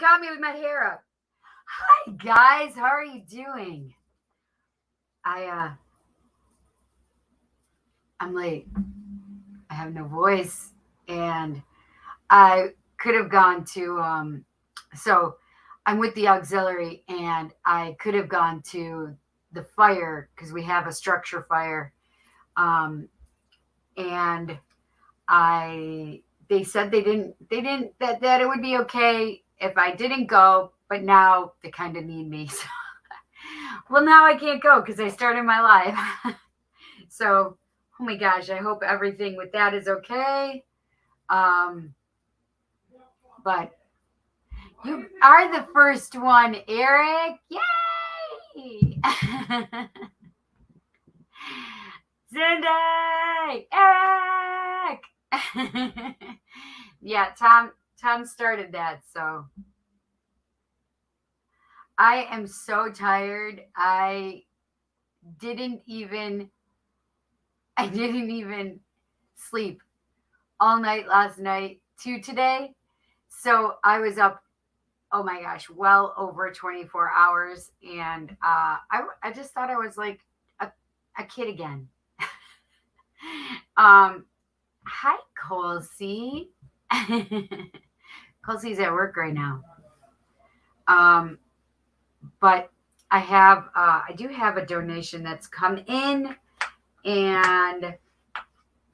caught me with my hair up. Hi guys, how are you doing? I'm late. I have no voice, and I could have gone to so I'm with the auxiliary, and I could have gone to the fire because we have a structure fire. And I they said they didn't that it would be okay if I didn't go, but now they kind of need me. So, well, now I can't go because I started my live. So, oh my gosh, I hope everything with that is okay. Um, but you are the first one, Eric. Yay! Cindy! Eric! Yeah, Tom started that, so I am so tired. Didn't even I didn't even sleep all night last night to today. So I was up, oh my gosh, well over 24 hours. And I just thought I was like a kid again. Hi, Colsey. Colsey's at work right now. But I do have a donation that's come in, and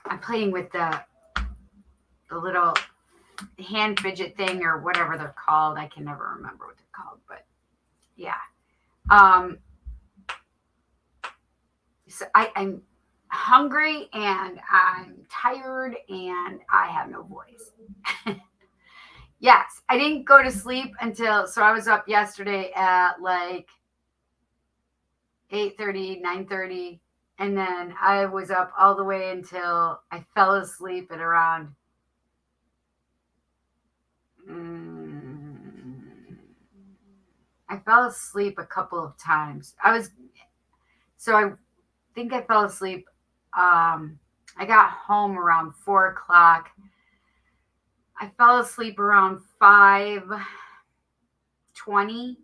I'm playing with the little hand fidget thing or whatever they're called. I can never remember what they're called, but yeah. So I'm hungry and I'm tired and I have no voice. Yes, I didn't go to sleep so I was up yesterday at like 8:30, 9:30, and then I was up all the way until I fell asleep at around I fell asleep a couple of times. I think I fell asleep. I got home around 4 o'clock. I fell asleep around 5:20,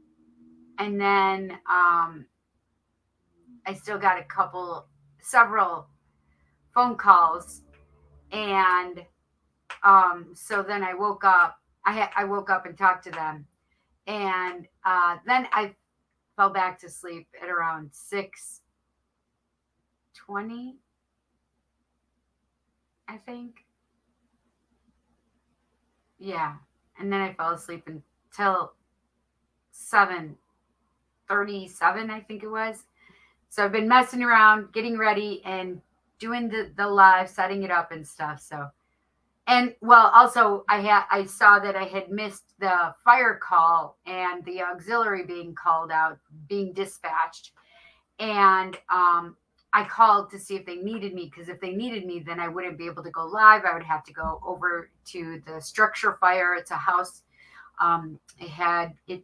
and then I still got several phone calls, and so then I woke up. I woke up and talked to them, and then I fell back to sleep at around 6:20, I think. Yeah, and then I fell asleep until 7:37, I think it was. So I've been messing around, getting ready, and doing the live, setting it up and stuff. So, and well, also I saw that I had missed the fire call and the auxiliary being called out, being dispatched, and I called to see if they needed me, because if they needed me, then I wouldn't be able to go live. I would have to go over to the structure fire. It's a house. It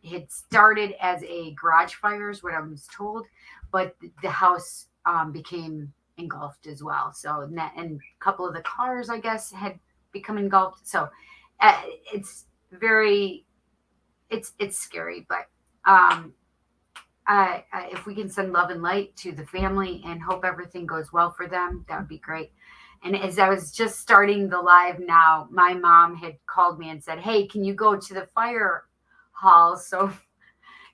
had started as a garage fire, is what I was told, but the house became engulfed as well. So and a couple of the cars, I guess, had become engulfed. So it's scary, but if we can send love and light to the family and hope everything goes well for them, that would be great. And as I was just starting the live now, my mom had called me and said, "Hey, can you go to the fire hall?" So,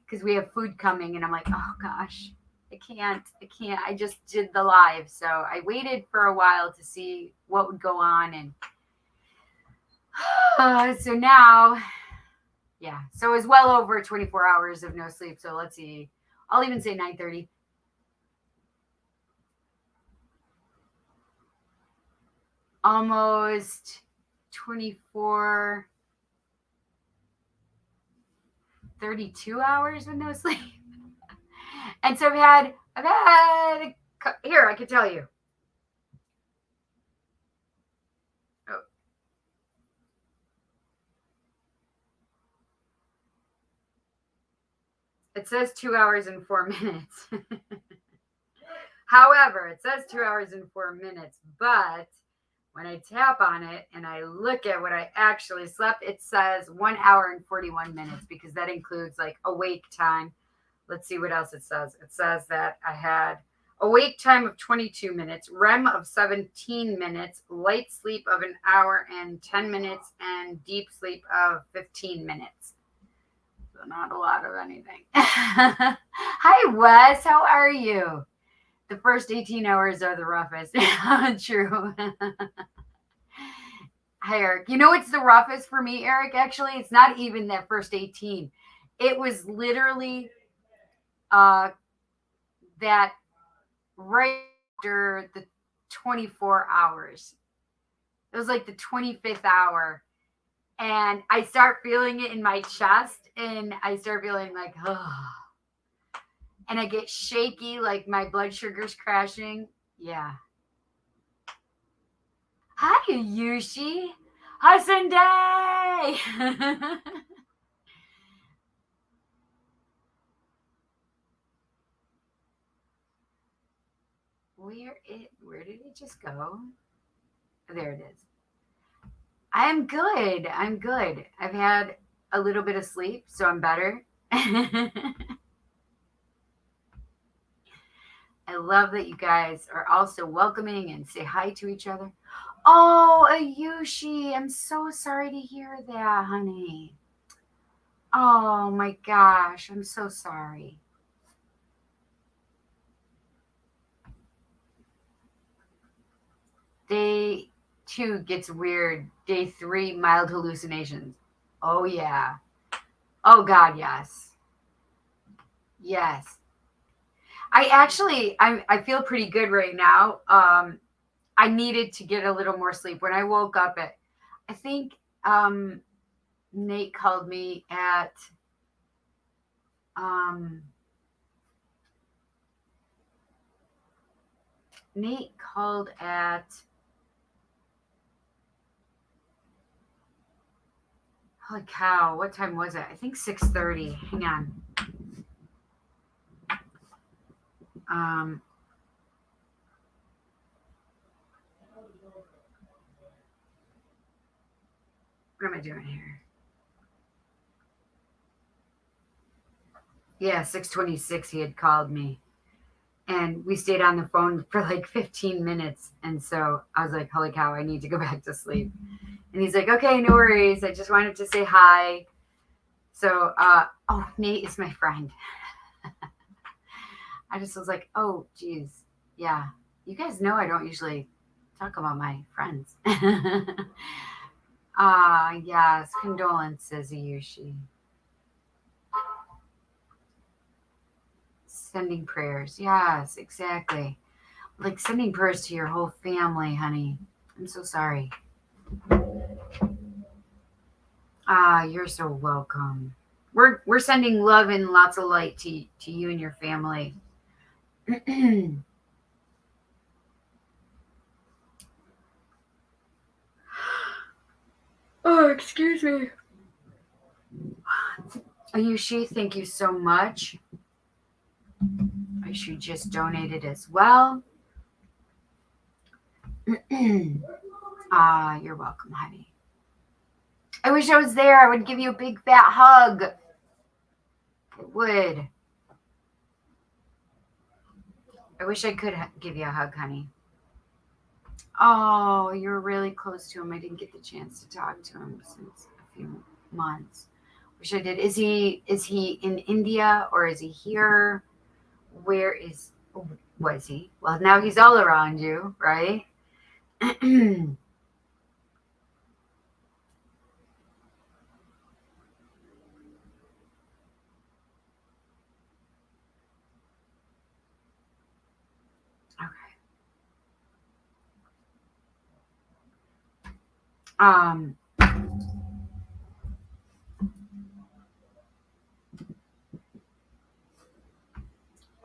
because we have food coming, and I'm like, "Oh gosh, I can't. I just did the live." So I waited for a while to see what would go on. And so now, yeah. So it was well over 24 hours of no sleep. So let's see. I'll even say 9:30. Almost 24, 32 hours with no sleep. And so I've had here, I can tell you. Oh. It says 2 hours and 4 minutes. However, it says 2 hours and 4 minutes, but When I tap on it and I look at what I actually slept, it says 1 hour and 41 minutes because that includes like awake time. Let's see what else it says. It says that I had awake time of 22 minutes, REM of 17 minutes, light sleep of an hour and 10 minutes, and deep sleep of 15 minutes. So not a lot of anything. Hi, Wes. How are you? The first 18 hours are the roughest. True. Hi, Eric. You know, it's the roughest for me, Eric. Actually, it's not even that first 18. It was literally that right after the 24 hours. It was like the 25th hour. And I start feeling it in my chest, and I start feeling like, oh. And I get shaky, like my blood sugar's crashing. Yeah. Hi, Yushi. Sunday. Where did it just go? There it is. I'm good. I'm good. I've had a little bit of sleep, so I'm better. I love that you guys are also welcoming and say hi to each other. Oh, Ayushi, I'm so sorry to hear that, honey. Oh my gosh, I'm so sorry. Day 2 gets weird. Day 3, mild hallucinations. Oh yeah. Oh God, yes. Yes. I feel pretty good right now. I needed to get a little more sleep. When I woke up at, I think Nate called me at Nate called at holy cow, what time was it? I think 6:30. Hang on. What am I doing here? Yeah, 6:26 he had called me. And we stayed on the phone for like 15 minutes. And so I was like, holy cow, I need to go back to sleep. And he's like, okay, no worries. I just wanted to say hi. So, Nate is my friend. I just was like, oh, geez. Yeah. You guys know I don't usually talk about my friends. Yes. Condolences, Ayushi. Sending prayers. Yes, exactly. Like sending prayers to your whole family, honey. I'm so sorry. You're so welcome. We're sending love and lots of light to you and your family. Oh, excuse me. Ayushi, thank you so much. Ayushi just donated as well. You're welcome, honey. I wish I was there. I would give you a big fat hug. I would. I wish I could give you a hug, honey. Oh, you're really close to him. I didn't get the chance to talk to him since a few months. Wish I did. Is he in India or is he here? Where was he? Well, now he's all around you, right? Okay.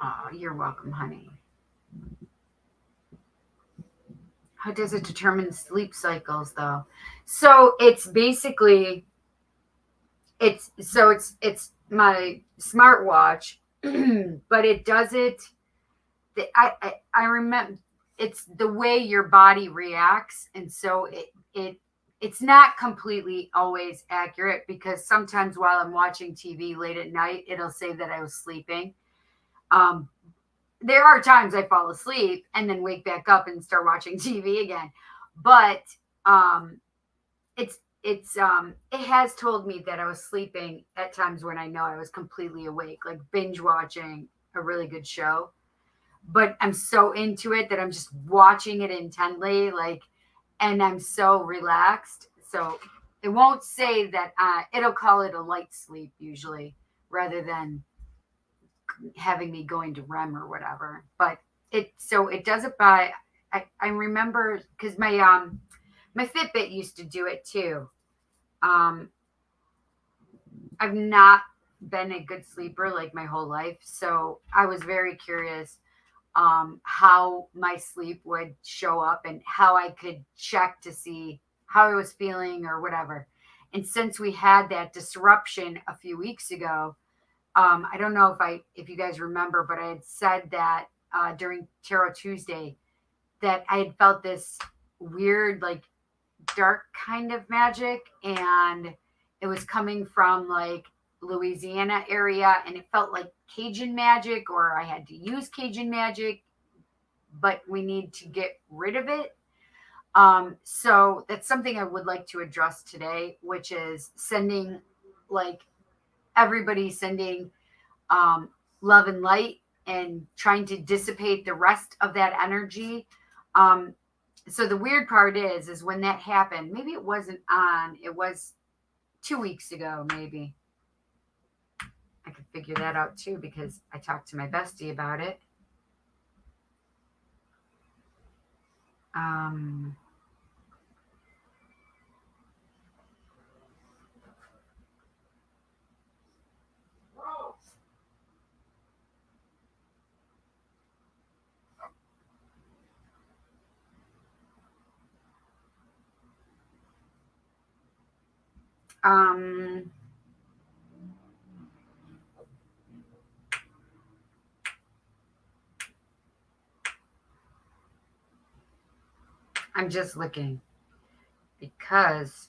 Oh, you're welcome, honey. How does it determine sleep cycles though? So it's basically it's my smartwatch, but it does it. I remember it's the way your body reacts. And so it's not completely always accurate, because sometimes while I'm watching TV late at night, it'll say that I was sleeping. There are times I fall asleep and then wake back up and start watching TV again. But it has told me that I was sleeping at times when I know I was completely awake, like binge watching a really good show. But I'm so into it that I'm just watching it intently, like, and I'm so relaxed. So it won't say that, it'll call it a light sleep usually, rather than having me go into REM or whatever. But it does it by, I remember, because my Fitbit used to do it too. I've not been a good sleeper like my whole life, so I was very curious how my sleep would show up and how I could check to see how I was feeling or whatever. And since we had that disruption a few weeks ago, I don't know if you guys remember, but I had said that during Tarot Tuesday that I had felt this weird, like, dark kind of magic, and it was coming from like Louisiana area, and it felt like Cajun magic, or I had to use Cajun magic, but we need to get rid of it. So that's something I would like to address today, which is sending, like, everybody sending love and light and trying to dissipate the rest of that energy. So the weird part is when that happened, maybe it wasn't on, it was 2 weeks ago, maybe. I could figure that out too, because I talked to my bestie about it. I'm just looking because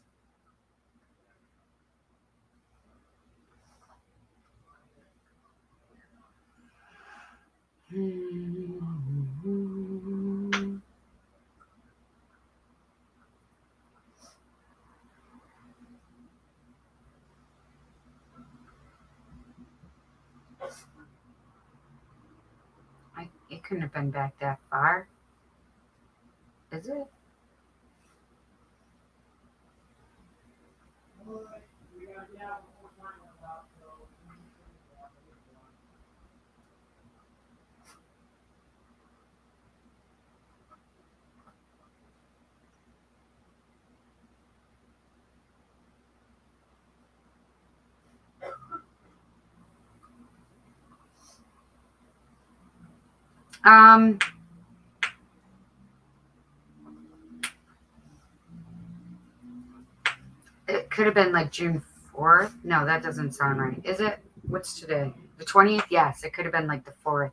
it couldn't have been back that far. Is it? It could have been like June 4th. No, that doesn't sound right. Is it? What's today? The 20th? Yes, it could have been like the 4th.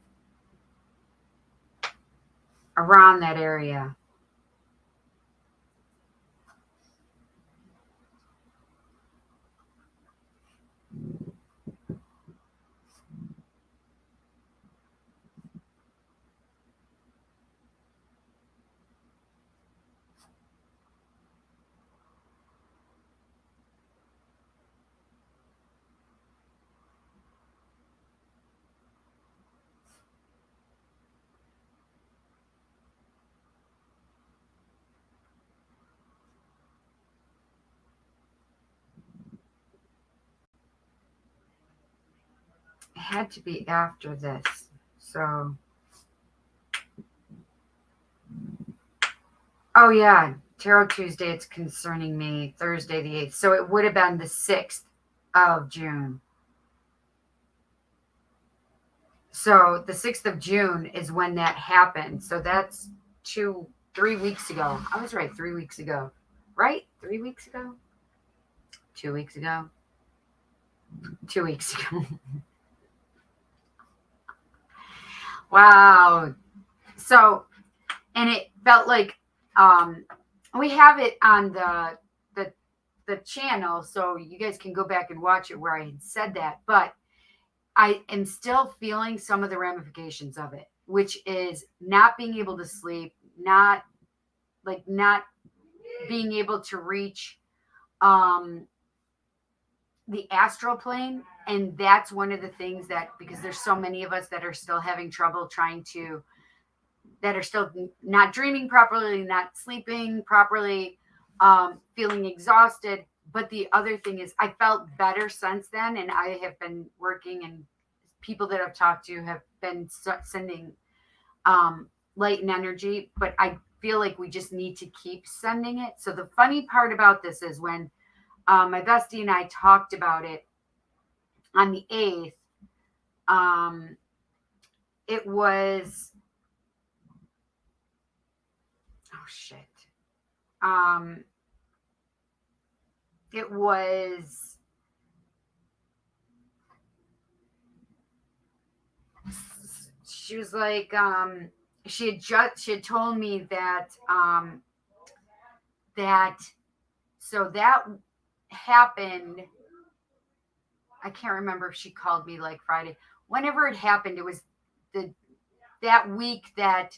Around that area. It had to be after this. So, oh yeah, Tarot Tuesday, it's concerning me, Thursday the 8th. So it would have been the 6th of June. So the 6th of June is when that happened. So that's 3 weeks ago. I was right, 3 weeks ago. Right? 3 weeks ago? 2 weeks ago? 2 weeks ago. Wow. So And it felt like we have it on the channel, so you guys can go back and watch it where I had said that. But I am still feeling some of the ramifications of it, which is not being able to sleep, not being able to reach the astral plane. And that's one of the things that, because there's so many of us that are still having trouble that are still not dreaming properly, not sleeping properly, feeling exhausted. But the other thing is, I felt better since then, and I have been working, and people that I've talked to have been sending light and energy, but I feel like we just need to keep sending it. So the funny part about this is when my bestie and I talked about it on the 8th, it was, oh shit. It was, she was like, she had told me that, so that happened. I can't remember if she called me like Friday. Whenever it happened, it was that week that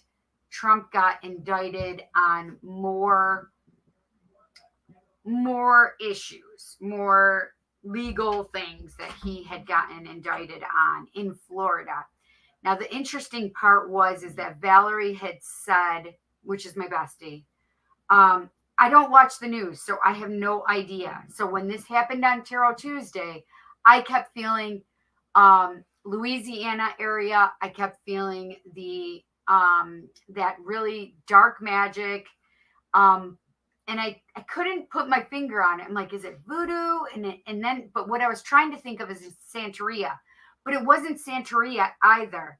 Trump got indicted on more issues, more legal things that he had gotten indicted on in Florida. Now, the interesting part is that Valerie had said, which is my bestie, I don't watch the news, so I have no idea. So when this happened on Tarot Tuesday, I kept feeling Louisiana area. I kept feeling the that really dark magic. And I couldn't put my finger on it. I'm like, is it voodoo? And then, but what I was trying to think of is Santeria, but it wasn't Santeria either.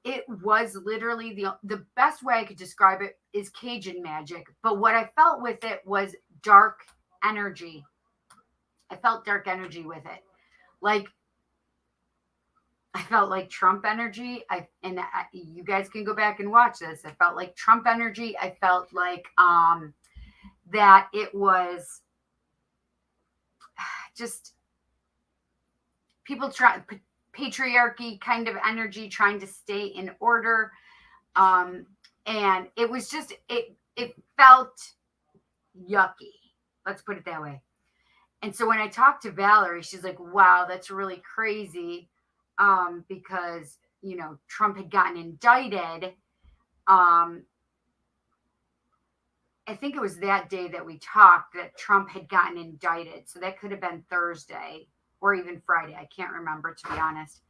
It was literally the best way I could describe it is Cajun magic. But what I felt with it was dark energy. I felt dark energy with it. Like, I felt like Trump energy. You guys can go back and watch this. I felt like Trump energy. I felt like that it was just people patriarchy kind of energy, trying to stay in order. And it was just, it felt yucky. Let's put it that way. And so when I talked to Valerie, she's like, wow, that's really crazy. Because, Trump had gotten indicted. I think it was that day that we talked that Trump had gotten indicted. So that could have been Thursday or even Friday. I can't remember, to be honest.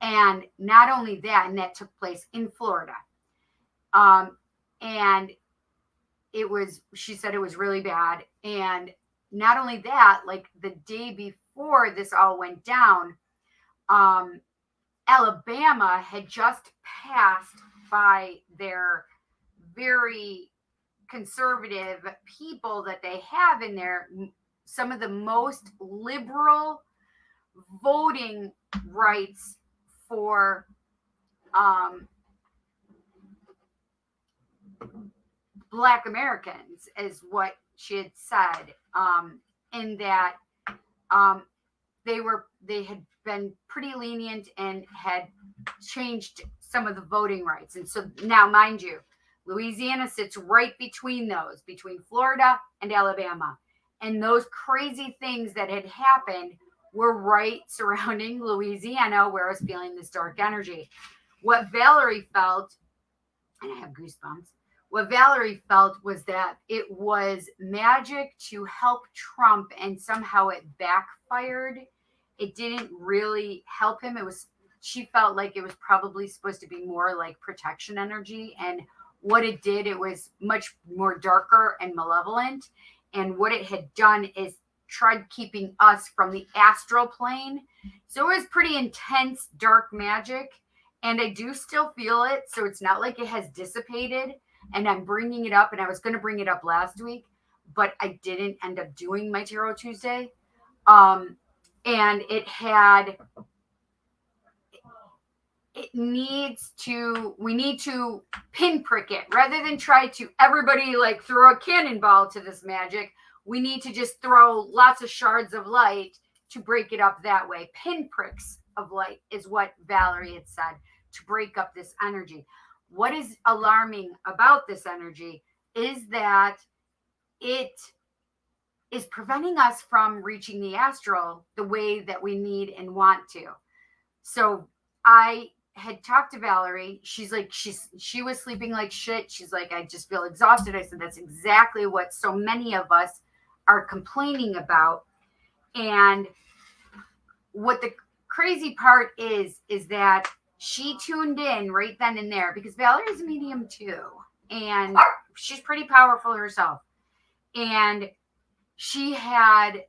And not only that, and that took place in Florida. And she said it was really bad. And not only that, like the day before this all went down, Alabama had just passed by their very conservative people that they have in there, some of the most liberal voting rights for Black Americans, is what she had said, in that they had been pretty lenient and had changed some of the voting rights. And so now, mind you, Louisiana sits right between Florida and Alabama. And those crazy things that had happened were right surrounding Louisiana, where I was feeling this dark energy. What Valerie felt, and I have goosebumps, what Valerie felt was that it was magic to help Trump, and somehow it backfired. It didn't really help him. She felt like it was probably supposed to be more like protection energy, and what it did, it was much more darker and malevolent. And what it had done is tried keeping us from the astral plane. So it was pretty intense, dark magic. And I do still feel it. So it's not like it has dissipated. And I'm bringing it up. And I was going to bring it up last week, but I didn't end up doing my Tarot Tuesday. And it we need to pinprick it rather than try to everybody like throw a cannonball to this magic. We need to just throw lots of shards of light to break it up that way. Pinpricks of light is what Valerie had said, to break up this energy. What is alarming about this energy is that it is preventing us from reaching the astral the way that we need and want to. So I had talked to Valerie. She's like, she was sleeping like shit. She's like, I just feel exhausted. I said, that's exactly what so many of us are complaining about. And what the crazy part is that she tuned in right then and there, because Valerie's a medium too. And she's pretty powerful herself. And she had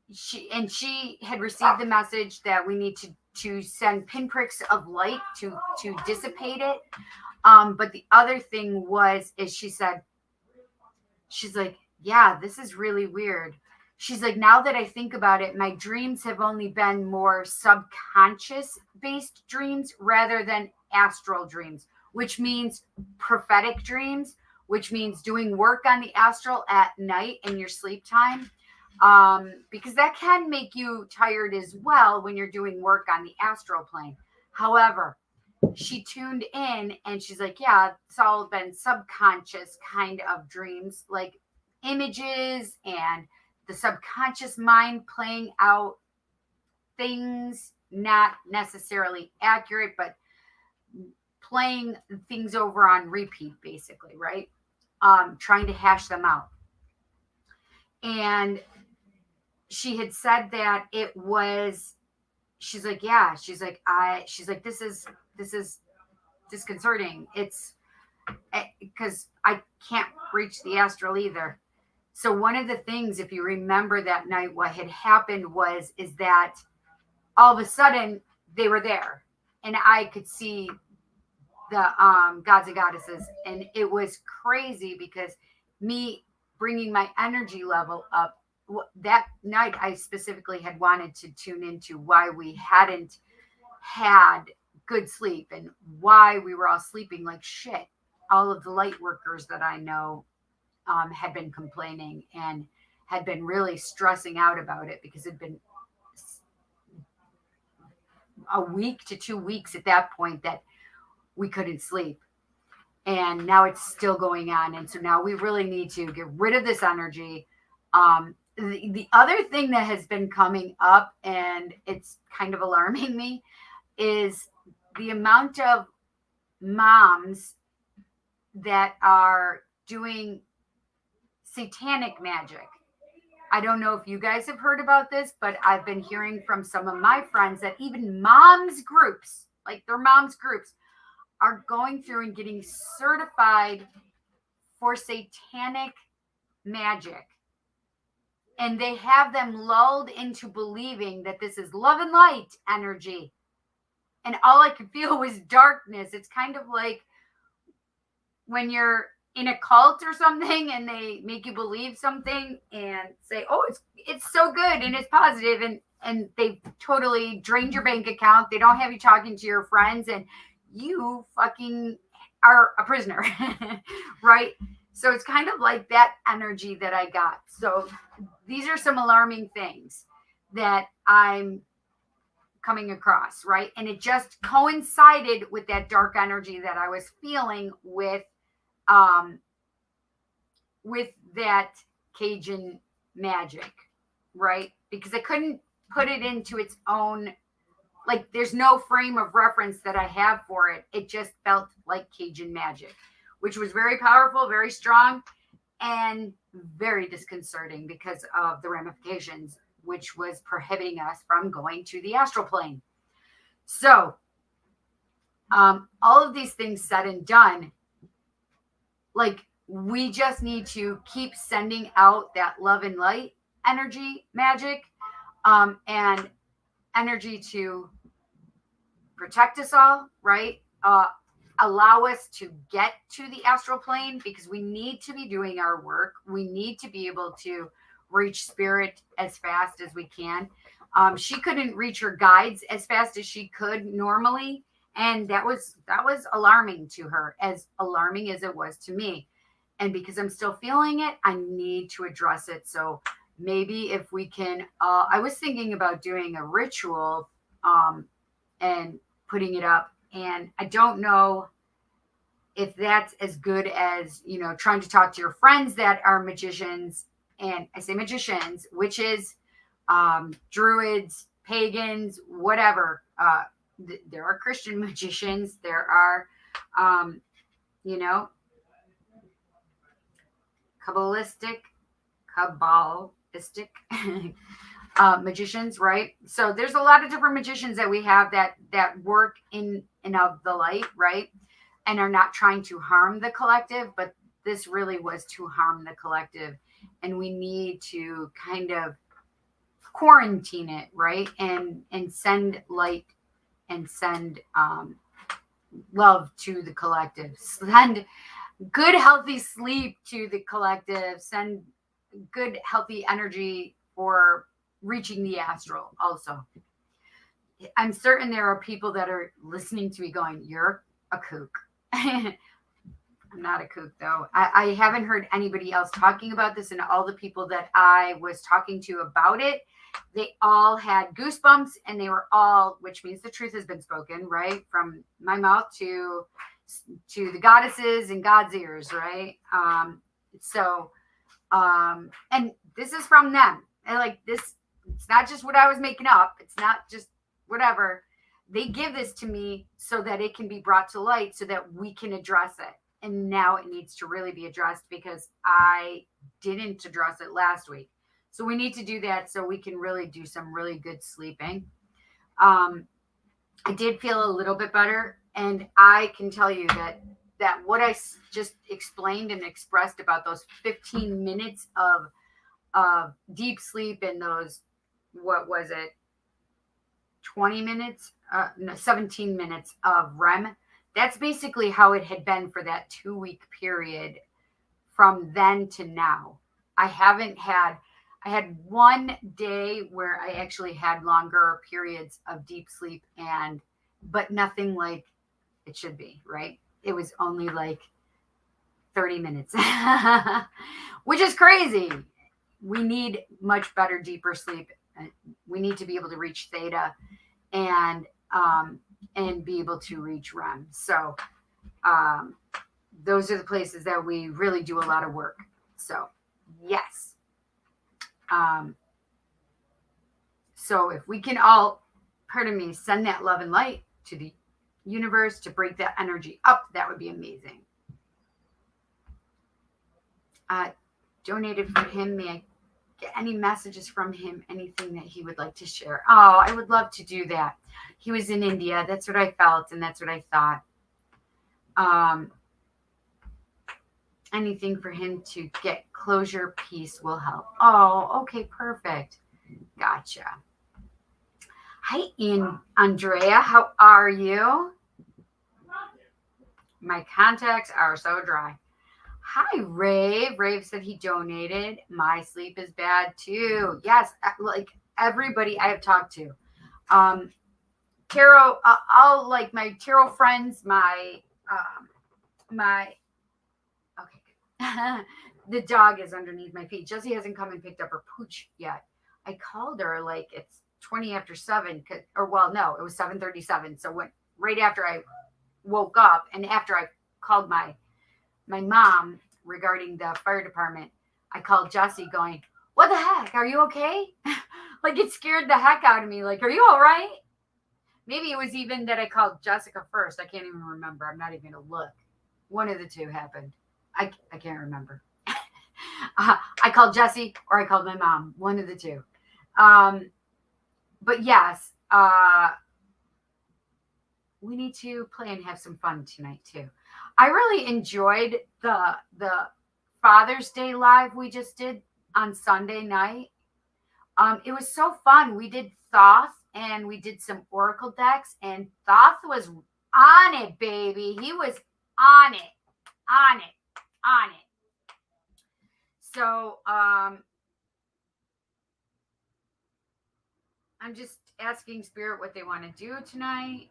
received the message that we need to send pinpricks of light to dissipate it. But the other thing is she said, she's like, yeah, this is really weird. She's like, now that I think about it, my dreams have only been more subconscious based dreams rather than astral dreams, which means prophetic dreams, which means doing work on the astral at night in your sleep time. Because that can make you tired as well when you're doing work on the astral plane. However, she tuned in and she's like, yeah, it's all been subconscious kind of dreams, like images and the subconscious mind playing out things, not necessarily accurate, but playing things over on repeat, basically, right? Trying to hash them out. And she had said that it was, she's like, yeah, she's like, this is disconcerting. It's because I can't reach the astral either. So one of the things, if you remember that night, what had happened is that all of a sudden they were there and I could see the gods and goddesses. And it was crazy because me bringing my energy level up that night, I specifically had wanted to tune into why we hadn't had good sleep and why we were all sleeping like shit. All of the light workers that I know had been complaining and had been really stressing out about it because it'd been a week to 2 weeks at that point that we couldn't sleep. And now it's still going on. And so now we really need to get rid of this energy. The other thing that has been coming up, and it's kind of alarming me, is the amount of moms that are doing satanic magic. I don't know if you guys have heard about this, but I've been hearing from some of my friends that even moms groups, like their moms groups, are going through and getting certified for satanic magic. And they have them lulled into believing that this is love and light energy. And all I could feel was darkness. It's kind of like when you're in a cult or something and they make you believe something and say, oh, it's so good and it's positive, and they totally drained your bank account. They don't have you talking to your friends and you fucking are a prisoner, right? So it's kind of like that energy that I got. So these are some alarming things that I'm coming across, right? And it just coincided with that dark energy that I was feeling with that Cajun magic, right? Because I couldn't put it into its own, like there's no frame of reference that I have for it. It just felt like Cajun magic, which was very powerful, very strong, and very disconcerting because of the ramifications, which was prohibiting us from going to the astral plane. So all of these things said and done, like we just need to keep sending out that love and light energy, magic, and energy to protect us all, right? Allow us to get to the astral plane because we need to be doing our work. We need to be able to reach spirit as fast as we can. She couldn't reach her guides as fast as she could normally, and that was alarming to her, as alarming as it was to me. And because I'm still feeling it, I need to address it. So maybe if we can, I was thinking about doing a ritual and putting it up, and I don't know if that's as good as, trying to talk to your friends that are magicians. And I say magicians, witches, druids, pagans, whatever. There are Christian magicians. There are, you know, kabbalistic magicians, right? So there's a lot of different magicians that we have that work in and of the light, right? And are not trying to harm the collective, but this really was to harm the collective. And we need to kind of quarantine it, right? And send light and send love to the collective. Send good, healthy sleep to the collective. Send good, healthy energy for reaching the astral also. I'm certain there are people that are listening to me going, "You're a kook." I'm not a kook, though. I haven't heard anybody else talking about this, and all the people that I was talking to about it, they all had goosebumps, and they were all, which means the truth has been spoken, right? From my mouth to the goddesses and God's ears, right? And this is from them. And like this, it's not just what I was making up. It's not just whatever. They give this to me so that it can be brought to light, so that we can address it. And now it needs to really be addressed, because I didn't address it last week. So we need to do that so we can really do some really good sleeping. I did feel a little bit better. And I can tell you that what I just explained and expressed about those 15 minutes of deep sleep and those, what was it, 20 minutes, 17 minutes of REM. That's basically how it had been for that 2-week period from then to now. I had one day where I actually had longer periods of deep sleep, but nothing like it should be, right? It was only like 30 minutes, which is crazy. We need much better, deeper sleep. We need to be able to reach theta and be able to reach REM. So those are the places that we really do a lot of work. So yes. So if we can all, send that love and light to the universe to break that energy up, that would be amazing. Donated for him. May I get any messages from him? Anything that he would like to share? Oh, I would love to do that. He was in India. That's what I felt, and that's what I thought. Anything for him to get closure, peace will help. Oh, okay, perfect. Gotcha. Hi, Andrea. How are you? My contacts are so dry. Hi, Rave. Rave said he donated. My sleep is bad too. Yes, like everybody I have talked to. Tarot, I'll like my tarot friends, okay. The dog is underneath my feet. Jessie hasn't come and picked up her pooch yet. I called her like it's 20 after 7, it was 7:37. So right after I woke up and after I called my mom regarding the fire department, I called Jessie going, "What the heck? Are you okay?" Like it scared the heck out of me. Like, are you all right? Maybe it was even that I called Jessica first. I can't even remember. I'm not even going to look. One of the two happened. I can't remember. I called Jessie or I called my mom. One of the two. But yes, we need to play and have some fun tonight too. I really enjoyed the Father's Day live we just did on Sunday night. It was so fun. We did Thoth and we did some Oracle decks, and Thoth was on it, baby. He was on it. So I'm just asking Spirit what they want to do tonight.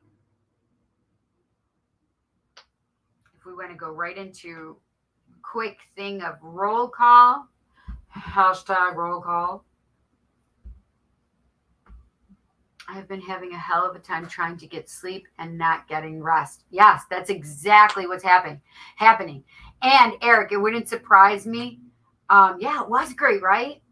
If we want to go right into quick thing of roll call, hashtag roll call. I've been having a hell of a time trying to get sleep and not getting rest. Yes, that's exactly what's happening. And Eric, it wouldn't surprise me. Yeah, it was great, right?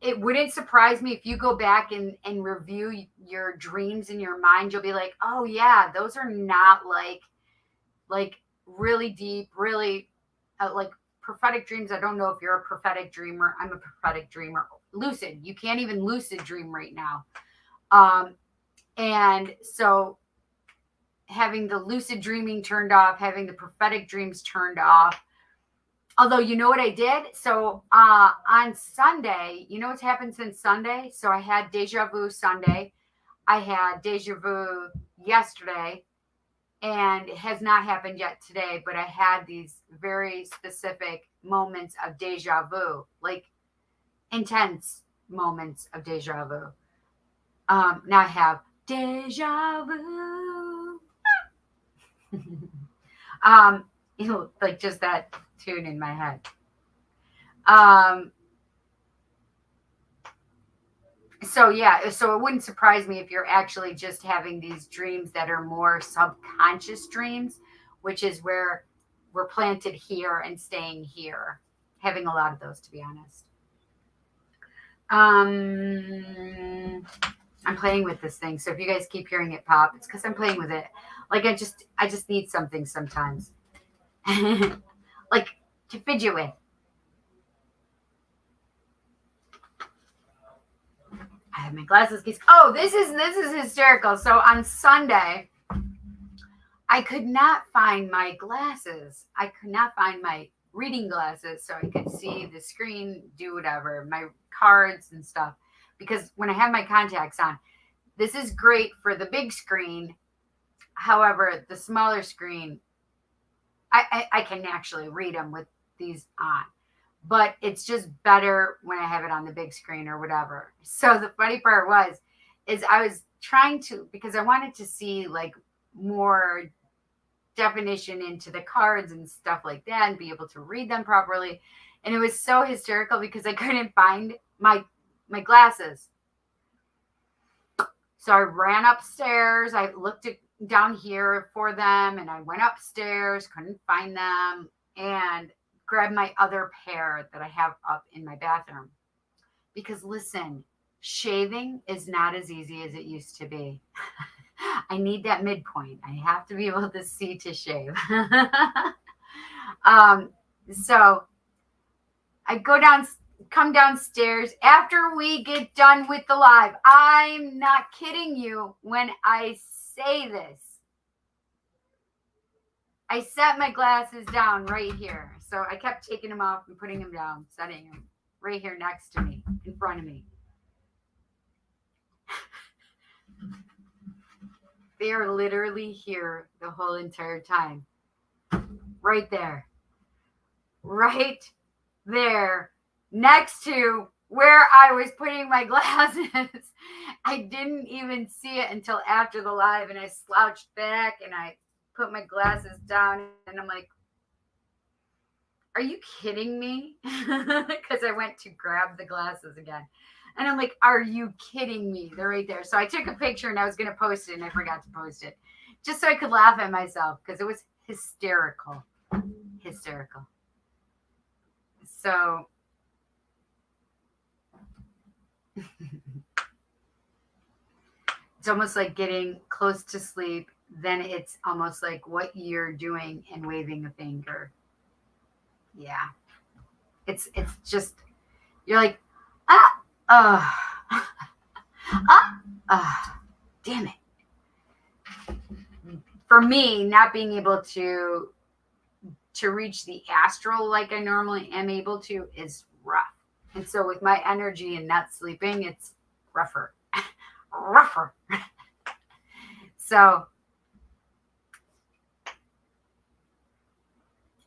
It wouldn't surprise me if you go back and review your dreams in your mind. You'll be like, oh yeah, those are not like really deep, really like prophetic dreams. I don't know if you're a prophetic dreamer. I'm a prophetic dreamer. Lucid. You can't even lucid dream right now. And so having the lucid dreaming turned off, having the prophetic dreams turned off. Although, you know what I did? So on Sunday, you know what's happened since Sunday? So I had deja vu Sunday. I had deja vu yesterday. And it has not happened yet today, but I had these very specific moments of deja vu, like intense moments of deja vu. Now I have deja vu. You know, like just that tune in my head. So yeah, so it wouldn't surprise me if you're actually just having these dreams that are more subconscious dreams, which is where we're planted here and staying here. Having a lot of those, to be honest. I'm playing with this thing, so if you guys keep hearing it pop, it's because I'm playing with it. Like I just need something sometimes, like to fidget with. I have my glasses case. Oh, this is hysterical. So on Sunday, I could not find my glasses. I could not find my reading glasses so I could see the screen, do whatever, my cards and stuff. Because when I have my contacts on, this is great for the big screen. However, the smaller screen, I can actually read them with these on. But it's just better when I have it on the big screen or whatever. So the funny part is I was trying to, because I wanted to see like more definition into the cards and stuff like that and be able to read them properly. And it was so hysterical because I couldn't find my glasses. So I ran upstairs. I looked down here for them and I went upstairs, couldn't find them, and grab my other pair that I have up in my bathroom. Because listen, shaving is not as easy as it used to be. I need that midpoint. I have to be able to see to shave. So I come downstairs after we get done with the live. I'm not kidding you when I say this. I set my glasses down right here. So I kept taking them off and putting them down, setting them right here next to me, in front of me. They are literally here the whole entire time. Right there. Right there. Next to where I was putting my glasses. I didn't even see it until after the live, and I slouched back and I put my glasses down and I'm like, are you kidding me? Because I went to grab the glasses again. And I'm like, are you kidding me? They're right there. So I took a picture and I was going to post it and I forgot to post it. Just so I could laugh at myself because it was hysterical. Hysterical. So it's almost like getting close to sleep. Then it's almost like what you're doing and waving a finger. Yeah. It's just, you're like, damn it. For me, not being able to reach the astral like I normally am able to is rough. And so with my energy and not sleeping, it's rougher. Rougher. So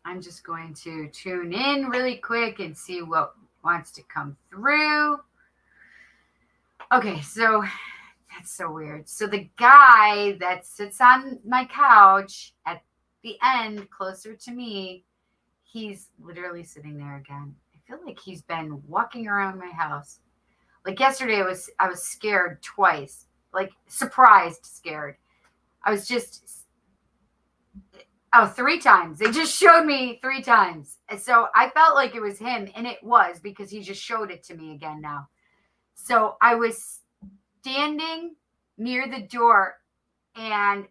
I'm just going to tune in really quick and see what wants to come through. Okay, so that's so weird. So the guy that sits on my couch at the end, closer to me, he's literally sitting there again. I feel like he's been walking around my house. Like yesterday, I was scared twice, like surprised, scared. I was just three times. They just showed me three times, and so I felt like it was him, and it was because he just showed it to me again now. So I was standing near the door, and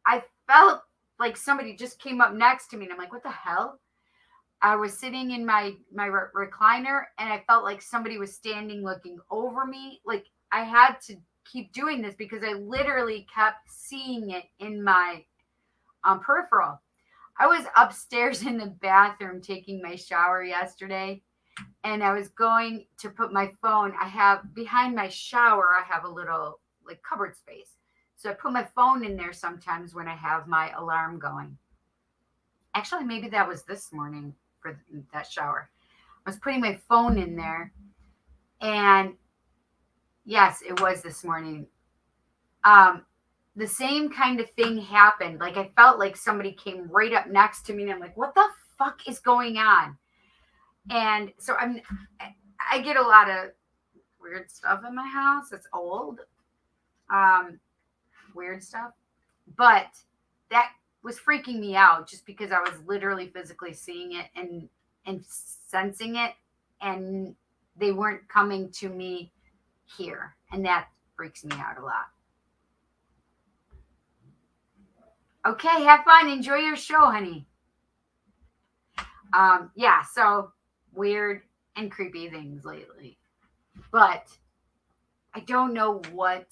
I felt like somebody just came up next to me, and I'm like, what the hell? I was sitting in my recliner, and I felt like somebody was standing looking over me. Like I had to keep doing this because I literally kept seeing it in my peripheral. I was upstairs in the bathroom taking my shower yesterday, and I was going to put my phone. I have behind my shower, I have a little like cupboard space. So I put my phone in there sometimes when I have my alarm going. Actually, maybe that was this morning for that shower. I was putting my phone in there, and yes, it was this morning. Um, the same kind of thing happened. Like I felt like somebody came right up next to me, and I'm like, "What the fuck is going on?" And so I get a lot of weird stuff in my house. It's old, um, weird stuff, but that was freaking me out just because I was literally physically seeing it and sensing it, and they weren't coming to me here, and that freaks me out a lot. Okay, have fun, enjoy your show, honey. Yeah, so weird and creepy things lately, but I don't know what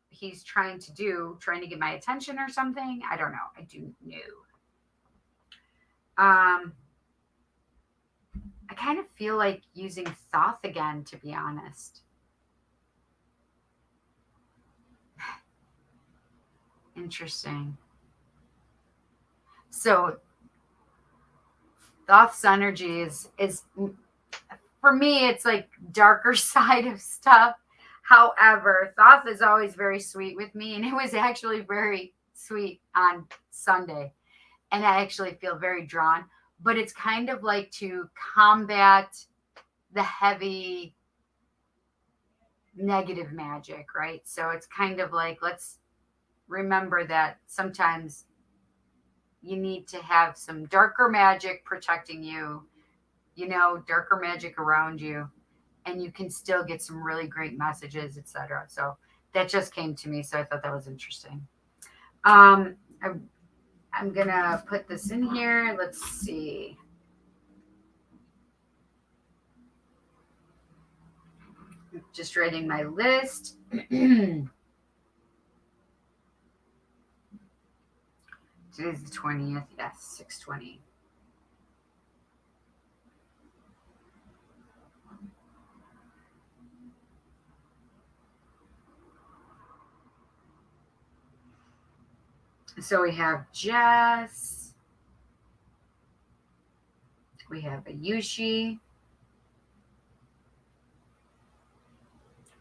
he's trying to do, trying to get my attention or something. I don't know. I do know. Um, I kind of feel like using Thoth again, to be honest. Interesting. So Thoth's energy is for me, it's like darker side of stuff. However, Thoth is always very sweet with me, and it was actually very sweet on Sunday. And I actually feel very drawn. But it's kind of like to combat the heavy negative magic, right? So it's kind of like let's remember that sometimes you need to have some darker magic protecting you, darker magic around you, and you can still get some really great messages, etc. So that just came to me, so I thought that was interesting. Um, I, I'm gonna put this in here. Let's see. Just writing my list. Today's the 20th. Yes, 6:20. So we have Jess. We have Ayushi.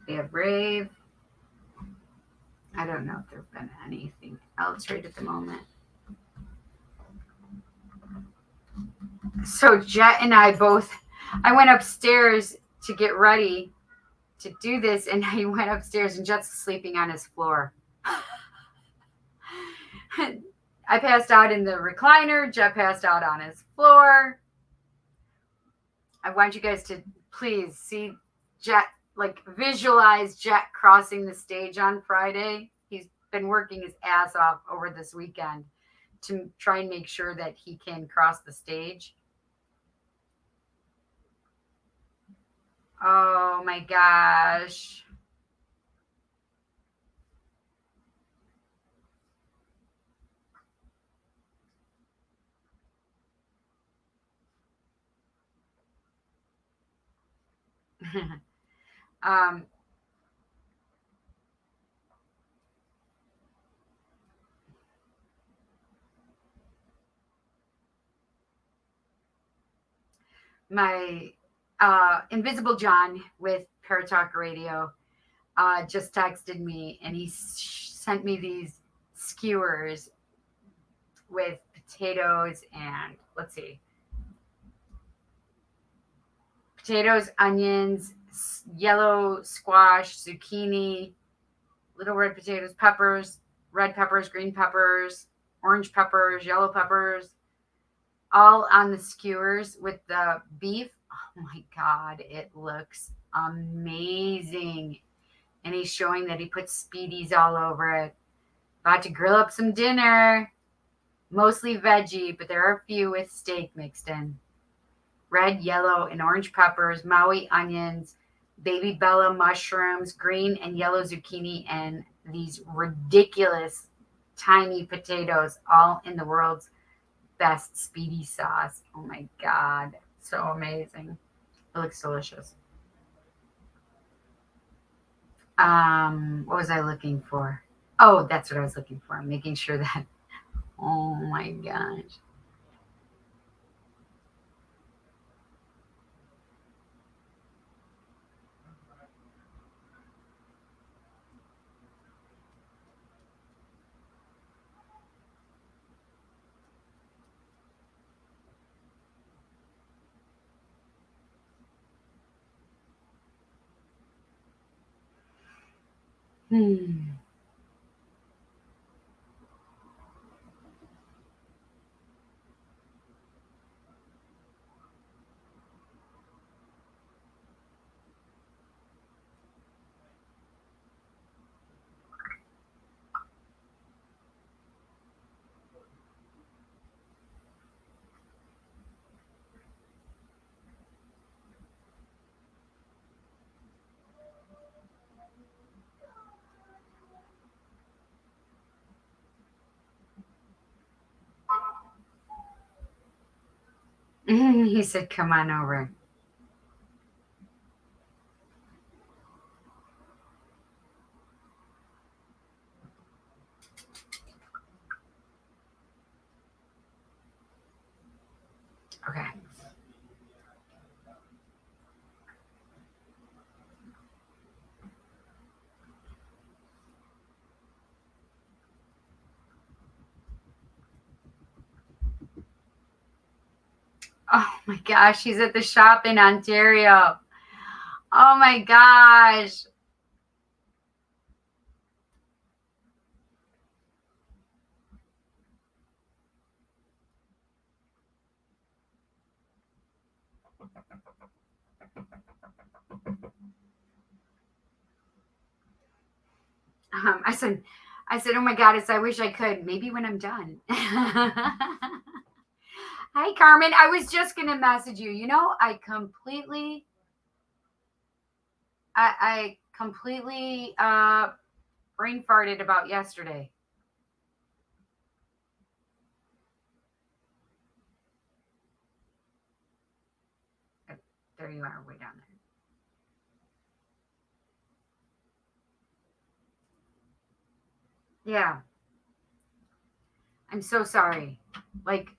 We have Rave. I don't know if there's been anything else right at the moment. So Jet and I I went upstairs to get ready to do this, and I went upstairs, and Jet's sleeping on his floor. I passed out in the recliner. Jet passed out on his floor. I want you guys to please see Jet, like visualize Jet crossing the stage on Friday. He's been working his ass off over this weekend to try and make sure that he can cross the stage. Oh my gosh. um, my Invisible John with Paratalk Radio. just texted me, and he sent me these skewers with potatoes and, let's see, potatoes, onions, yellow squash, zucchini, little red potatoes, peppers, red peppers, green peppers, orange peppers, yellow peppers, all on the skewers with the beef. Oh my God, it looks amazing. And he's showing that he put speedies all over it. About to grill up some dinner. Mostly veggie, but there are a few with steak mixed in. Red, yellow, and orange peppers, Maui onions, baby bella mushrooms, green and yellow zucchini, and these ridiculous tiny potatoes, all in the world's best speedy sauce. Oh my God. So amazing. It looks delicious. What was I looking for? Oh, that's what I was looking for. Making sure that, oh my gosh. Hmm. He said, come on over. Okay. Oh my gosh, he's at the shop in Ontario. Oh my gosh. I said, oh my God, I wish I could. Maybe when I'm done. Hi, Carmen. I was just gonna message you. I completely brain farted about yesterday. There you are, way down there. Yeah, I'm so sorry. Like,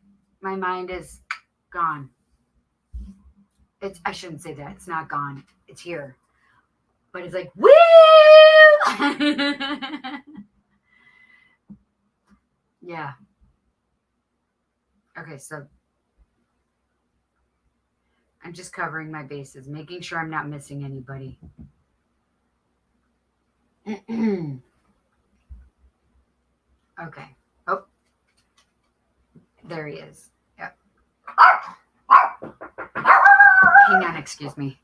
my mind is gone. I shouldn't say that. It's not gone. It's here. But it's like, woo! Yeah. Okay, so I'm just covering my bases, making sure I'm not missing anybody. Okay. Oh, there he is. Yep. Hang on, excuse me.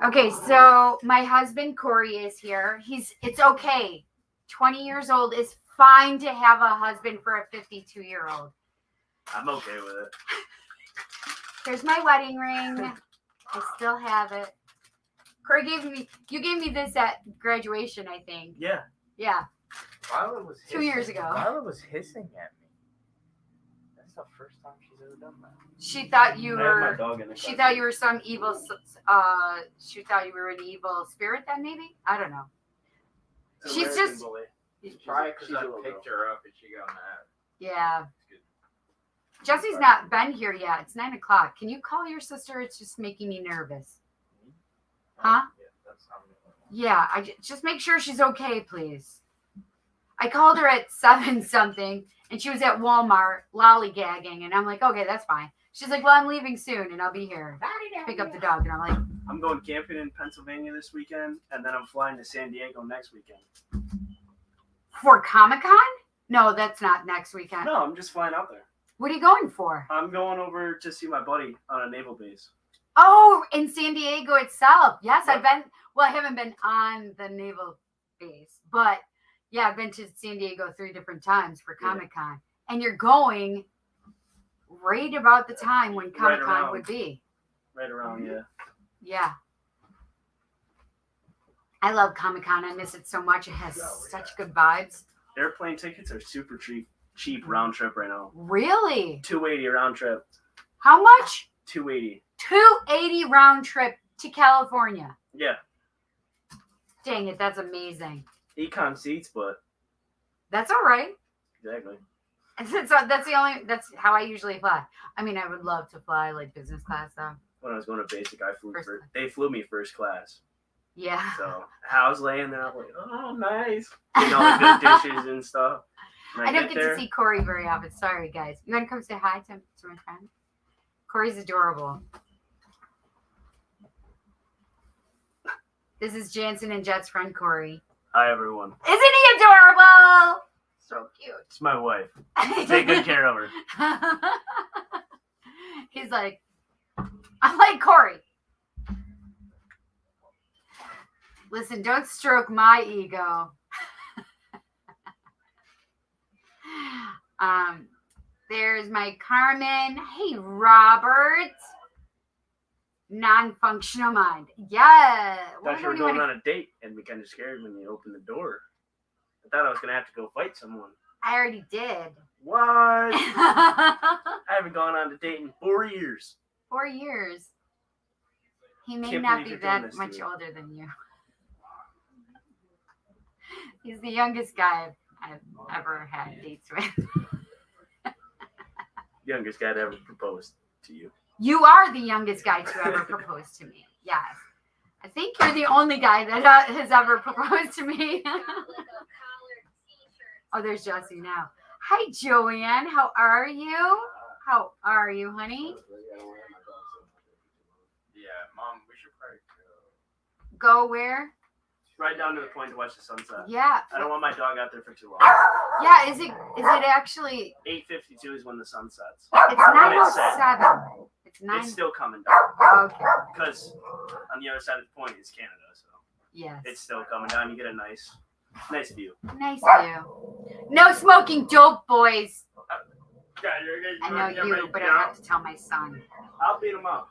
Okay, so my husband Corey is here. It's okay. 20 years old is fine to have a husband for a 52-year-old. I'm okay with it. Here's my wedding ring. I still have it. Corey you gave me this at graduation, I think. Yeah. Yeah. Violet was 2 years ago. Violet was hissing at me. That's the first time she's ever done that. She thought you I have my were. dog in the She car. thought you were some evil. She thought you were an evil spirit. Then maybe I don't know. It's an She's American just. bully. Probably because She's a I little picked girl. her up and she got mad. Yeah. It's good. Jesse's not been here yet. It's 9 o'clock. Can you call your sister? It's just making me nervous. Huh? Yeah, that's not Yeah. Just make sure she's okay, please. I called her at 7 something, and she was at Walmart lollygagging, and I'm like, okay, that's fine. She's like, well, I'm leaving soon, and I'll be here. Pick up the dog, and I'm like, I'm going camping in Pennsylvania this weekend, and then I'm flying to San Diego next weekend. for Comic-Con? No, that's not next weekend. No, I'm just flying out there. What are you going for? I'm going over to see my buddy on a naval base. Oh, in San Diego itself. Yes, Yep. I've been. Well, I haven't been on the naval base, but yeah, I've been to San Diego 3 different times for Comic-Con. And you're going right about the time when Comic-Con around. would be. Right around, yeah. Yeah. I love Comic-Con. I miss it so much. It has such good vibes. Airplane tickets are super cheap round trip right now. Really? $280 round trip. How much? $280. $280 round trip to California. Yeah. Dang it, that's amazing. Econ seats, but That's all right. exactly. That's how I usually fly. I mean, I would love to fly like business class though. When I was going to basic, First class. they flew me first class. Yeah. So I was laying there, I'm like, oh, nice. Getting all the good dishes and stuff. And I don't get get there, to see Corey very often. Sorry, guys. You want to come say hi to my friend? Corey's adorable. This is Jansen and Jet's friend, Corey. Hi, everyone. Isn't he adorable? So cute. It's my wife. Take good care of her. He's like, I'm like Corey. Listen, don't stroke my ego. There's my Carmen. Hey, Robert. Non-functional mind. Yeah. Thought you were going on a date and be kind of scared when you opened the door. I thought I was going to have to go fight someone. I already did. What? I haven't gone on a date in 4 years. 4 years. He may Can't not believe be you're doing that this much to me. older than you. He's the youngest guy I've ever had dates with. Youngest guy to ever propose to you. You are the youngest guy to ever propose to me. Yes. I think you're the only guy that has ever proposed to me. Oh, there's Jessie now. Hi, Joanne. How are you? How are you, honey? Yeah, Mom, we should probably Go where? Right down to the point to watch the sunset. Yeah. I don't want my dog out there for too long. Yeah, is it actually 8:52 is when the sun sets. it's 9:07. It's 9. It's still coming down. Okay. Because on the other side of the point is Canada, so Yes. it's still coming down. You get a nice view. Nice view. No smoking dope, boys. I know you, but I have to tell my son. I'll beat him up.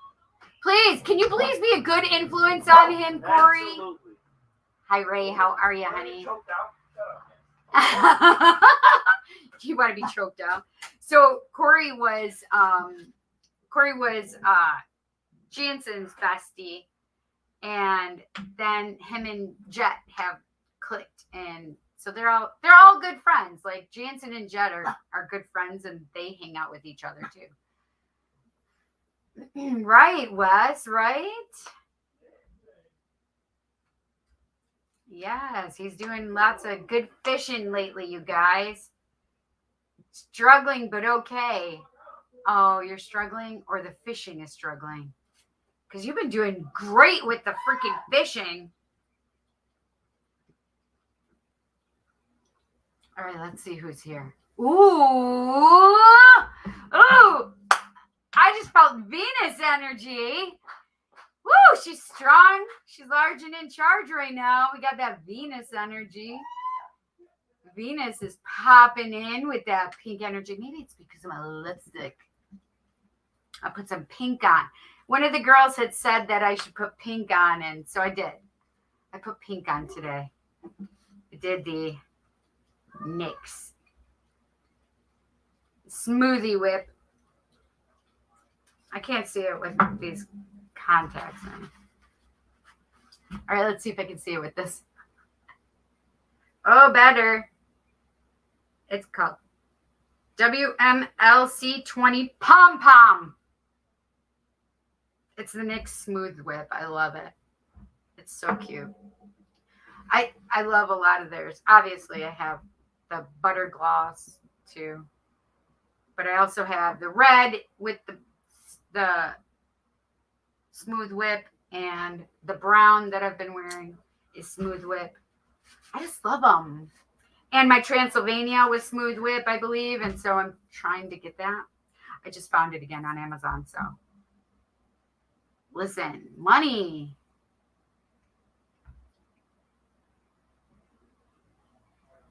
Please, can you please be a good influence on him, Corey? Absolutely. Hi, Ray. How are you, honey? choked out. Shut up. Do you want to be choked out? So Corey was Jansen's bestie, and then him and Jet have clicked, and so they're all good friends. Like Jansen and Jet are good friends, and they hang out with each other too. Right, Wes, right? Yes, he's doing lots of good fishing lately, you guys. Struggling, but okay. Oh, you're struggling, or the fishing is struggling? Because you've been doing great with the freaking fishing. All right, let's see who's here. Ooh! Ooh! I just felt Venus energy. Woo, she's strong. She's large and in charge right now. We got that Venus energy. Venus is popping in with that pink energy. Maybe it's because of my lipstick. I put some pink on. One of the girls had said that I should put pink on, and so I did. I put pink on today. I did the NYX Smoothie Whip. I can't see it with these contacts in. All right, let's see if I can see it with this. Oh, better. It's called WMLC20 Pom Pom. It's the NYX Smooth Whip. I love it. It's so cute. I love a lot of theirs. Obviously, I have the butter gloss too, but I also have the red with the Smooth Whip, and the brown that I've been wearing is Smooth Whip. I just love them. And my Transylvania was Smooth Whip, I believe, and so I'm trying to get that. I just found it again on Amazon, so. Listen, money.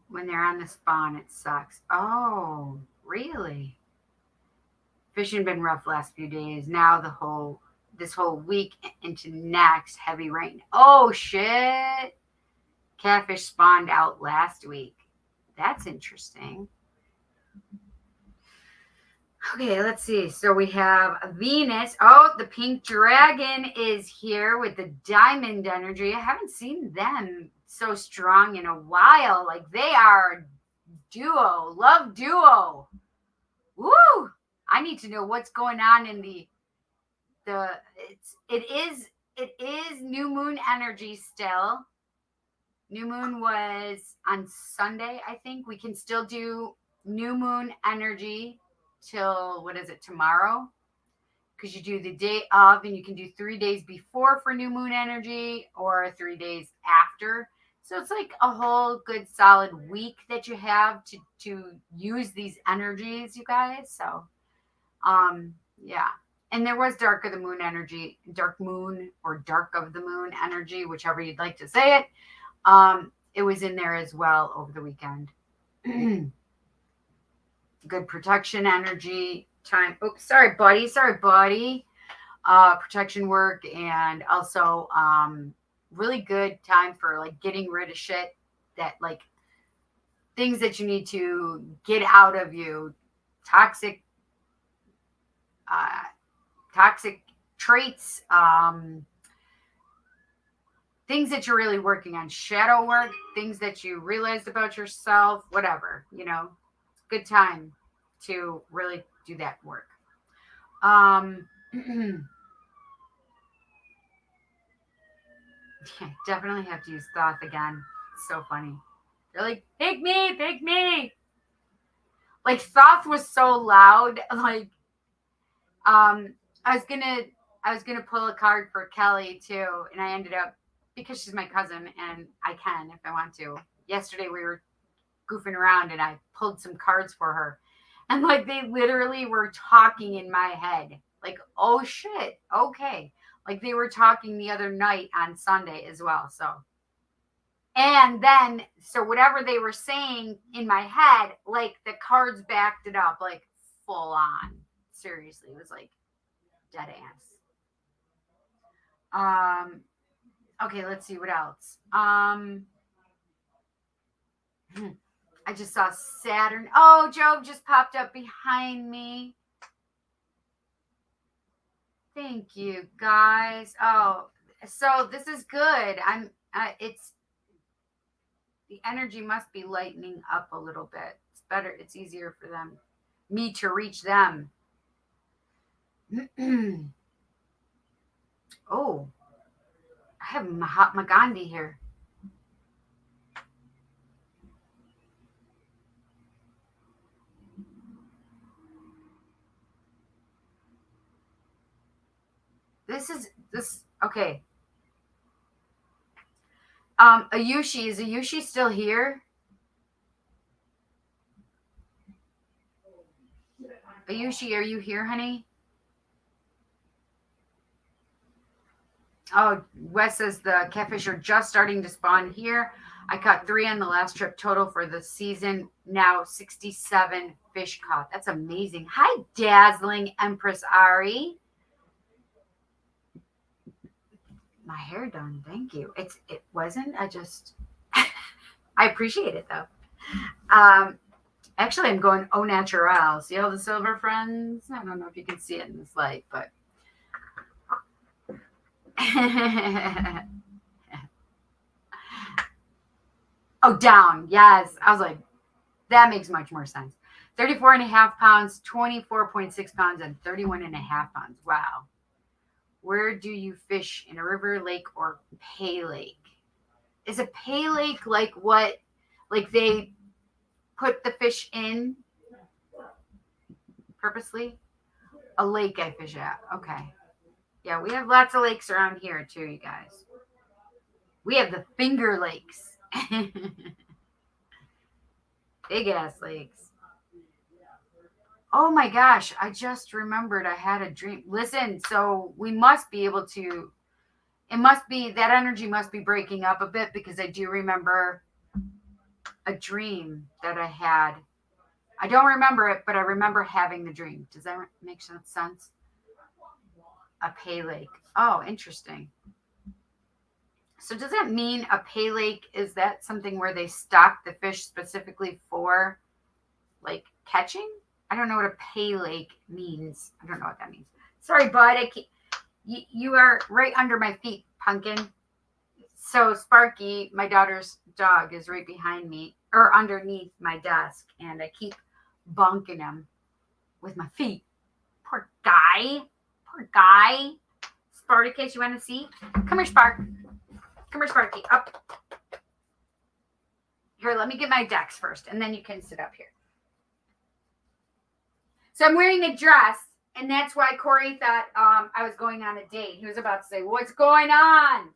When they're on the spawn, it sucks. Oh, really? Fishing been rough last few days. Now this whole week into next, heavy rain. Oh, shit. Catfish spawned out last week. That's interesting. Okay, let's see. So we have Venus. Oh, the pink dragon is here with the diamond energy. I haven't seen them so strong in a while. Like, they are a duo, love duo. Woo! I need to know what's going on in it is new moon energy still. New moon was on Sunday, I think. We can still do new moon energy till, what is it, tomorrow? Because you do the day of, and you can do 3 days before for new moon energy or 3 days after. So it's like a whole good solid week that you have to use these energies, you guys. So, yeah. And there was dark of the moon energy, dark moon or dark of the moon energy, whichever you'd like to say it. It was in there as well over the weekend. Good protection energy time. Oops, sorry, buddy. Protection work, and also really good time for like getting rid of shit that, like, things that you need to get out of you, toxic traits, things that you're really working on, shadow work, things that you realized about yourself, whatever, good time to really do that work. Definitely have to use Thoth again. It's so funny. They're like, pick me. Like, Thoth was so loud. Like, I was gonna pull a card for Kelly too, and I ended up, because she's my cousin and I can if I want to. Yesterday we were goofing around and I pulled some cards for her, and like they literally were talking in my head. Like, oh shit, okay. Like they were talking the other night on Sunday as well. So, and then, so whatever they were saying in my head, like the cards backed it up, like full on. Seriously, it was like dead ass. Okay, let's see what else. I just saw Saturn. Oh, Jove just popped up behind me. Thank you, guys. Oh, so this is good. It's, the energy must be lightening up a little bit. It's better. It's easier for me to reach them. Oh, I have Mahatma Gandhi here. Okay. Ayushi, is Ayushi still here? Ayushi, are you here, honey? Oh, Wes says the catfish are just starting to spawn here. I caught 3 on the last trip total for the season. Now 67 fish caught. That's amazing. Hi, dazzling Empress Ari. My hair done. Thank you. It wasn't. I just I appreciate it though. Actually, I'm going au naturel. See all the silver friends? I don't know if you can see it in this light, but oh, down. Yes. I was like, that makes much more sense. 34 and a half pounds, 24.6 pounds, and 31 and a half pounds. Wow. Where do you fish? In a river, lake, or pay lake? Is a pay lake like what? Like they put the fish in purposely? A lake I fish at. Okay. Yeah, we have lots of lakes around here too, you guys. We have the Finger Lakes. Big ass lakes. Oh my gosh, I just remembered I had a dream. Listen, so we must be able to, it must be, that energy must be breaking up a bit because I do remember a dream that I had. I don't remember it, but I remember having the dream. Does that make sense? A pay lake. Oh, interesting. So does that mean a pay lake, is that something where they stock the fish specifically for like catching? I don't know what a pay lake means. I don't know what that means. Sorry, bud. You are right under my feet, pumpkin. So Sparky, my daughter's dog, is right behind me or underneath my desk, and I keep bonking him with my feet. Poor guy. Poor guy. Spartacus, you want to see? Come here, Spark. Come here, Sparky. Up. Here, let me get my decks first, and then you can sit up here. So I'm wearing a dress, and that's why Corey thought I was going on a date. He was about to say, what's going on?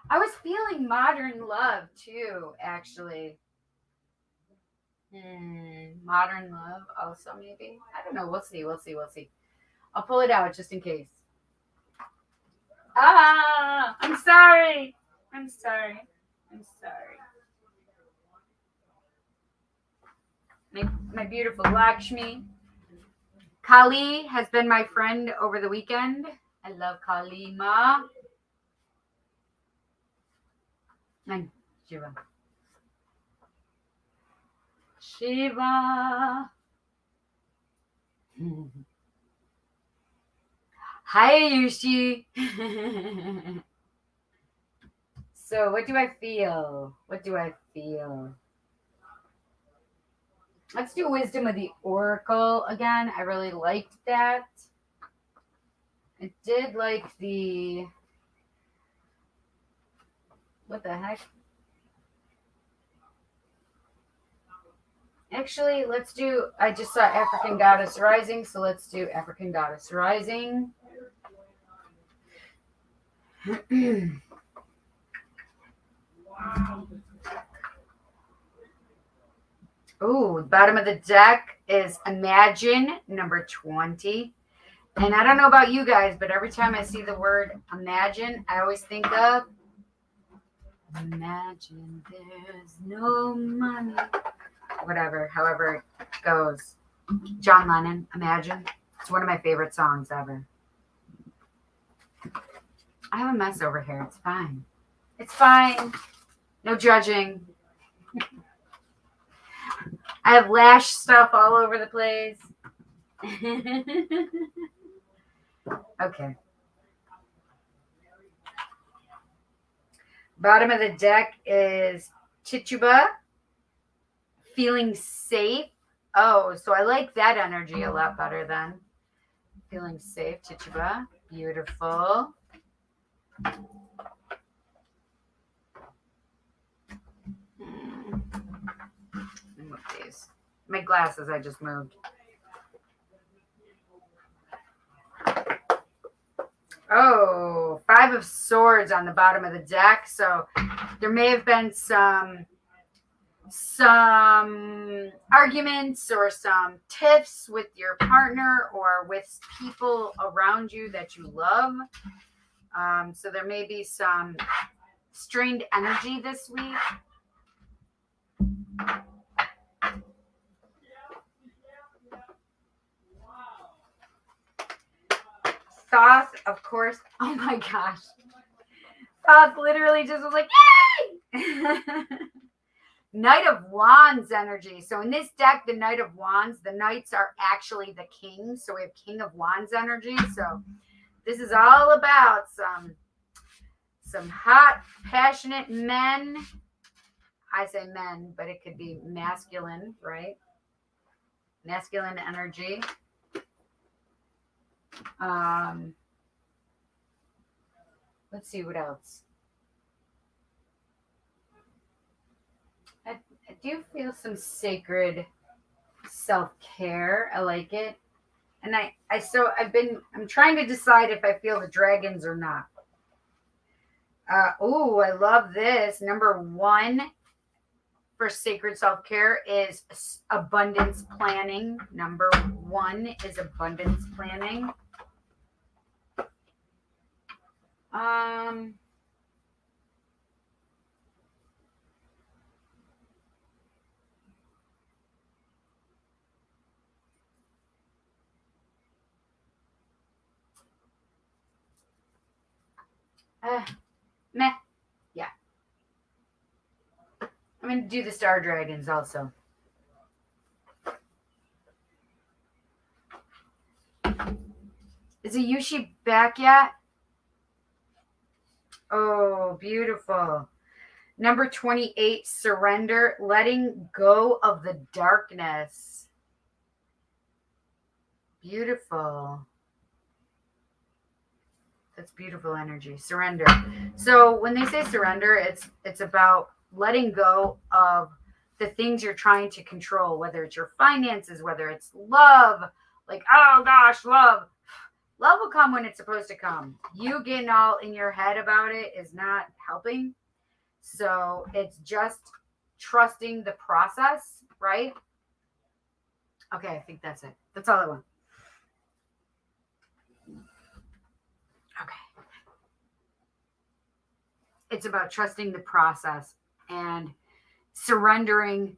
I was feeling modern love, too, actually. Modern love also, maybe. I don't know. We'll see. I'll pull it out just in case. I'm sorry. My beautiful Lakshmi. Kali has been my friend over the weekend. I love Kali Ma. And Shiva. Hi, Yushi. So, what do I feel? Let's do Wisdom of the Oracle again. I really liked that. I did like the... What the heck? Actually, let's do... I just saw African Goddess Rising, so let's do African Goddess Rising. Oh, the bottom of the deck is Imagine, number 20. And I don't know about you guys, but every time I see the word imagine, I always think of imagine there's no money. Whatever, however it goes. John Lennon, Imagine. It's one of my favorite songs ever. I have a mess over here. It's fine. It's fine. No judging. I have lash stuff all over the place. Okay. Bottom of the deck is Tituba. Feeling safe. Oh, so I like that energy a lot better then. Feeling safe, Tituba. Beautiful. Move these. My glasses I just moved. Oh, 5 of Swords on the bottom of the deck. So there may have been some some arguments or some tiffs with your partner or with people around you that you love. So there may be some strained energy this week. Thoth, of course. Oh my gosh. Thoth literally just was like, yay! Knight of Wands energy. So in this deck, the Knight of Wands, the Knights are actually the King. So we have King of Wands energy. So this is all about some hot, passionate men. I say men, but it could be masculine, right? Masculine energy. Let's see what else. I do feel some sacred self-care. I like it. And I'm trying to decide if I feel the dragons or not. I love this. Number 1 for sacred self-care is abundance planning. Number 1 is abundance planning. Meh. Yeah. I'm going to do the Star Dragons also. Is Ayushi back yet? Oh, beautiful. Number 28, surrender, letting go of the darkness. Beautiful. That's beautiful energy. Surrender. So when they say surrender, it's about letting go of the things you're trying to control, whether it's your finances, whether it's love. Like, oh gosh, love. Love will come when it's supposed to come. You getting all in your head about it is not helping. So it's just trusting the process, right? Okay, I think that's it. That's all I want. Okay. It's about trusting the process and surrendering.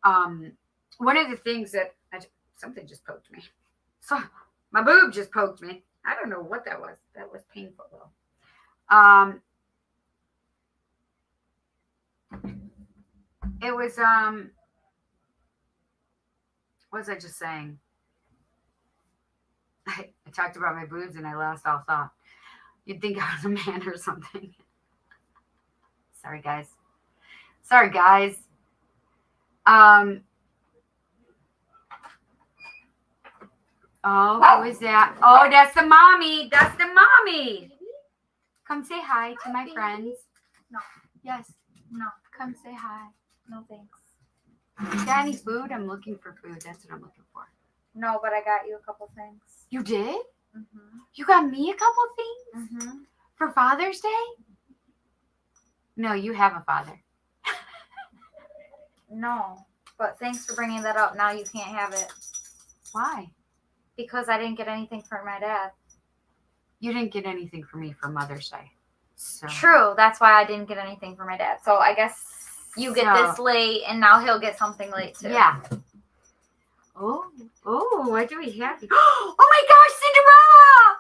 One of the things that something just poked me. So my boob just poked me. I don't know what that was. That was painful though. It was what was I just saying? I talked about my boobs and I lost all thought. You'd think I was a man or something. Sorry, guys. Oh, who is that? Oh, that's the mommy. Come say hi to my friends. No. Yes. No. Come say hi. No thanks. You got any food? I'm looking for food. That's what I'm looking for. No, but I got you a couple things. You did? Mm-hmm. You got me a couple things? Mm-hmm. For Father's Day? No, you have a father. No, but thanks for bringing that up. Now you can't have it. Why? Because I didn't get anything for my dad. You didn't get anything for me for Mother's Day. So. True. That's why I didn't get anything for my dad. So I guess you get this late, and now he'll get something late too. Yeah. Oh, what do we have here? Oh my gosh, Cinderella!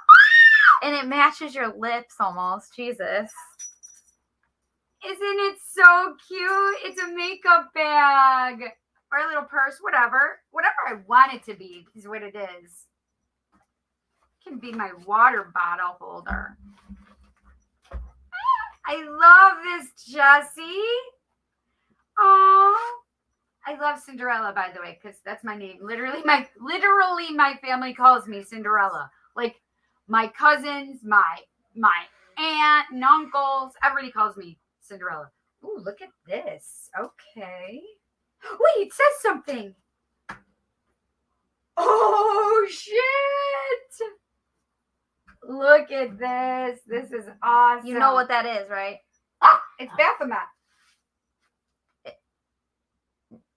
And it matches your lips almost. Jesus. Isn't it so cute? It's a makeup bag or a little purse, whatever. Whatever I want it to be is what it is. It can be my water bottle holder. I love this, Jessie. Oh, I love Cinderella, by the way, because that's my name. Literally, my family calls me Cinderella. Like my cousins, my aunt and uncles, everybody calls me Cinderella. Ooh, look at this. Okay. Wait, it says something. Oh, shit. Look at this. This is awesome. You know what that is, right? It's Baphomet.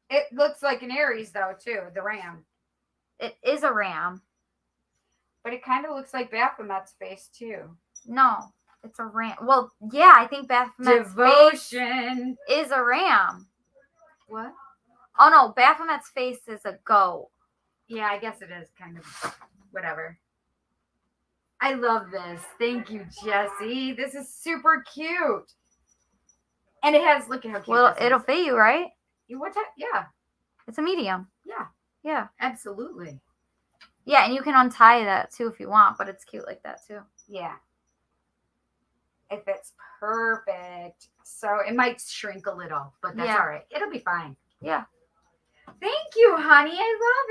It looks like an Aries though too, the ram. It is a ram. But it kind of looks like Baphomet's face too. No, it's a ram. Well, yeah, I think Baphomet's face Devotion. is a ram. What? Oh no, Baphomet's face is a goat. Yeah, I guess it is kind of whatever. I love this. Thank you, Jesse. This is super cute. And it has, look at how cute Well, this it'll is. fit you, right? What type? Yeah, It's a medium. yeah, Yeah. absolutely. Yeah, and you can untie that too if you want, but it's cute like that too. Yeah. It fits perfect. So it might shrink a little, but that's Yeah. all right. It'll be fine. Yeah. Thank you, honey. I love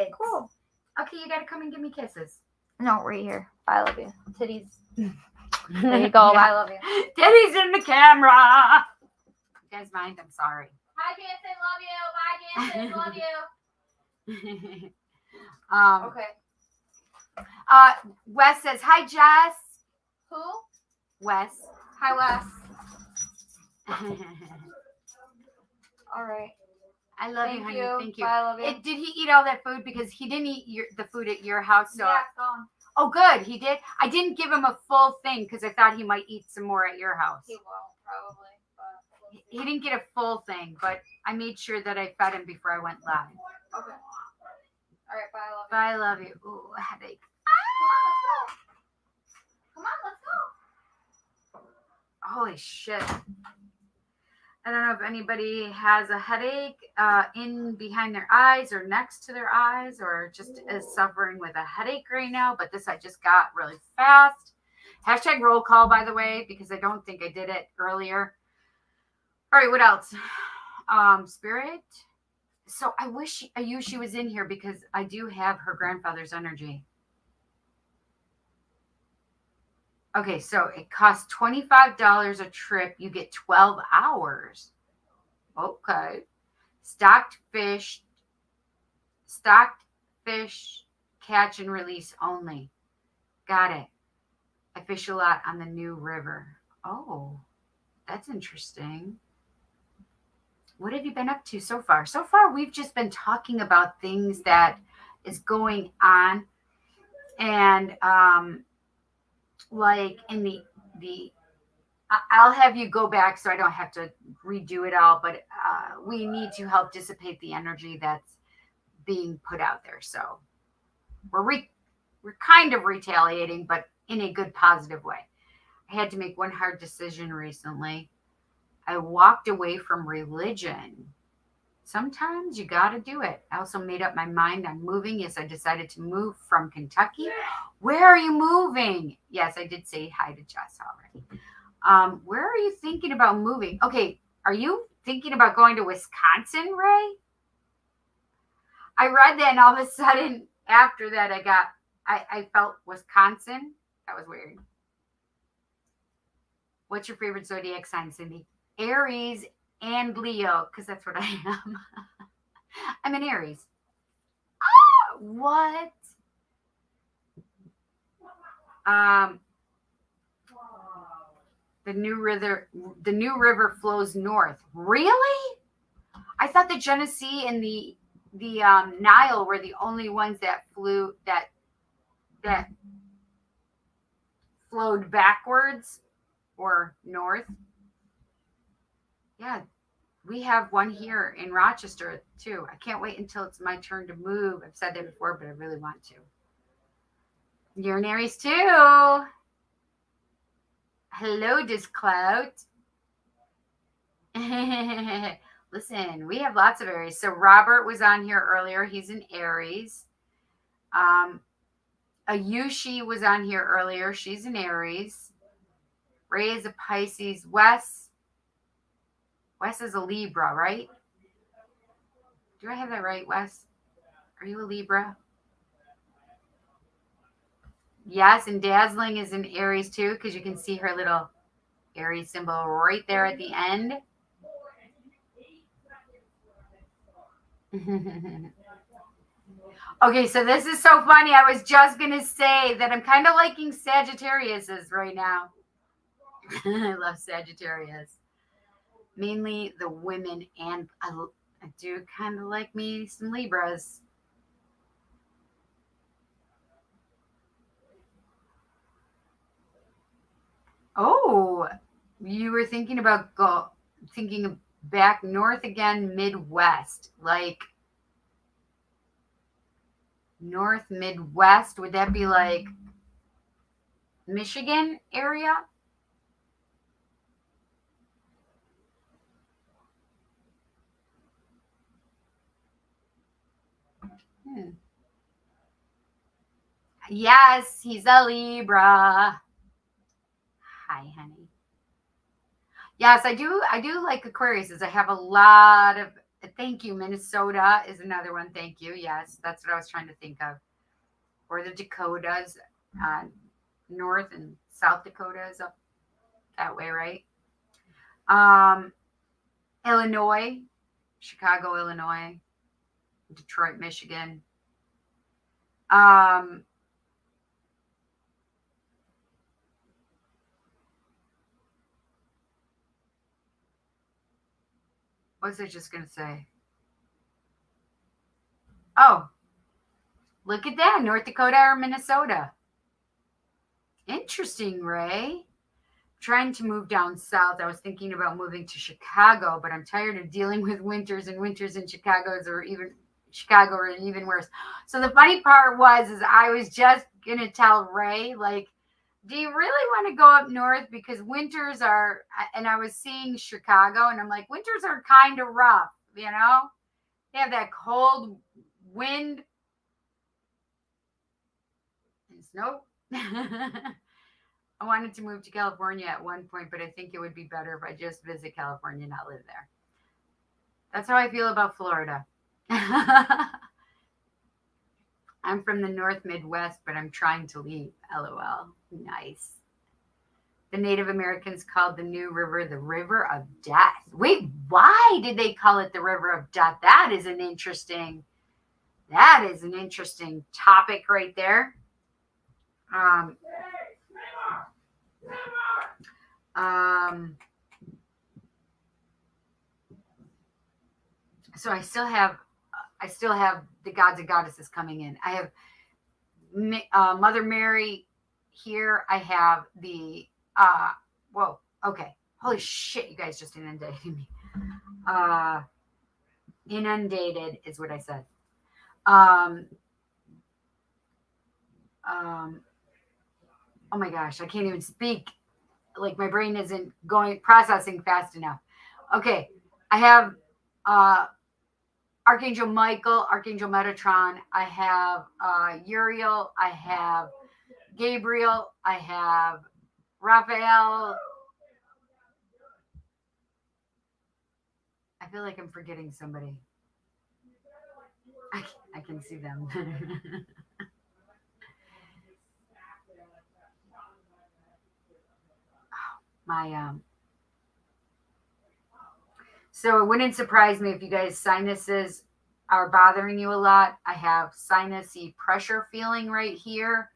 it. Cool. Okay, you got to come and give me kisses. No, right here. I love you. Titties. There you go. I love you. Teddy's in the camera. You guys mind? I'm sorry. Hi, Jansen. Love you. Bye, Jansen. Love you. Okay. Wes says, hi, Jess. Who? Wes. Hi, Wes. All right. I love you, honey. Thank you. Bye, I love you. Did he eat all that food? Because he didn't eat the food at your house. So Yeah, it's gone. Oh, good. He did. I didn't give him a full thing because I thought he might eat some more at your house. He won't, probably. But we'll see. He didn't get a full thing, but I made sure that I fed him before I went live. Okay. All right, bye, I love you. Bye, I love you. Ooh, a headache. Come on, let's go. Holy shit. I don't know if anybody has a headache in behind their eyes or next to their eyes or just is suffering with a headache right now, but this I just got really fast. Hashtag roll call, by the way, because I don't think I did it earlier. All right, what else? Spirit. So I wish she was in here because I do have her grandfather's energy. Okay, so it costs $25 a trip. You get 12 hours. Okay. Stocked fish, catch and release only. Got it. I fish a lot on the New River. Oh, that's interesting. What have you been up to so far? So far, we've just been talking about things that is going on. And, like in the I'll have you go back so I don't have to redo it all, but we need to help dissipate the energy that's being put out there. So we're kind of retaliating, but in a good, positive way. I had to make one hard decision recently. I walked away from religion. Sometimes you got to do it. I also made up my mind on moving. Yes, I decided to move from Kentucky. Where are you moving? Yes, I did say hi to Jess already. Where are you thinking about moving? Okay, are you thinking about going to Wisconsin, Ray? I read that and all of a sudden after that I felt Wisconsin. That was weird. What's your favorite zodiac sign, Cindy? Aries and Leo, because that's what I am. I'm an Aries. What? The New River flows north. Really? I thought the Genesee and the Nile were the only ones that flowed backwards or north. Yeah, we have one here in Rochester too. I can't wait until it's my turn to move. I've said that before, but I really want to. You're an Aries too. Hello, Disclout. Listen, we have lots of Aries. So Robert was on here earlier. He's an Aries. Ayushi was on here earlier. She's an Aries. Ray is a Pisces. Wes is a Libra, right? Do I have that right, Wes? Are you a Libra? Yes, and Dazzling is an Aries too, because you can see her little Aries symbol right there at the end. Okay, so this is so funny. I was just going to say that I'm kind of liking Sagittarius's right now. I love Sagittarius. Mainly the women, and I do kind of like me some Libras. Oh, you were thinking about thinking back north again, Midwest, like North Midwest. Would that be like Michigan area? Hmm. Yes, he's a Libra. Hi, honey. Yes, I do. I do like Aquariuses. I have a lot of. Thank you. Minnesota is another one. Thank you. Yes, that's what I was trying to think of. Or the Dakotas, North and South Dakotas up that way, right? Illinois, Chicago, Illinois, Detroit, Michigan. Um, what was I just gonna say? Oh, look at that, North Dakota or Minnesota. Interesting, Ray. Trying to move down south. I was thinking about moving to Chicago, but I'm tired of dealing with winters, and winters in Chicago are even worse. So the funny part is I was just gonna tell Ray, like, do you really want to go up north? Because winters are, and I was seeing Chicago, and I'm like, winters are kind of rough, you know? They have that cold wind and snow. I wanted to move to California at one point, but I think it would be better if I just visit California, not live there. That's how I feel about Florida. I'm from the North Midwest, but I'm trying to leave. LOL. Nice. The Native Americans called the new river the River of Death. Wait, why did they call it the River of Death? That is an interesting topic right there. So I still have the gods and goddesses coming in. I have Mother Mary here. I have the whoa, okay. Holy shit, you guys just inundated me. Inundated is what I said. Oh my gosh, I can't even speak. Like my brain isn't processing fast enough. Okay, I have Archangel Michael, Archangel Metatron. I have Uriel. I have Gabriel. I have Raphael. I feel like I'm forgetting somebody. I can see them. So it wouldn't surprise me if you guys sinuses are bothering you a lot. I have sinusy pressure feeling right here.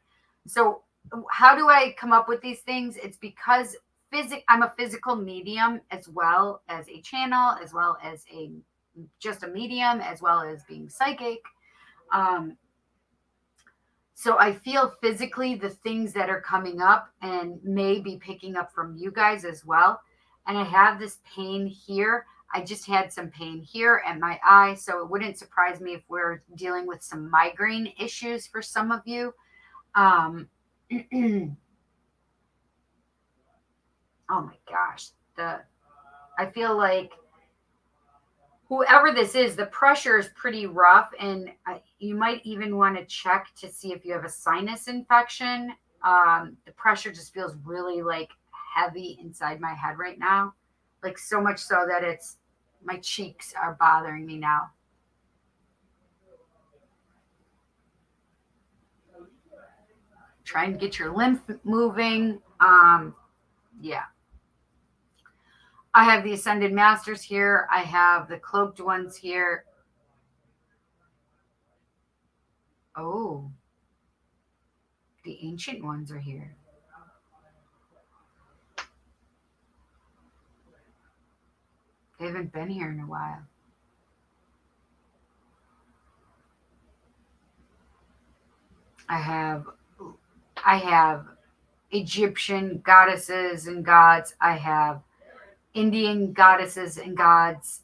So how do I come up with these things? It's because I'm a physical medium as well as a channel, as well as just a medium, as well as being psychic. So I feel physically the things that are coming up and may be picking up from you guys as well. And I have this pain here. I just had some pain here at my eye. So it wouldn't surprise me if we're dealing with some migraine issues for some of you. Oh my gosh. I feel like whoever this is, the pressure is pretty rough, and you might even want to check to see if you have a sinus infection. The pressure just feels really like heavy inside my head right now, like so much so that my cheeks are bothering me now. Trying to get your lymph moving. Yeah. I have the Ascended Masters here. I have the Cloaked Ones here. Oh, the Ancient Ones are here. They haven't been here in a while. I have Egyptian goddesses and gods. I have Indian goddesses and gods.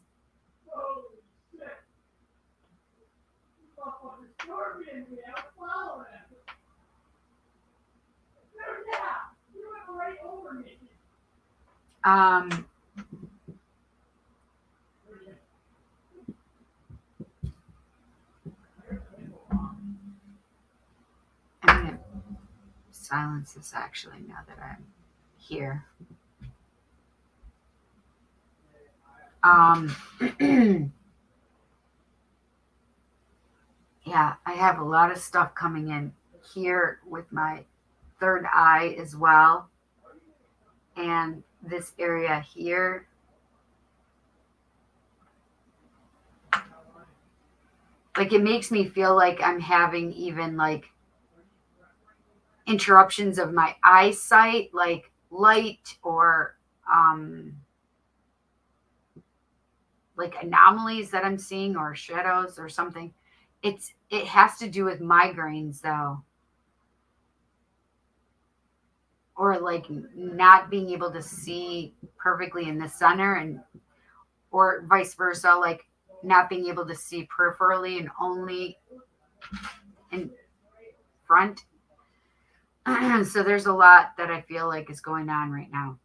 Um, I'm gonna silence this actually now that I'm here. Yeah, I have a lot of stuff coming in here with my third eye as well. And this area here. Like it makes me feel like I'm having even like interruptions of my eyesight, like light or like anomalies that I'm seeing or shadows or something. It has to do with migraines though. Or like not being able to see perfectly in the center and or vice versa, like not being able to see peripherally and only in front. So there's a lot that I feel like is going on right now.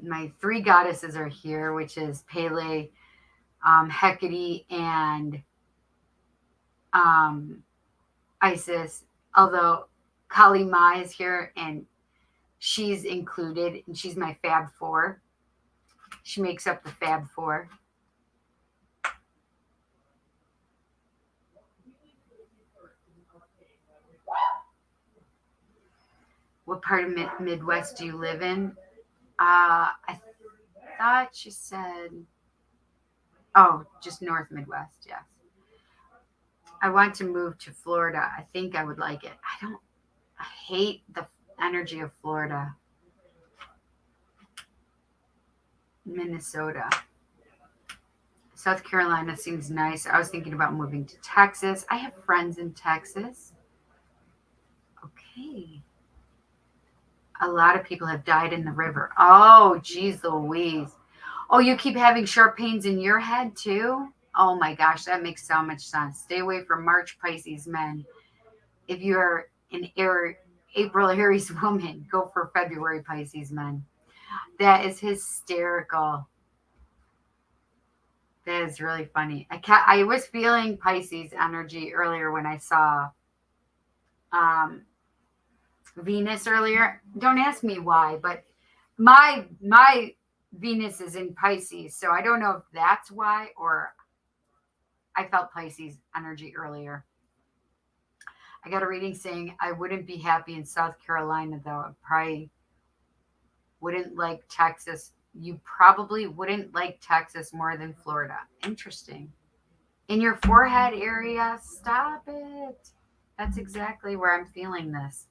My three goddesses are here, which is Pele, Hecate, and Isis. Although Kali Ma is here and she's included, and she's my Fab Four. She makes up the Fab Four. What part of Midwest do you live in? I thought she said, oh, just North Midwest, yes. I want to move to Florida. I think I would like it. I hate the energy of Florida. Minnesota. South Carolina seems nice. I was thinking about moving to Texas. I have friends in Texas. Okay. A lot of people have died in the river. Oh, geez Louise. Oh, you keep having sharp pains in your head too? Oh my gosh, that makes so much sense. Stay away from March Pisces men. If you're an April Aries woman, go for February Pisces men. That is hysterical. That is really funny. I was feeling Pisces energy earlier when I saw Venus earlier. Don't ask me why, but my Venus is in Pisces, so I don't know if that's why or I felt Pisces energy earlier. I got a reading saying I wouldn't be happy in South Carolina though. I probably wouldn't like Texas. You probably wouldn't like Texas more than Florida. Interesting. In your forehead area, stop it. That's exactly where I'm feeling this.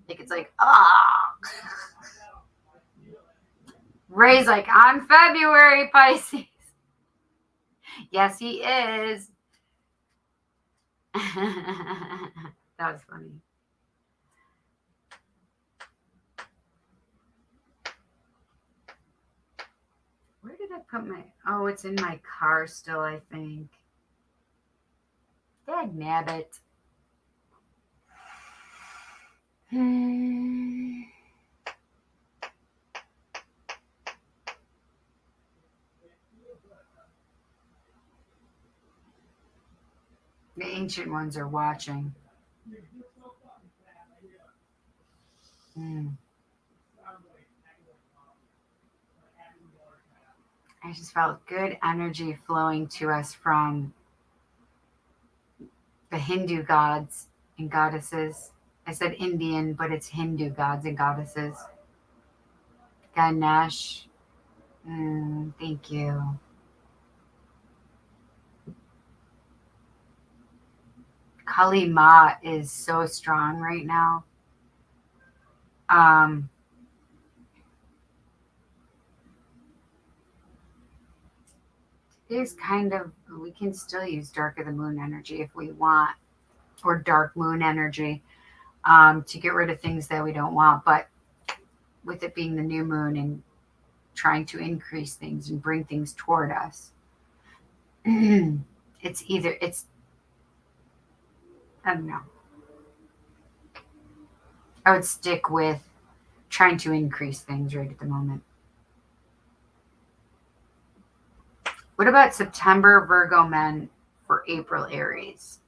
Like it's like, Ray's like, I'm February Pisces. Yes, he is. That was funny. Where did I put my... Oh, it's in my car still, I think. Dad nabbit. The ancient ones are watching. I just felt good energy flowing to us from the Hindu gods and goddesses. I said Indian, but it's Hindu gods and goddesses. Ganesh. Thank you. Kali Ma is so strong right now. is kind of, we can still use dark of the moon energy if we want, or dark moon energy, to get rid of things that we don't want. But with it being the new moon and trying to increase things and bring things toward us, it's I don't know. I would stick with trying to increase things right at the moment. What about September Virgo men for April Aries?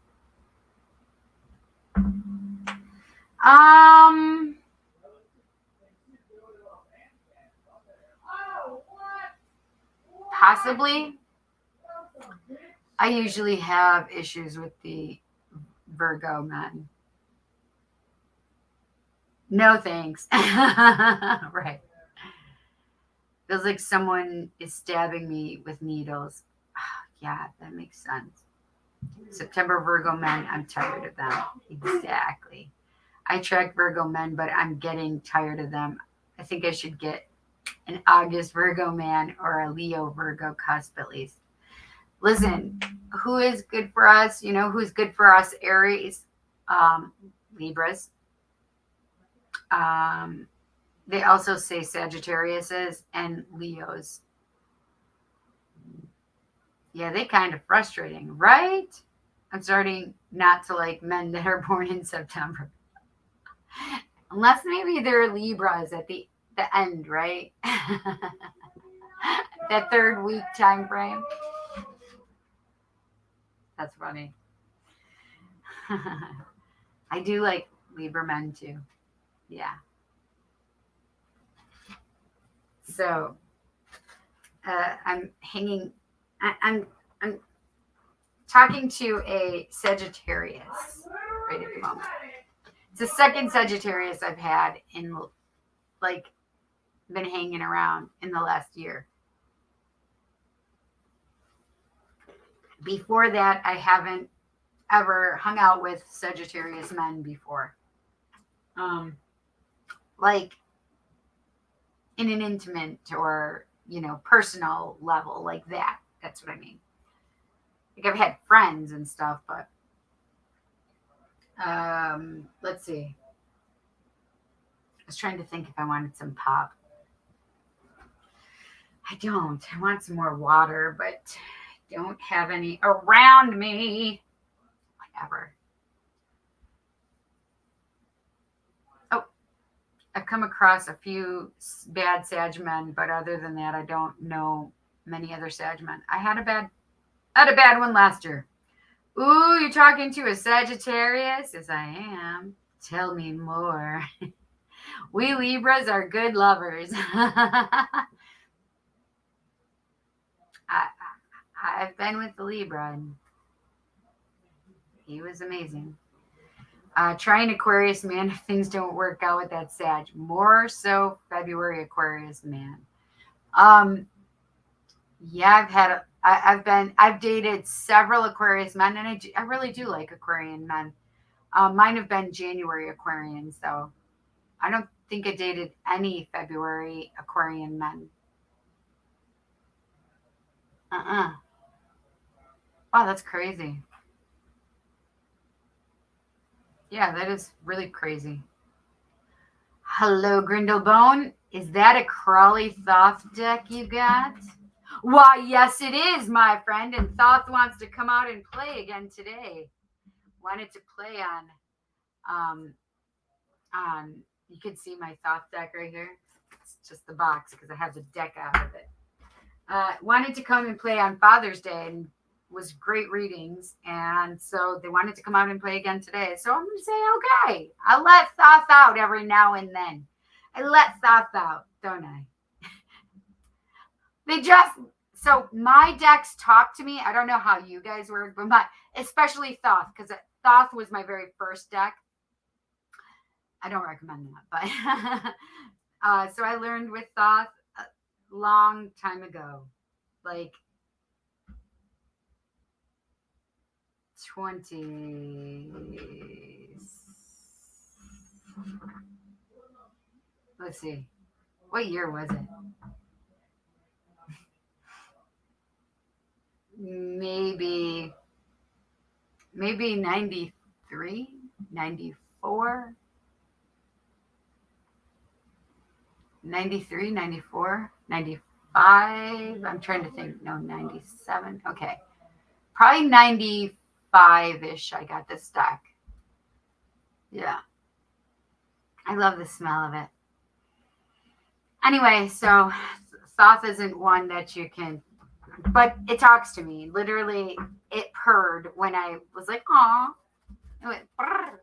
Possibly. I usually have issues with the Virgo men. No thanks. Right. Feels like someone is stabbing me with needles. Yeah, that makes sense. September Virgo men, I'm tired of them. Exactly. I track Virgo men, but I'm getting tired of them. I think I should get an August Virgo man or a Leo Virgo cusp at least. Listen, who is good for us? You know, who's good for us? Aries, Libras. They also say Sagittariuses and Leos. Yeah, they kind of frustrating, right? I'm starting not to like men that are born in September. Unless maybe they're Libras at the end, right? That third week time frame. That's funny. I do like Libra men too. Yeah. So I'm talking to a Sagittarius right at the moment. It's the second Sagittarius I've had in like been hanging around in the last year. Before that, I haven't ever hung out with Sagittarius men before. Like in an intimate or, you know, personal level like that. That's what I mean. Like I've had friends and stuff, but let's see. I was trying to think if I wanted some pop. I don't. I want some more water, but I don't have any around me. Whatever. Oh, I've come across a few bad Sag men, but other than that, I don't know many other Sag men. I had a bad one last year. Ooh, you're talking to a Sagittarius? Yes, I am. Tell me more. We Libras are good lovers. I've been with the Libra, and he was amazing. Try an Aquarius man if things don't work out with that Sag. More so February Aquarius man. Yeah, I've dated several Aquarius men, and I really do like Aquarian men. Mine have been January Aquarians, though. I don't think I dated any February Aquarian men. Wow, that's crazy. Yeah, that is really crazy. Hello, Grindlebone. Is that a Crawley Thoth deck you got? Why, yes, it is, my friend. And Thoth wants to come out and play again today. Wanted to play on you can see my Thoth deck right here. It's just the box because I have the deck out of it. Wanted to come and play on Father's Day and was great readings. And so they wanted to come out and play again today. So I'm going to say, okay, I let Thoth out every now and then. I let Thoth out, don't I? So my decks talk to me. I don't know how you guys work, but especially Thoth, because Thoth was my very first deck. I don't recommend that, but so I learned with Thoth a long time ago, like 20. Let's see, what year was it? maybe 93, 94, 93, 94, 95. I'm trying to think. No, 97. Okay. Probably 95-ish. I got this stack. Yeah. I love the smell of it. Anyway, so Thoth isn't one that you can, but it talks to me. Literally, it purred when I was like, aw. It went, brrr.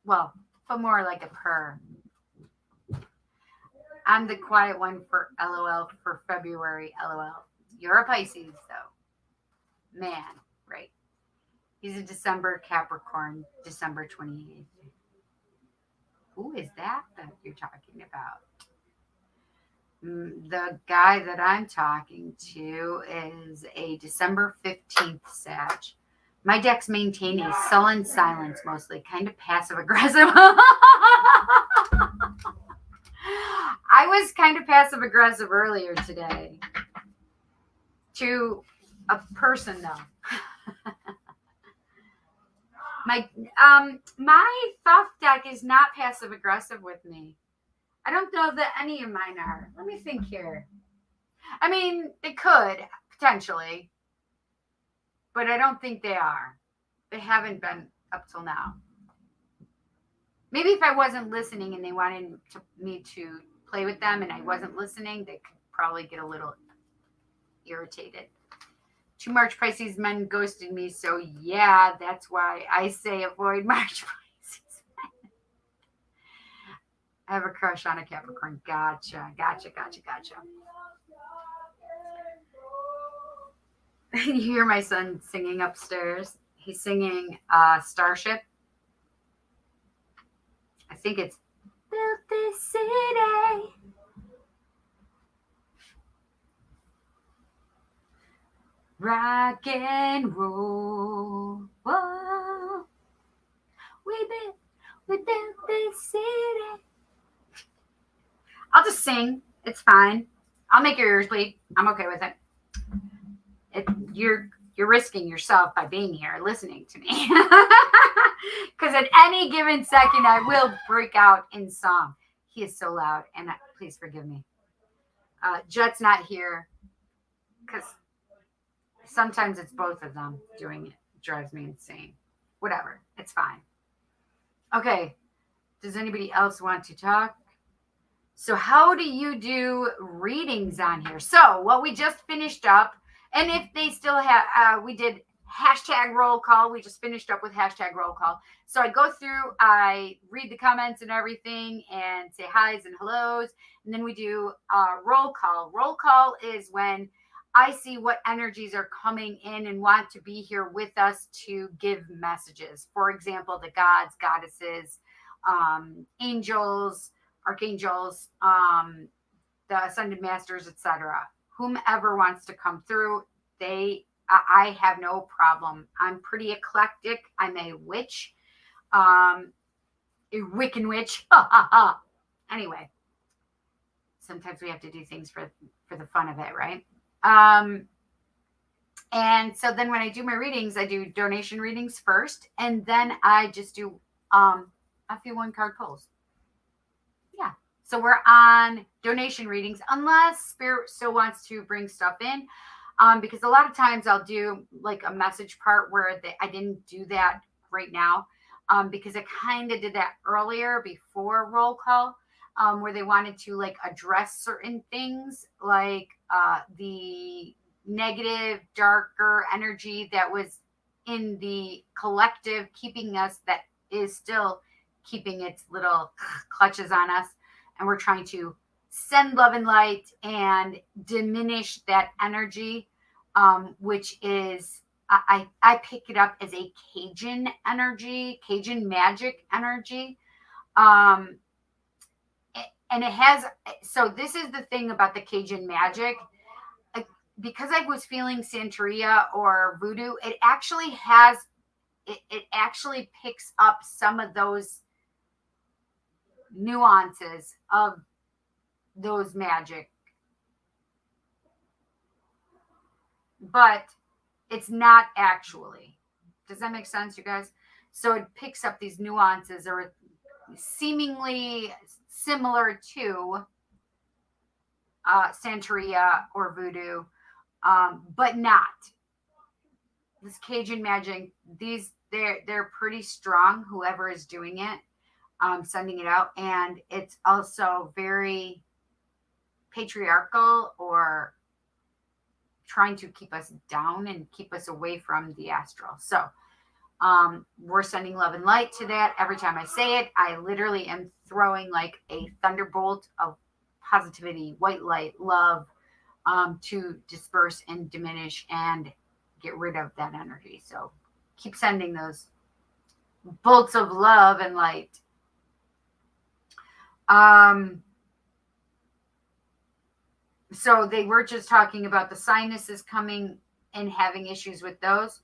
Well, but more like a purr. I'm the quiet one for LOL for February, LOL. You're a Pisces, though. Man, right. He's a December Capricorn, December 28th. Who is that you're talking about? The guy that I'm talking to is a December 15th Sag. My decks maintain a sullen silence, mostly kind of passive aggressive. I was kind of passive aggressive earlier today to a person, though. My Thoth deck is not passive aggressive with me. I don't know that any of mine are. Let me think here. I mean, they could potentially, but I don't think they are. They haven't been up till now. Maybe if I wasn't listening and they wanted me to play with them and I wasn't listening, they could probably get a little irritated. 2 March Pisces men ghosted me, so yeah, that's why I say avoid March Pisces men. I have a crush on a Capricorn. Gotcha. You hear my son singing upstairs. He's singing Starship. I think it's Built This City. Rock and roll. Whoa. We built this city. I'll just sing. It's fine. I'll make your ears bleed. I'm okay with it. You're risking yourself by being here, listening to me. Because at any given second, I will break out in song. He is so loud, and please forgive me. Jet's not here because sometimes it's both of them doing it. It drives me insane. Whatever. It's fine. Okay. Does anybody else want to talk? So how do you do readings on here? So what we just finished up, and if they still have, we did hashtag roll call. We just finished up with hashtag roll call. So I go through, I read the comments and everything and say hi's and hellos. And then we do roll call. Roll call is when I see what energies are coming in and want to be here with us to give messages. For example, the gods, goddesses, angels, archangels, the ascended masters, etc. Whomever wants to come through, I have no problem. I'm pretty eclectic. I'm a witch, a Wiccan witch. Anyway, sometimes we have to do things for the fun of it, right? And so then when I do my readings, I do donation readings first, and then I just do a few 1-card pulls. Yeah. So we're on donation readings, unless Spirit still wants to bring stuff in. Because a lot of times I'll do like a message part where I didn't do that right now. Because I kind of did that earlier before roll call, where they wanted to like address certain things, like the negative, darker energy that was in the collective, keeping us, that is still keeping its little clutches on us. And we're trying to send love and light and diminish that energy, which is, I pick it up as a Cajun energy, Cajun magic energy. And it has, so this is the thing about the Cajun magic. Because I was feeling Santeria or voodoo, it actually has, it actually picks up some of those nuances of those magic. But It's not actually. Does that make sense, you guys? So it picks up these nuances or seemingly similar to Santeria or voodoo, but not. This Cajun magic, they're pretty strong, whoever is doing it, sending it out. And it's also very patriarchal or trying to keep us down and keep us away from the astral. So we're sending love and light to that. Every time I say it, I literally am throwing like a thunderbolt of positivity, white light, love, to disperse and diminish and get rid of that energy. So keep sending those bolts of love and light. So they were just talking about the sinuses coming and having issues with those.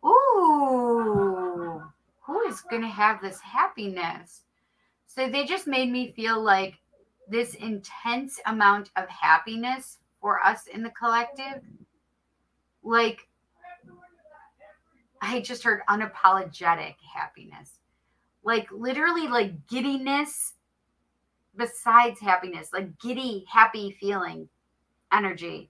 Ooh, who is going to have this happiness? So they just made me feel like this intense amount of happiness for us in the collective. Like, I just heard unapologetic happiness. Like, literally, like giddiness besides happiness, like giddy, happy feeling energy.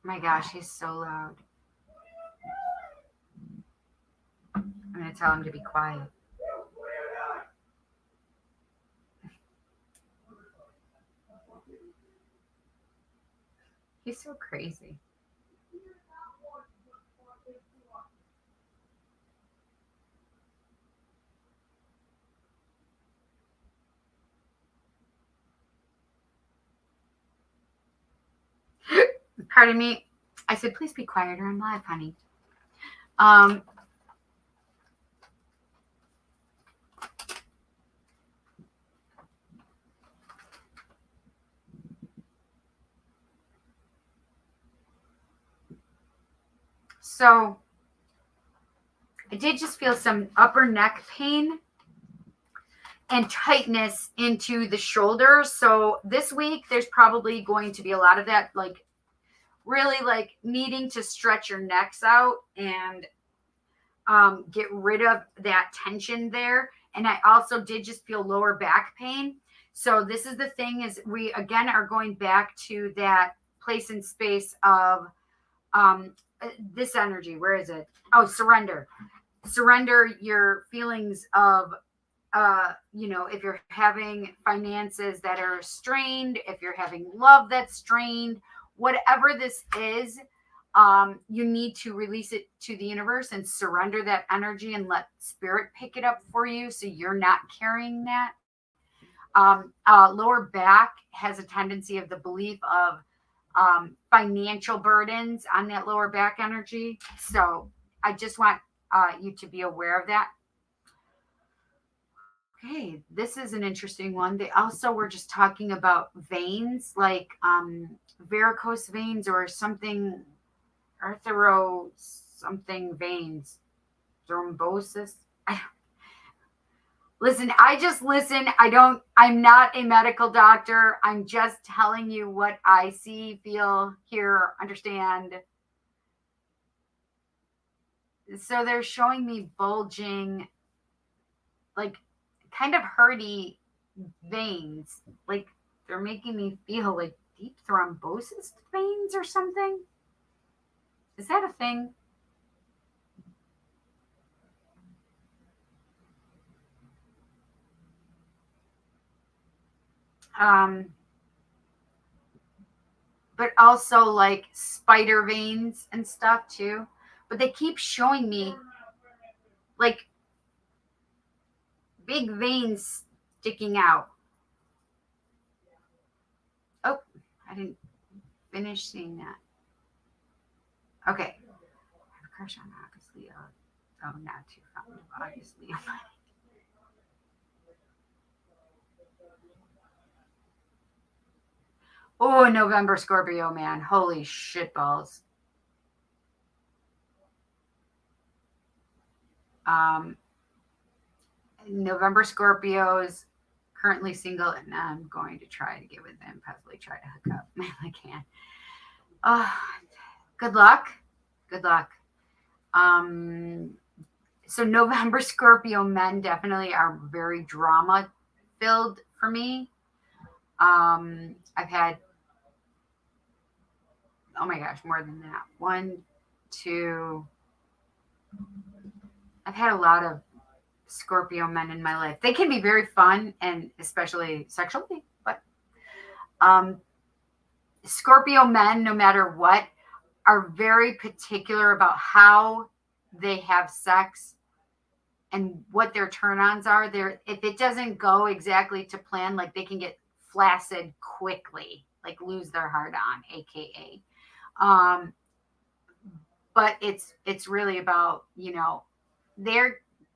My gosh, he's so loud. I'm going to tell him to be quiet. He's so crazy. Pardon me. I said, please be quiet or I'm live, honey. So I did just feel some upper neck pain and tightness into the shoulders. So this week, there's probably going to be a lot of that, like really like needing to stretch your necks out and get rid of that tension there. And I also did just feel lower back pain. So this is the thing is we, again, are going back to that place and space of this energy. Where is it? Oh, surrender. Surrender your feelings of, if you're having finances that are strained, if you're having love that's strained, whatever this is, you need to release it to the universe and surrender that energy and let spirit pick it up for you so you're not carrying that. Lower back has a tendency of the belief of financial burdens on that lower back energy. So I just want you to be aware of that. Okay, this is an interesting one. They also were just talking about veins, like varicose veins or something, something veins, thrombosis. Listen, I just listen. I'm not a medical doctor. I'm just telling you what I see, feel, hear, understand. So they're showing me bulging, like kind of hurty veins. Like they're making me feel like deep thrombosis veins or something. Is that a thing? But also like spider veins and stuff too. But they keep showing me like big veins sticking out. Oh, I didn't finish seeing that. Okay. I have a crush on August Leo. Oh, not too fond of August Leo. Oh, November Scorpio, man. Holy shitballs. November Scorpios, currently single, and I'm going to try to get with him, possibly try to hook up if I can. Oh, good luck. Good luck. So November Scorpio men definitely are very drama filled for me. I've had, oh my gosh, more than that. One, two. I've had a lot of Scorpio men in my life. They can be very fun and especially sexually, but Scorpio men, no matter what, are very particular about how they have sex and what their turn-ons are. There, if it doesn't go exactly to plan, like they can get flaccid quickly, like lose their heart on, aka. But it's really about, you know, they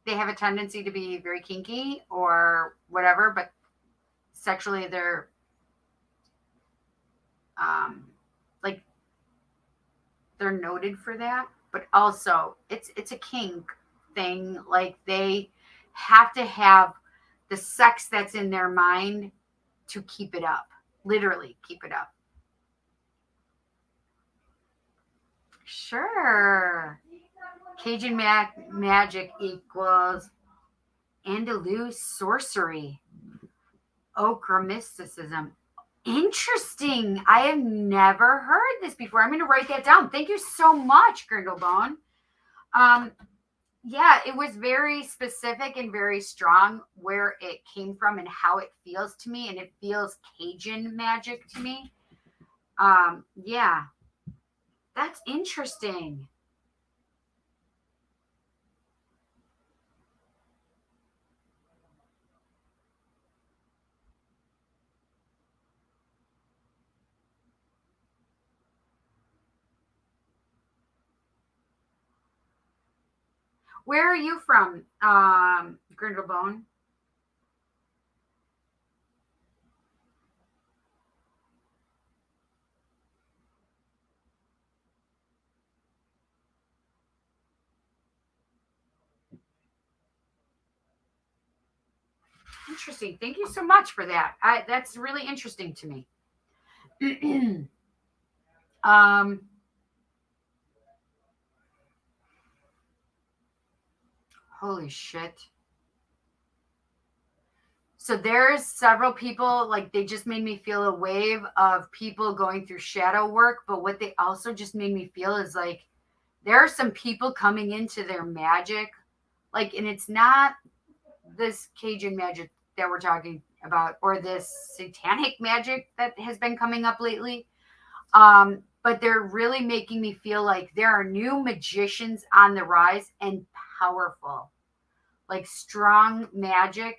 have a tendency to be very kinky or whatever, but sexually they're like they're noted for that. But also it's a kink thing. Like they have to have the sex that's in their mind to keep it up, literally keep it up. Sure. Cajun magic equals Andalus sorcery, ochre mysticism. Interesting. I have never heard this before. I'm going to write that down. Thank you so much, Grindelbone. Yeah, it was very specific and very strong where it came from and how it feels to me, and it feels Cajun magic to me. Yeah, that's interesting. Where are you from, Grindelbone? Interesting. Thank you so much for that. That's really interesting to me. Holy shit. So there's several people, like they just made me feel a wave of people going through shadow work, but what they also just made me feel is like there are some people coming into their magic, like, and it's not this Cajun magic that we're talking about or this satanic magic that has been coming up lately. But they're really making me feel like there are new magicians on the rise and powerful, like strong magic,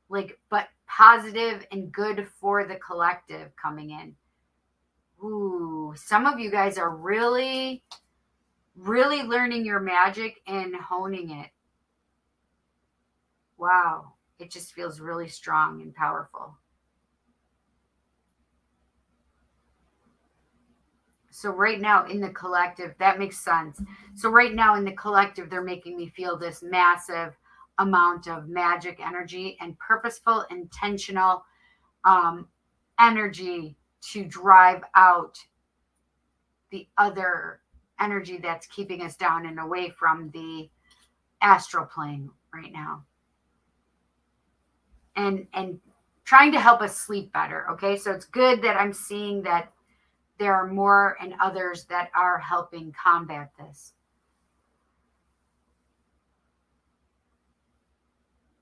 like, but positive and good for the collective coming in. Ooh, some of you guys are really, really learning your magic and honing it. Wow. It just feels really strong and powerful. So right now in the collective, that makes sense. So right now in the collective, they're making me feel this massive amount of magic energy and purposeful, intentional energy to drive out the other energy that's keeping us down and away from the astral plane right now. And trying to help us sleep better. Okay. So it's good that I'm seeing that there are more and others that are helping combat this.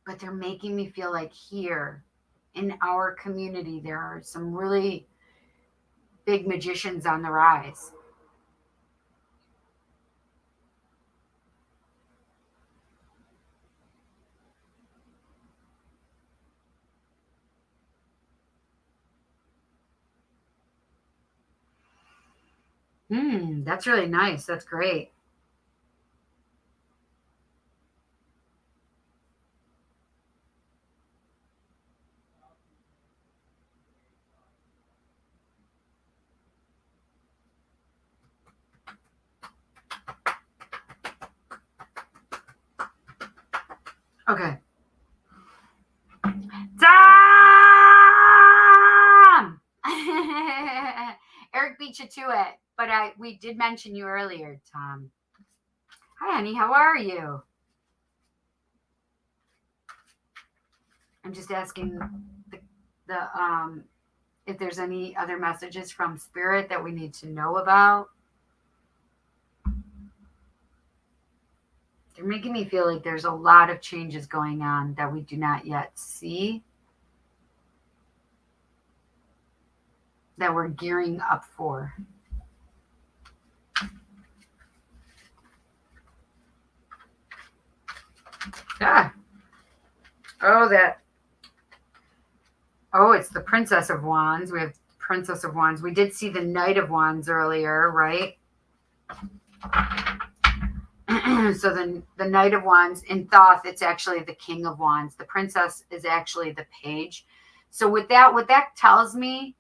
But they're making me feel like here in our community, there are some really big magicians on the rise. That's really nice. That's great. Okay. you to it, but we did mention you earlier, Tom. Hi, honey. How are you? I'm just asking the if there's any other messages from Spirit that we need to know about. They're making me feel like there's a lot of changes going on that we do not yet see, that we're gearing up for. Ah. Oh, it's the Princess of Wands. We have Princess of Wands. We did see the Knight of Wands earlier, right? So the Knight of Wands, in Thoth, it's actually the King of Wands. The Princess is actually the Page. So with that, what that tells me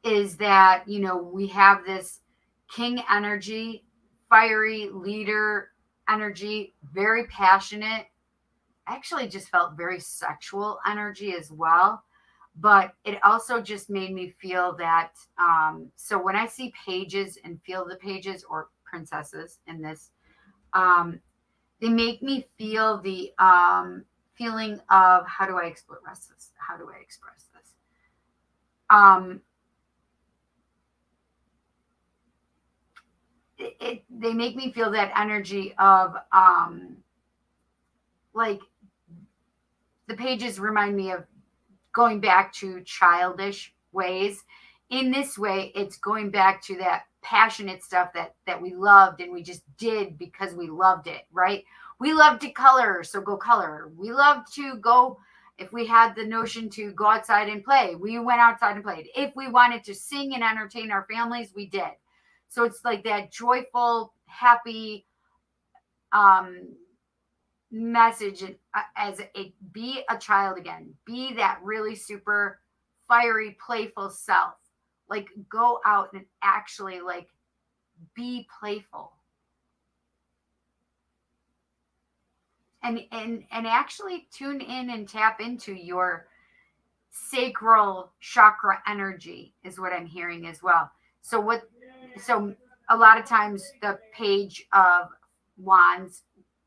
is that, you know, we have this King energy, fiery leader energy, very passionate. Actually just felt very sexual energy as well. But it also just made me feel that, so when I see pages and feel the pages or princesses in this, they make me feel the feeling of, how do I express this? They make me feel that energy of, like, the pages remind me of going back to childish ways. In this way, it's going back to that passionate stuff that we loved and we just did because we loved it, right? We love to color, so go color. We love to go, if we had the notion to go outside and play, we went outside and played. If we wanted to sing and entertain our families, we did. So it's like that joyful, happy message as be a child again. Be that really super fiery, playful self. Like, go out and actually, like, be playful. And actually tune in and tap into your sacral chakra energy is what I'm hearing as well. So a lot of times the Page of Wands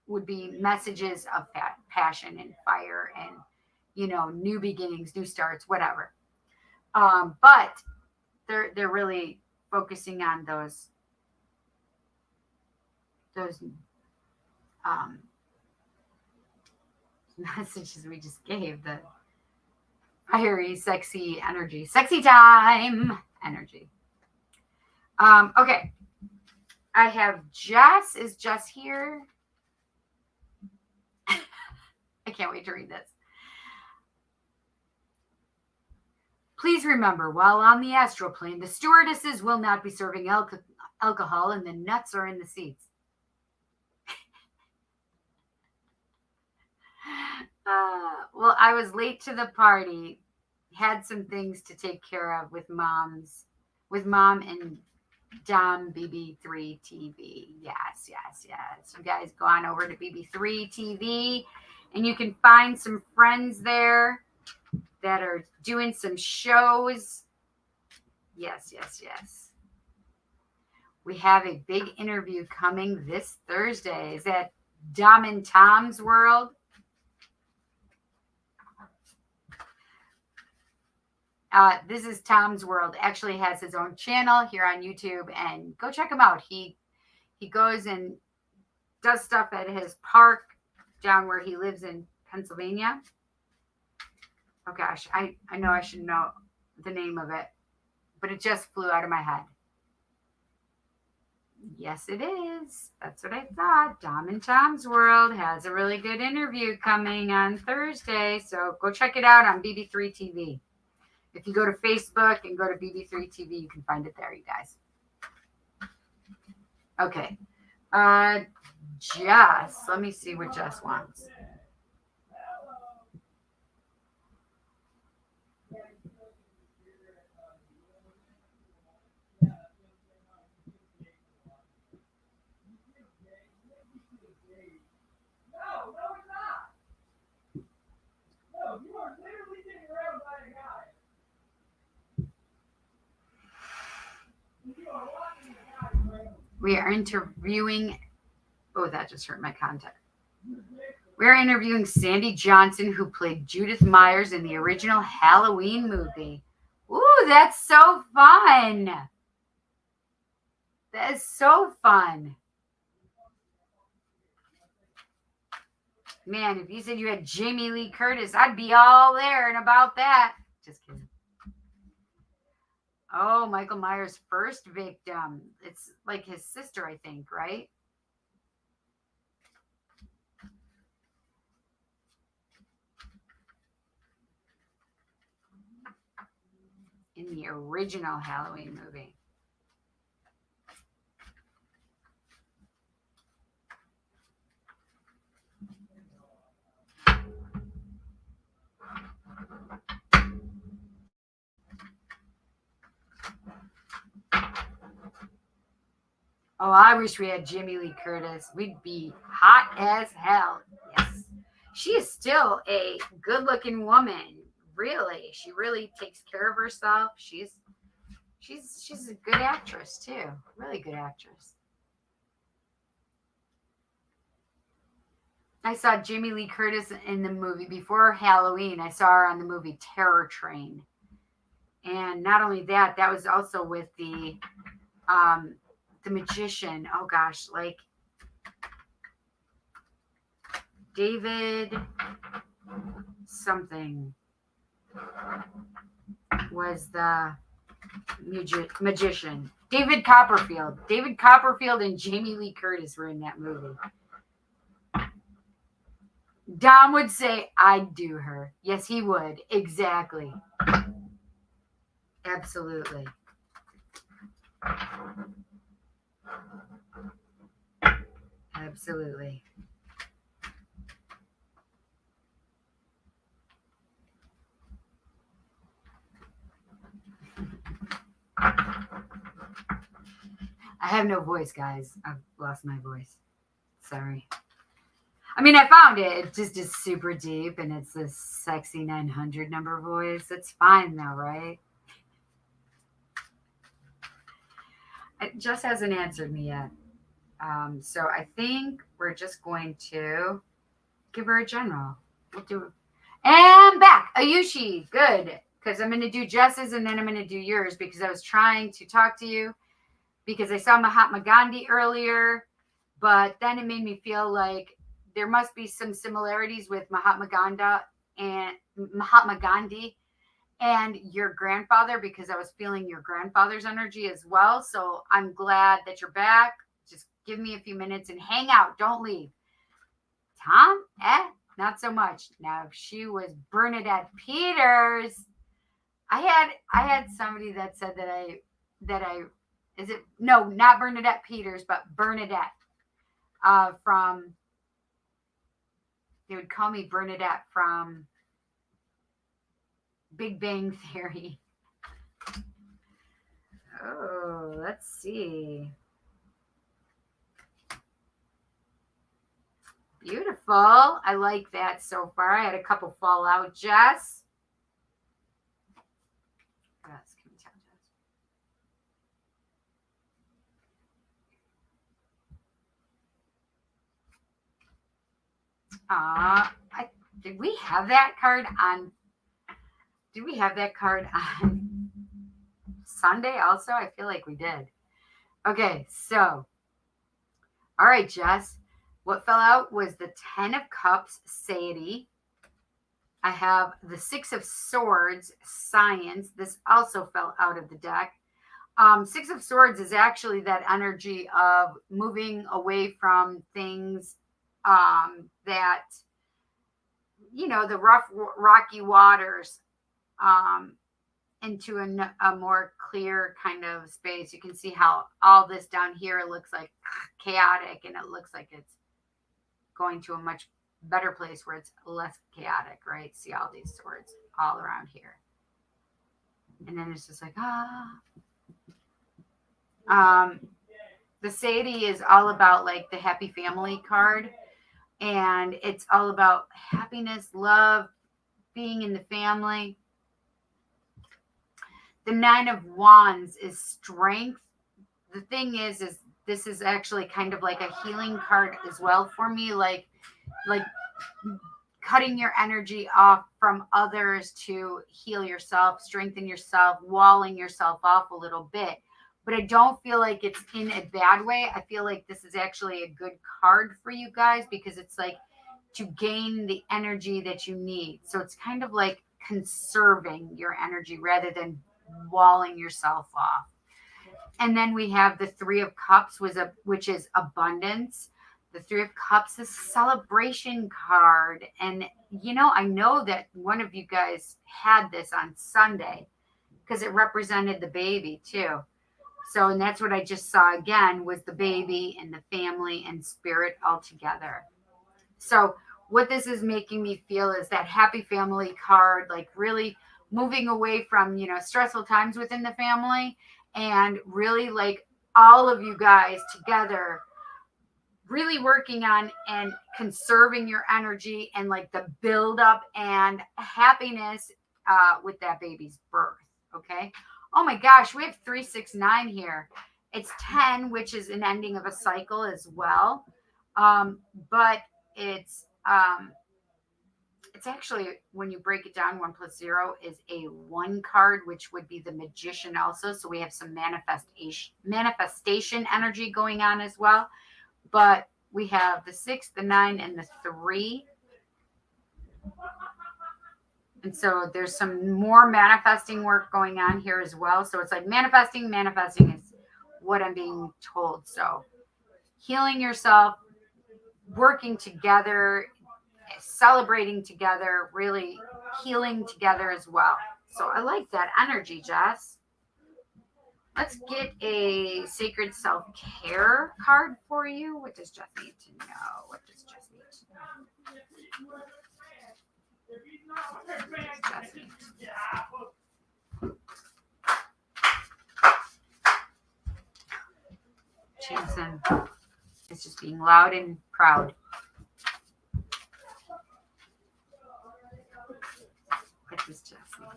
would be messages of passion and fire and, you know, new beginnings, new starts, whatever. But they're really focusing on those messages we just gave, the fiery, sexy energy, sexy time energy. Okay. I have Jess. Is Jess here? I can't wait to read this. Please remember, while on the astral plane, the stewardesses will not be serving alcohol and the nuts are in the seats. Well, I was late to the party, had some things to take care of with mom and Dom BB3 TV. Yes. You guys go on over to BB3 TV and you can find some friends there that are doing some shows. Yes. We have a big interview coming this Thursday. Is that Dom and Tom's World? This is Tom's World. Actually has his own channel here on YouTube, and go check him out. He goes and does stuff at his park down where he lives in Pennsylvania. Oh gosh, I know I should know the name of it, but it just flew out of my head. Yes, it is. That's what I thought. Dom and Tom's World has a really good interview coming on Thursday, so go check it out on BB3 TV. If you go to Facebook and go to BB3 TV, you can find it there, you guys. Okay. Jess. Let me see what Jess wants. We are interviewing. Oh, that just hurt my contact. We're interviewing Sandy Johnson, who played Judith Myers in the original Halloween movie. Ooh, that's so fun. That is so fun. Man, if you said you had Jamie Lee Curtis, I'd be all there and about that. Just kidding. Oh, Michael Myers' first victim. It's like his sister, I think, right? In the original Halloween movie. Oh, I wish we had Jamie Lee Curtis. We'd be hot as hell. Yes. She is still a good-looking woman. Really. She really takes care of herself. She's a good actress too. Really good actress. I saw Jamie Lee Curtis in the movie before Halloween. I saw her on the movie Terror Train. And not only that, that was also with the magician. Oh gosh, like David something was the magician. David Copperfield. David Copperfield and Jamie Lee Curtis were in that movie. Dom would say, I'd do her. Yes, he would. Exactly. Absolutely. Absolutely. I have no voice, guys. I've lost my voice. Sorry. I mean, I found it. It just is super deep, and it's this sexy 900 number voice. It's fine, though, right? It just hasn't answered me yet. So I think we're just going to give her a general. We'll do it. And back. Ayushi. Good. Because I'm going to do Jess's, and then I'm going to do yours, because I was trying to talk to you because I saw Mahatma Gandhi earlier, but then it made me feel like there must be some similarities with Mahatma Gandhi and your grandfather, because I was feeling your grandfather's energy as well. So I'm glad that you're back. Just give me a few minutes and hang out. Don't leave. Tom? Not so much. Now, if she was Bernadette Peters, I had somebody that said not Bernadette Peters, but Bernadette from, they would call me Bernadette from Big Bang Theory. Oh, let's see. Beautiful. I like that so far. I had a couple fall out, Jess. Yes, can you tell Jess? Did we have that card on? Did we have that card on Sunday also? I feel like we did. Okay, so, all right, Jess. What fell out was the 10 of Cups, Sadie. I have the 6 of Swords, Science. This also fell out of the deck. 6 of Swords is actually that energy of moving away from things that, the rough, rocky waters into a more clear kind of space. You can see how all this down here looks like chaotic, and it looks like it's going to a much better place where it's less chaotic, right? See all these swords all around here. And then it's just like, the Sadie is all about like the happy family card. And it's all about happiness, love, being in the family. The 9 of Wands is strength. The thing is this is actually kind of like a healing card as well for me, like cutting your energy off from others to heal yourself, strengthen yourself, walling yourself off a little bit. But I don't feel like it's in a bad way. I feel like this is actually a good card for you guys because it's like to gain the energy that you need. So it's kind of like conserving your energy rather than walling yourself off. And then we have the Three of Cups, which is abundance. The Three of Cups is a celebration card. And, you know, I know that one of you guys had this on Sunday because it represented the baby too. So, and that's what I just saw again was the baby and the family and spirit all together. So what this is making me feel is that happy family card, like really moving away from, you know, stressful times within the family and really like all of you guys together really working on and conserving your energy and like the build up and happiness with that baby's birth. Okay. Oh my gosh, we have 369 here. It's 10, which is an ending of a cycle as well. But it's actually, when you break it down, 1 + 0 is a 1 card, which would be the Magician also. So we have some manifestation energy going on as well. But we have the 6, the 9, and the 3. And so there's some more manifesting work going on here as well. So it's like manifesting is what I'm being told. So healing yourself, working together, celebrating together, really healing together as well. So I like that energy, Jess. Let's get a sacred self-care card for you. What does Jess need to know? What does Jess need to know? Jason is just being loud and proud. What does Jess need?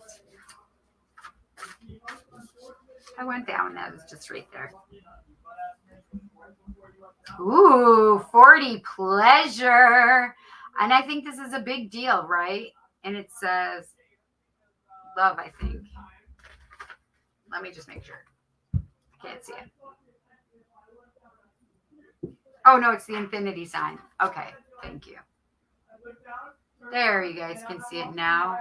I went down. That was just right there. Ooh, 40 pleasure. And I think this is a big deal, right? And it says love, I think. Let me just make sure. I can't see it. Oh, no, it's the infinity sign. Okay, thank you. There, you guys can see it now.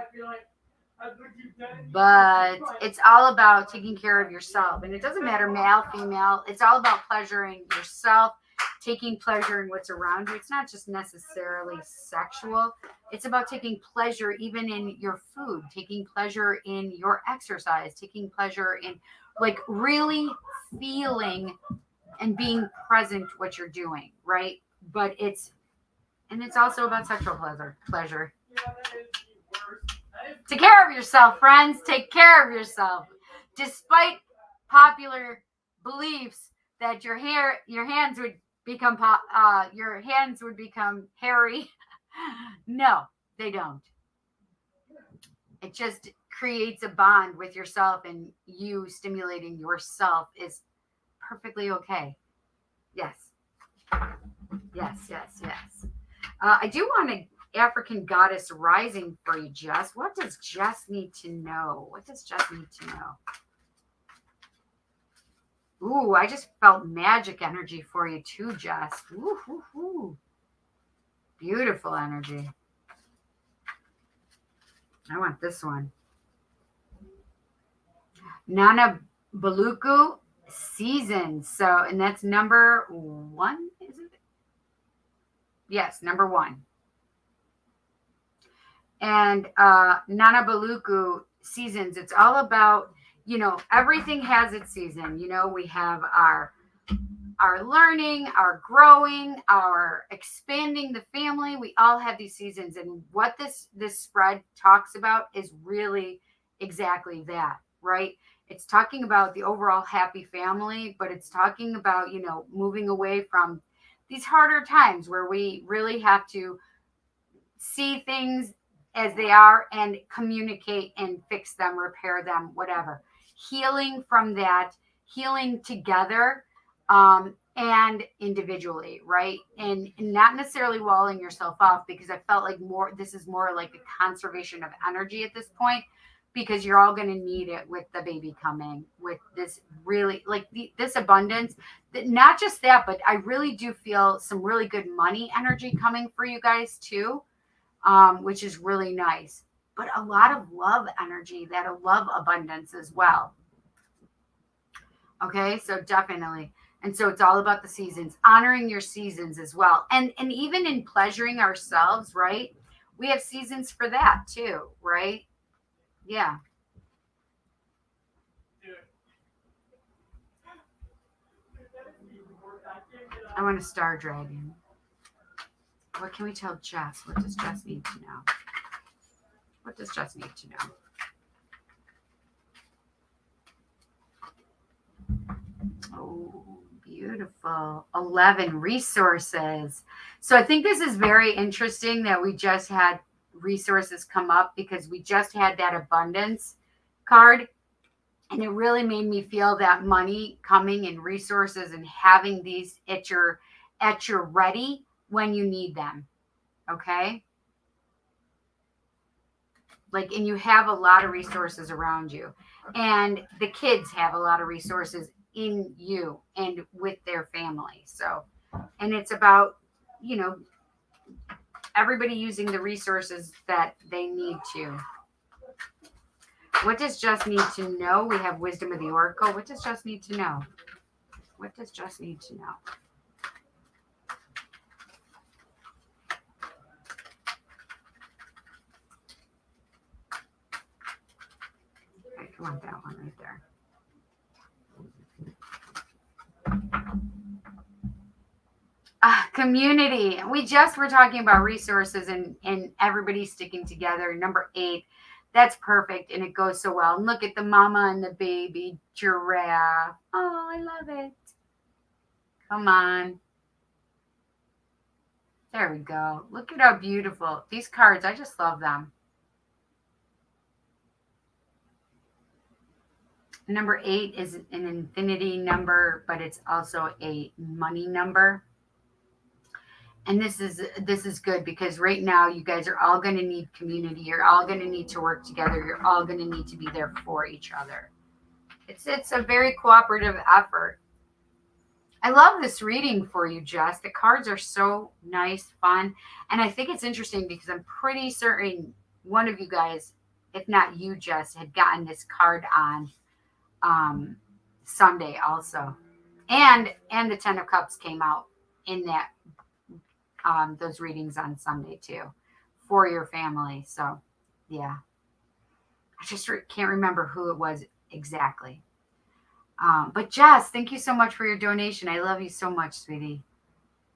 But it's all about taking care of yourself. And it doesn't matter male, female. It's all about pleasuring yourself, taking pleasure in what's around you. It's not just necessarily sexual. It's about taking pleasure even in your food, taking pleasure in your exercise, taking pleasure in like really feeling and being present what you're doing, right? But it's also about sexual pleasure. Take care of yourself, friends. Take care of yourself. Despite popular beliefs that your hands would become hairy. No, they don't. It just creates a bond with yourself, and you stimulating yourself is perfectly okay. Yes. I do want an African goddess rising for you, Jess. What does Jess need to know? Ooh, I just felt magic energy for you too, Jess. Ooh. Beautiful energy. I want this one. Nana Baluku season. So, and that's number 1, is it? Yes, number 1. And Nana Baluku seasons, it's all about, you know, everything has its season. You know, we have our learning, our growing, our expanding the family. We all have these seasons. And what this spread talks about is really exactly that, right? It's talking about the overall happy family, but it's talking about, you know, moving away from these harder times where we really have to see things as they are and communicate and fix them, repair them, whatever. Healing from that, healing together, and individually, right? And not necessarily walling yourself off, because I felt like this is more like a conservation of energy at this point, because you're all going to need it with the baby coming, with this really like this abundance. That not just that, but I really do feel some really good money energy coming for you guys too, which is really nice. But a lot of love energy, that love abundance as well. Okay, so definitely. And so it's all about the seasons, honoring your seasons as well. And even in pleasuring ourselves, right? We have seasons for that too, right? Yeah. I want a star dragon. What can we tell Jess? What does Jess need to know? What does Jess need to know? Oh, beautiful. 11 resources. So I think this is very interesting that we just had resources come up, because we just had that abundance card. And it really made me feel that money coming and resources and having these at your ready when you need them. Okay. Like, and you have a lot of resources around you, and the kids have a lot of resources in you and with their family. So, and it's about, everybody using the resources that they need to. What does Jess need to know? We have wisdom of the oracle. What does Jess need to know? What does Jess need to know? I want that one right there. Community. We just were talking about resources and everybody sticking together. Number 8. That's perfect. And it goes so well. And look at the mama and the baby giraffe. Oh, I love it. Come on. There we go. Look at how beautiful. These cards, I just love them. Number 8 is an infinity number, but it's also a money number. And this is good, because right now you guys are all going to need community. You're all going to need to work together. You're all going to need to be there for each other. It's a very cooperative effort. I love this reading for you, Jess. The cards are so nice, fun. And I think it's interesting because I'm pretty certain one of you guys, if not you, Jess, had gotten this card on Sunday also. And the 10 of Cups came out in that those readings on Sunday too, for your family. So yeah, I just can't remember who it was exactly. But Jess, thank you so much for your donation. I love you so much, sweetie.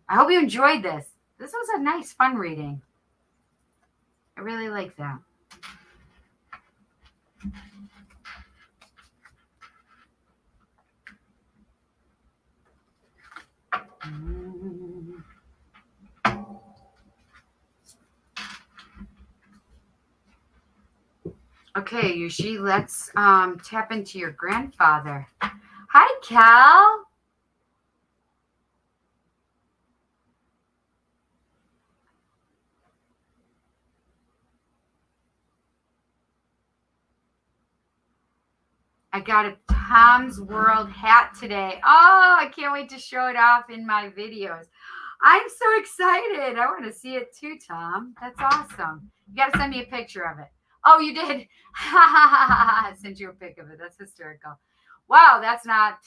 I hope you enjoyed this. This was a nice, fun reading. I really like that. Okay, Yushi, let's tap into your grandfather. Hi, Cal. I got a Tom's World hat today. Oh, I can't wait to show it off in my videos. I'm so excited. I want to see it too, Tom. That's awesome. You got to send me a picture of it. Oh, you did? I sent you a pic of it. That's hysterical. Wow, that's not.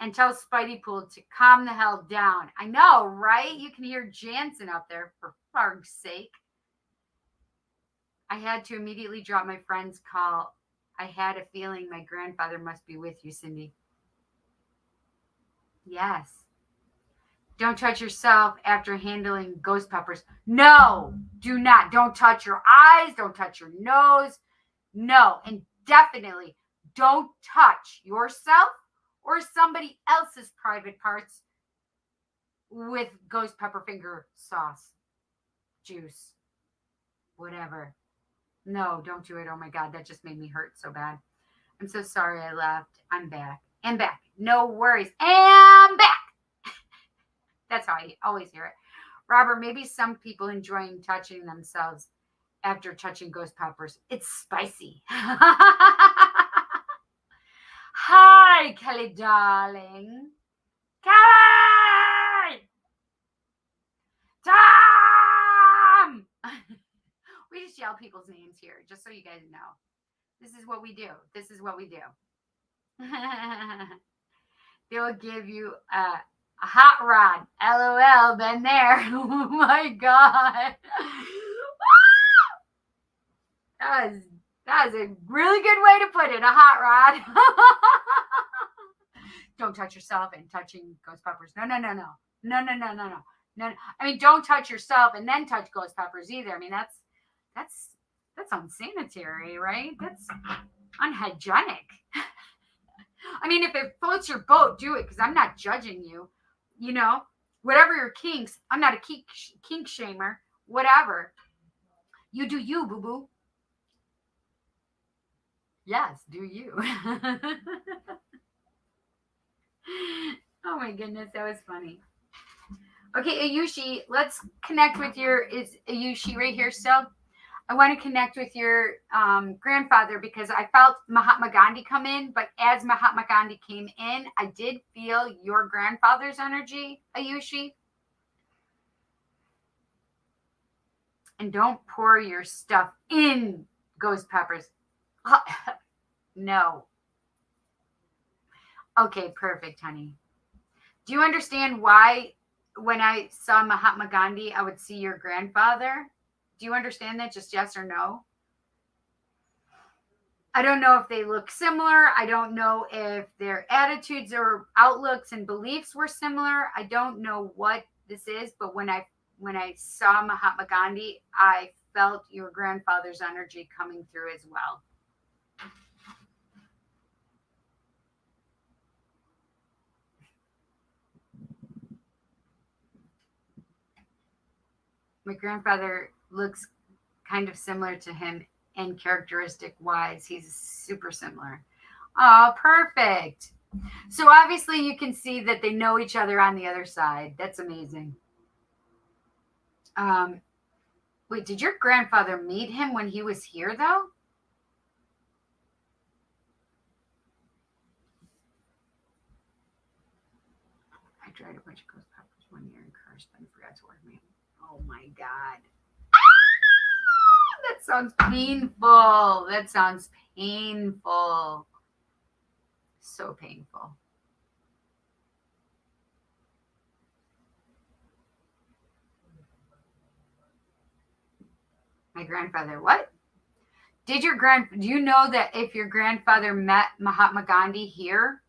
And tell Spidey Pool to calm the hell down. I know, right? You can hear Jansen out there, for fuck's sake. I had to immediately drop my friend's call. I had a feeling my grandfather must be with you, Cindy. Yes. Don't touch yourself after handling ghost peppers. No, do not. Don't touch your eyes. Don't touch your nose. No, and definitely don't touch yourself or somebody else's private parts with ghost pepper finger sauce, juice, whatever. No, don't do it. Oh my God, that just made me hurt so bad. I'm so sorry I left. I'm back. I'm back. No worries. And back. That's how I always hear it. Robert, maybe some people enjoying touching themselves after touching ghost peppers. It's spicy. Hi, Kelly, darling. Kelly! Tom! We just yell people's names here, just so you guys know. This is what we do. This is what we do. They'll give you a hot rod. LOL, been there. Oh my God. That is a really good way to put it. A hot rod. Don't touch yourself and touching ghost peppers. No. I mean, don't touch yourself and then touch ghost peppers either. I mean, that's unsanitary, right? That's unhygienic. I mean, if it floats your boat, do it, because I'm not judging you. You know, whatever your kinks, I'm not a kink shamer. Whatever. You do you, boo-boo. Yes, do you. Oh my goodness, that was funny. Okay, Ayushi, let's connect with is Ayushi right here still? I want to connect with your grandfather, because I felt Mahatma Gandhi come in, but as Mahatma Gandhi came in, I did feel your grandfather's energy, Ayushi. And don't pour your stuff in ghost peppers. No. Okay, perfect, honey. Do you understand why when I saw Mahatma Gandhi, I would see your grandfather? Do you understand that? Just yes or no? I don't know if they look similar. I don't know if their attitudes or outlooks and beliefs were similar. I don't know what this is, but when I saw Mahatma Gandhi, I felt your grandfather's energy coming through as well. My grandfather looks kind of similar to him and characteristic wise. He's super similar. Oh, perfect. So obviously you can see that they know each other on the other side. That's amazing. Wait, did your grandfather meet him when he was here though? I tried a bunch of ghost peppers one year and cursed and forgot to work me. Oh my God. That sounds painful. That sounds painful. So painful. My grandfather, what? Do you know that if your grandfather met Mahatma Gandhi here?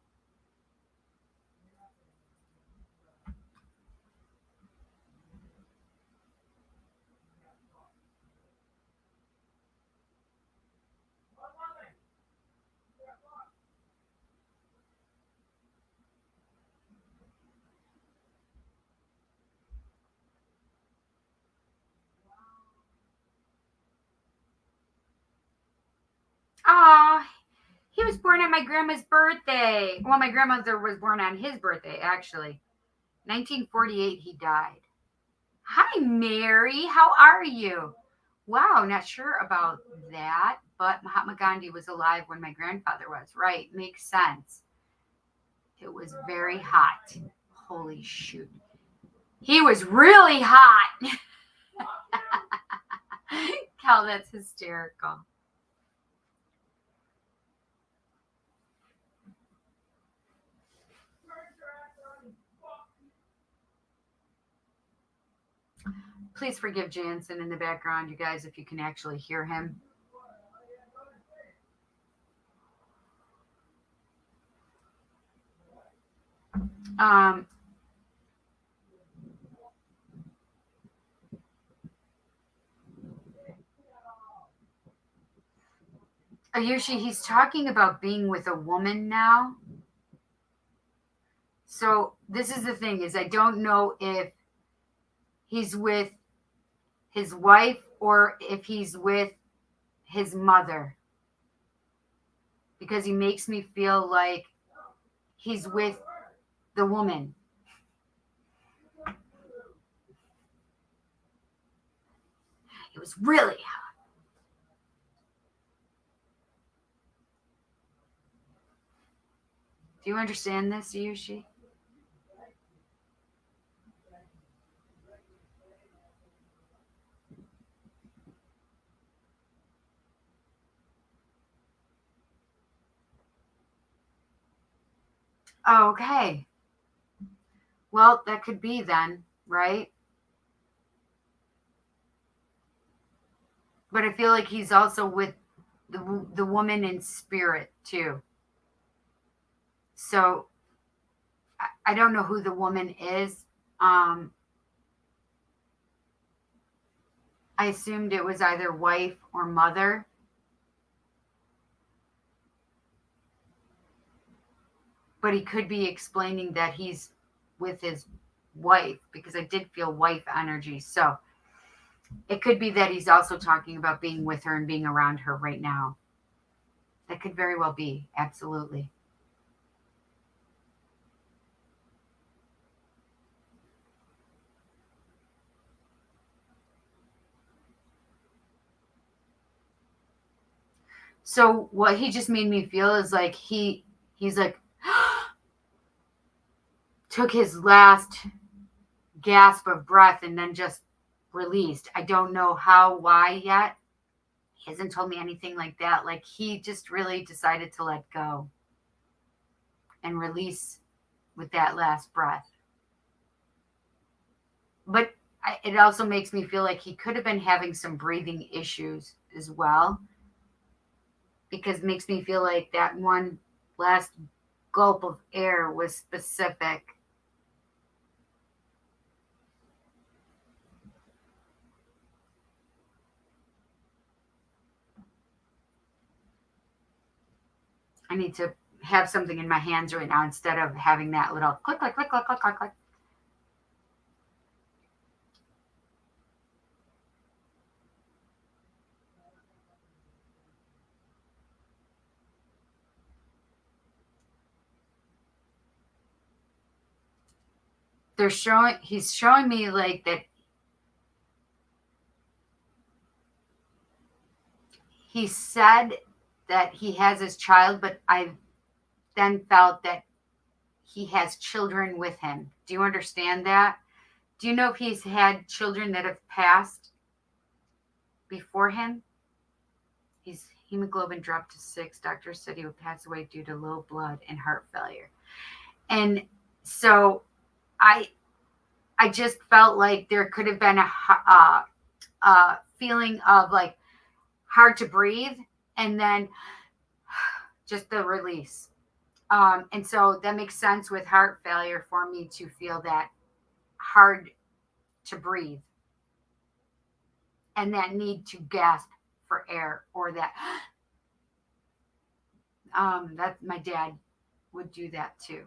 Oh, he was born on my grandma's birthday. Well, my grandmother was born on his birthday, actually. 1948, he died. Hi, Mary. How are you? Wow, not sure about that, but Mahatma Gandhi was alive when my grandfather was. Right, makes sense. It was very hot. Holy shoot. He was really hot. Cal, that's hysterical. Please forgive Jansen in the background, you guys, if you can actually hear him. Ayushi, he's talking about being with a woman now. So this is the thing, is I don't know if he's with his wife or if he's with his mother, because he makes me feel like he's with the woman. It was really hot. Do you understand this, Yushi? Okay. Well, that could be then, right? But I feel like he's also with the woman in spirit too. So I don't know who the woman is. I assumed it was either wife or mother. But he could be explaining that he's with his wife, because I did feel wife energy. So it could be that he's also talking about being with her and being around her right now. That could very well be. Absolutely. So what he just made me feel is like he's like took his last gasp of breath and then just released. I don't know how, why yet. He hasn't told me anything like that. Like he just really decided to let go and release with that last breath. But it also makes me feel like he could have been having some breathing issues as well, because it makes me feel like that one last gulp of air was specific. I need to have something in my hands right now instead of having that little click, click, click, click, click, click, click. He's showing me like that he said that he has his child, but I then felt that he has children with him. Do you understand that? Do you know if he's had children that have passed before him? His hemoglobin dropped to 6. Doctors said he would pass away due to low blood and heart failure. And so I just felt like there could have been a feeling of like hard to breathe, and then just the release. And so that makes sense with heart failure for me to feel that hard to breathe and that need to gasp for air, or that that my dad would do that too.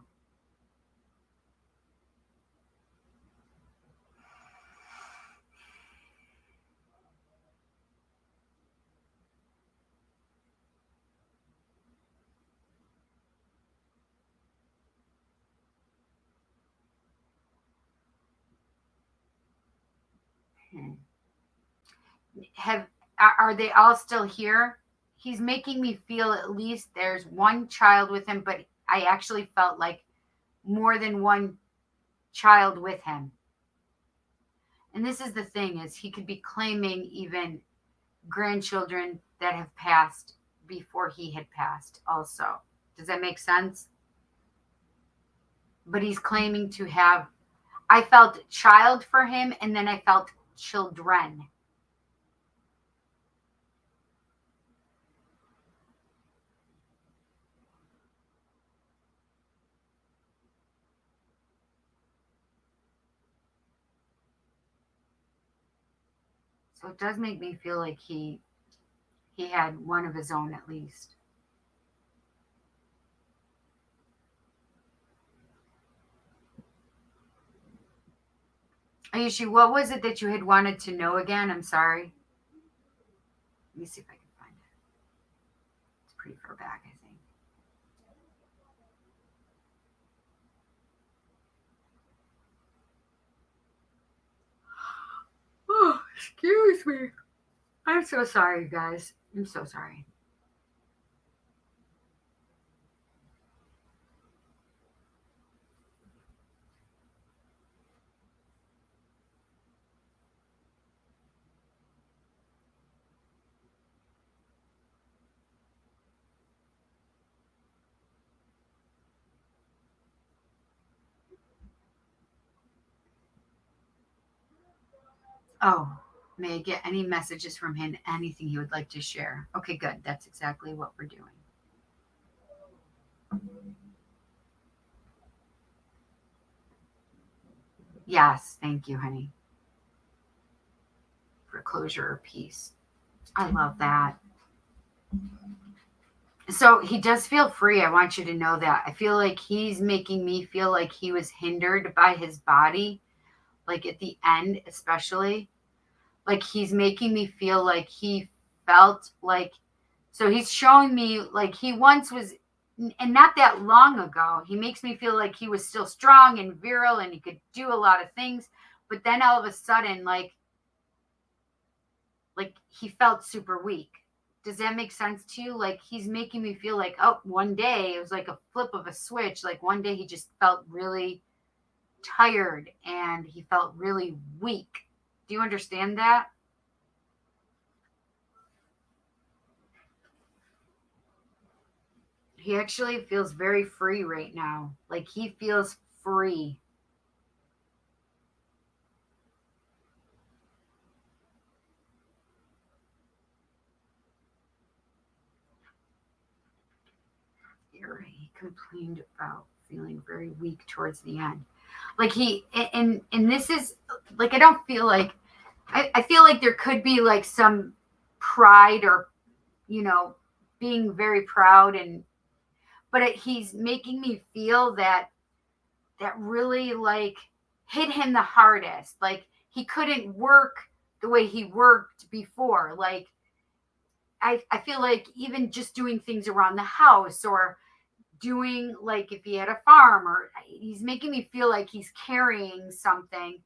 Are they all still here? He's making me feel at least there's one child with him, but I actually felt like more than one child with him. And this is the thing, is he could be claiming even grandchildren that have passed before he had passed also. Does that make sense? But he's claiming to have, I felt child for him, and then I felt children. So it does make me feel like he had one of his own at least. Ayushi, what was it that you had wanted to know again? I'm sorry. Let me see if I can find it. It's pretty far back, I think. me. I'm so sorry, guys. I'm so sorry. Oh, may I get any messages from him? Anything he would like to share? Okay, good. That's exactly what we're doing. Yes, thank you, honey. For closure or peace. I love that. So he does feel free. I want you to know that. I feel like he's making me feel like he was hindered by his body, like at the end, especially. Like he's making me feel like he felt like, so he's showing me like he once was, and not that long ago, he makes me feel like he was still strong and virile and he could do a lot of things. But then all of a sudden, like he felt super weak. Does that make sense to you? Like he's making me feel like, oh, one day it was like a flip of a switch. Like one day he just felt really tired and he felt really weak. Do you understand that? He actually feels very free right now. Like he feels free. He complained about feeling very weak towards the end. Like he, and this is like, I don't feel like, I feel like there could be like some pride or, being very proud but he's making me feel that really like hit him the hardest. Like he couldn't work the way he worked before. Like I feel like even just doing things around the house or doing like if he had a farm, or he's making me feel like he's carrying something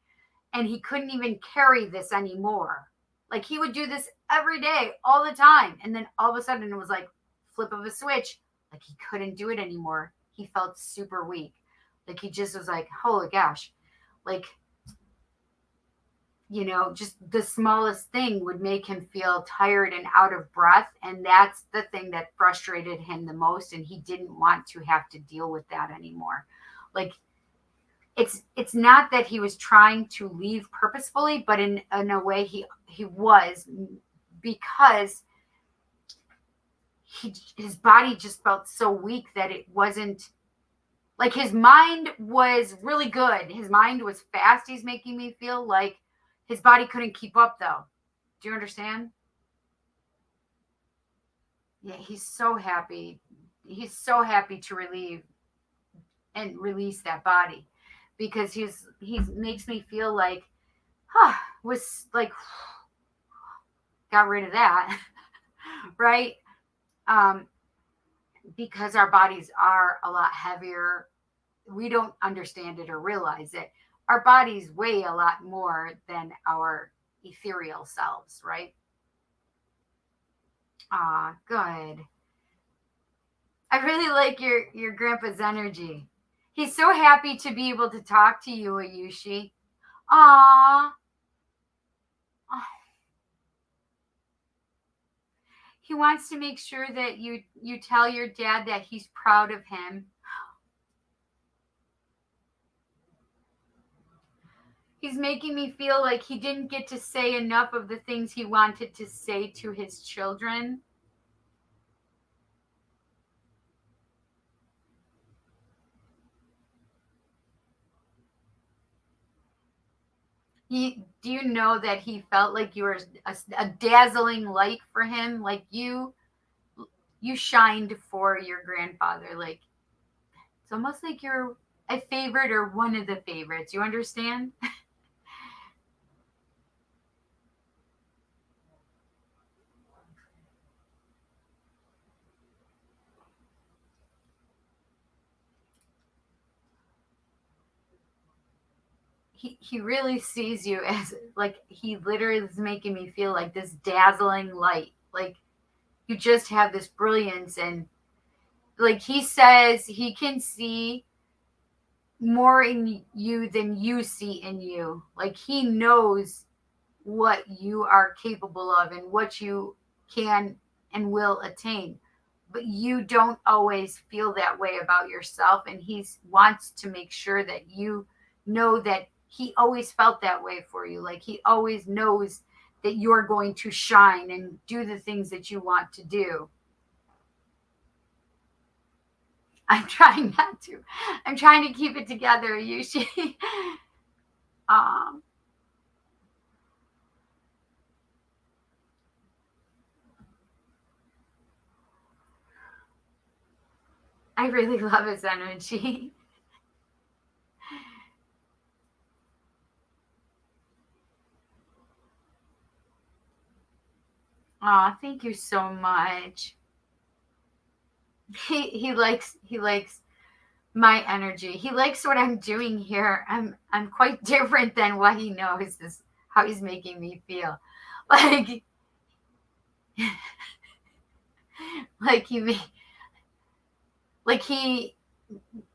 and he couldn't even carry this anymore. Like he would do this every day, all the time. And then all of a sudden it was like flip of a switch. Like he couldn't do it anymore. He felt super weak. Like he just was like, holy gosh. Like, just the smallest thing would make him feel tired and out of breath. And that's the thing that frustrated him the most. And he didn't want to have to deal with that anymore. Like, it's not that he was trying to leave purposefully, but in a way he was, because his body just felt so weak that it wasn't like his mind was really good. His mind was fast. He's making me feel like his body couldn't keep up though. Do you understand? Yeah, he's so happy. He's so happy to relieve and release that body, because he's makes me feel like was like got rid of that. Right? Because our bodies are a lot heavier. We don't understand it or realize it. Our bodies weigh a lot more than our ethereal selves, right? Good. I really like your grandpa's energy. He's so happy to be able to talk to you, Ayushi. Ah. He wants to make sure that you tell your dad that he's proud of him. He's making me feel like he didn't get to say enough of the things he wanted to say to his children. Do you know that he felt like you were a dazzling light for him? Like you shined for your grandfather. Like it's almost like you're a favorite or one of the favorites. You understand? he really sees you as like he literally is making me feel like this dazzling light. Like you just have this brilliance, and like he says he can see more in you than you see in you. Like he knows what you are capable of and what you can and will attain, but you don't always feel that way about yourself, and he wants to make sure that you know that he always felt that way for you. Like he always knows that you're going to shine and do the things that you want to do. I'm trying not to. I'm trying to keep it together, Yushi. um I really love his energy. Oh, thank you so much. He likes my energy. He likes what I'm doing here. I'm quite different than what he knows is how he's making me feel. Like like he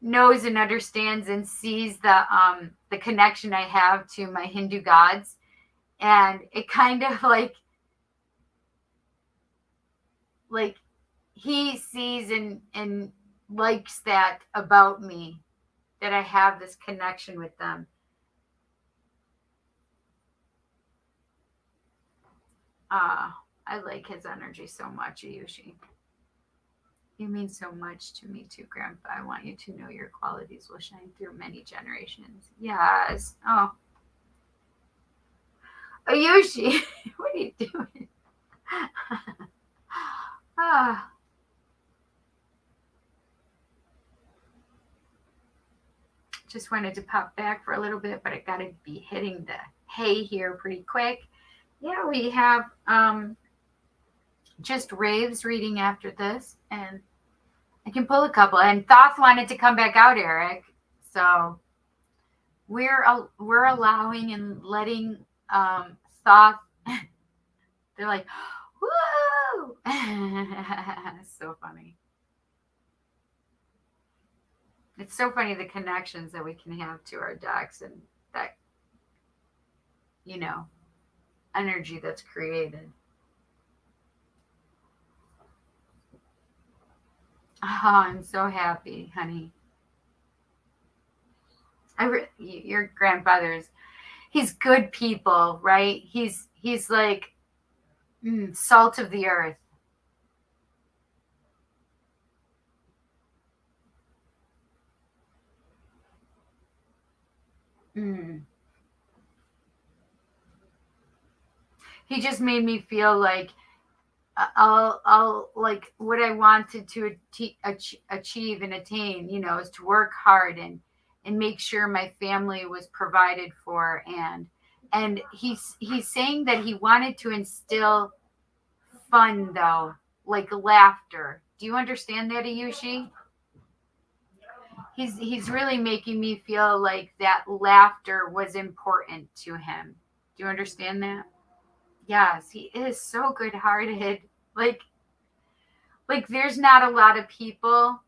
knows and understands and sees the connection I have to my Hindu gods, and it kind of like he sees and likes that about me, that I have this connection with them. I like his energy so much, Ayushi. You mean so much to me too, Grandpa. I want you to know your qualities will shine through many generations. Yes. Oh. Ayushi, what are you doing? Ah. Just wanted to pop back for a little bit, but I gotta be hitting the hay here pretty quick. Yeah, we have just raves reading after this, and I can pull a couple. And Thoth wanted to come back out, Eric. So we're allowing and letting Thoth. They're like, woo! So funny. It's so funny the connections that we can have to our decks and that, energy that's created. Oh, I'm so happy, honey. Your grandfather's, he's good people, right? He's like salt of the earth. He just made me feel like I'll like what I wanted to achieve and attain, is to work hard and make sure my family was provided for, and he's saying that he wanted to instill fun though, like laughter. Do you understand that, Ayushi? He's really making me feel like that laughter was important to him. Do you understand that? Yes, he is so good-hearted. Like there's not a lot of people.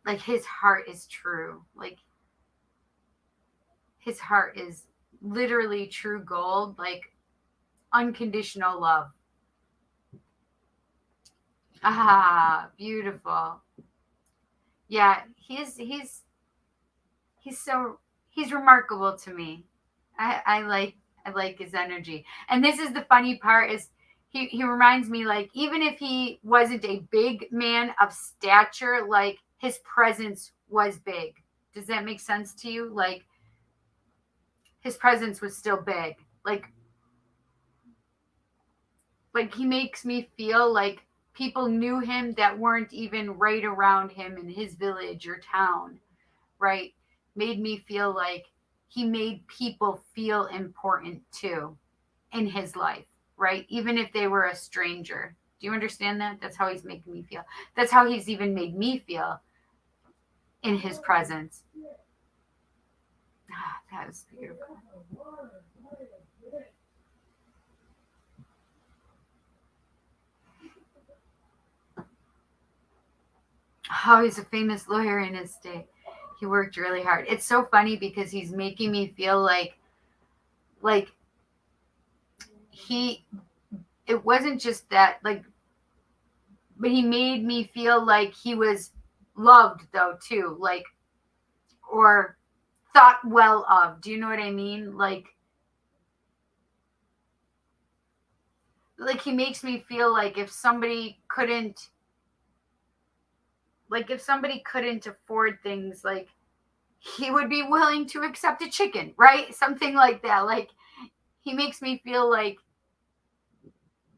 Like his heart is true. Like his heart is literally true gold, like unconditional love. Ah, beautiful. Yeah, he's remarkable to me. I like his energy. And this is the funny part is he reminds me, like, even if he wasn't a big man of stature, like his presence was big. Does that make sense to you? Like his presence was still big. Like he makes me feel like people knew him that weren't even right around him in his village or town, right? Made me feel like he made people feel important too in his life, right? Even if they were a stranger. Do you understand that? That's how he's making me feel. That's how he's even made me feel in his presence. That was beautiful. Oh, he's a famous lawyer in his state. He worked really hard. It's so funny because he's making me feel like it wasn't just that, like, but he made me feel like he was loved though too, like, or thought well of. Do you know what I mean? Like he makes me feel like if somebody couldn't afford things, like he would be willing to accept a chicken, right? Something like that. Like he makes me feel like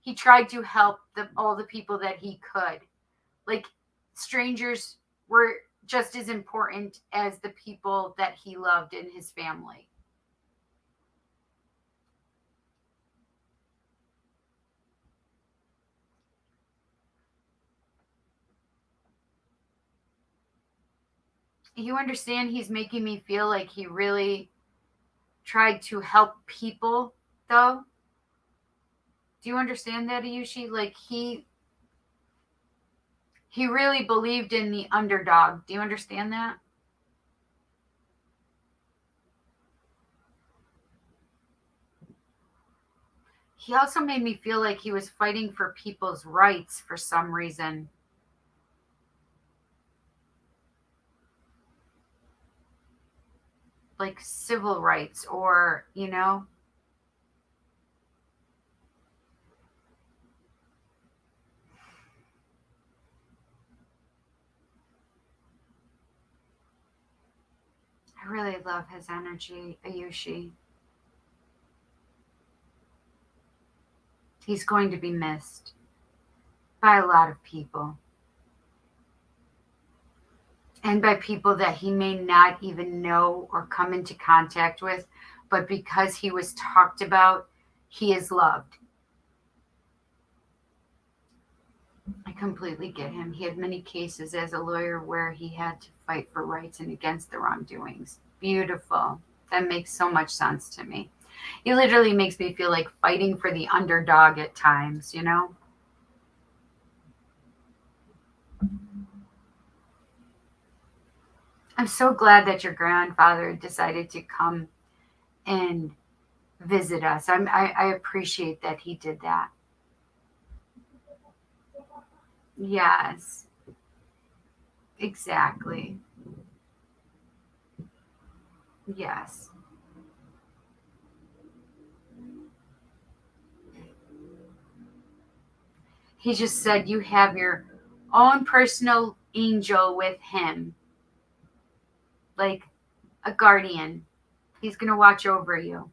he tried to help all the people that he could. Like strangers were just as important as the people that he loved in his family. You understand, he's making me feel like he really tried to help people though. Do you understand that, Ayushi? Like he really believed in the underdog. Do you understand that? He also made me feel like he was fighting for people's rights for some reason. Like civil rights, or, you know. I really love his energy, Ayushi. He's going to be missed by a lot of people. And by people that he may not even know or come into contact with, but because he was talked about, he is loved. I completely get him. He had many cases as a lawyer where he had to fight for rights and against the wrongdoings. Beautiful. That makes so much sense to me. It literally makes me feel like fighting for the underdog at times, you know? I'm so glad that your grandfather decided to come and visit us. I appreciate that he did that. Yes, exactly. Yes. He just said you have your own personal angel with him, like a guardian. He's going to watch over you.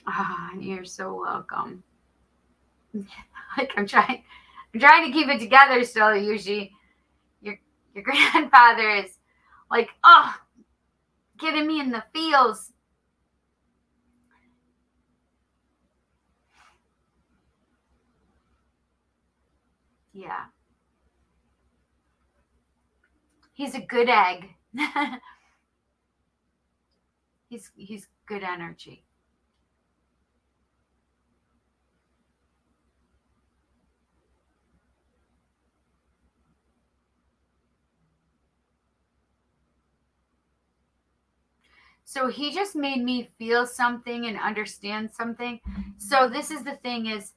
Ah, you're so welcome. Like I'm trying to keep it together still, Yushi. Your grandfather is like, oh, getting me in the feels. Yeah. He's a good egg. he's good energy. So he just made me feel something and understand something. So this is the thing is,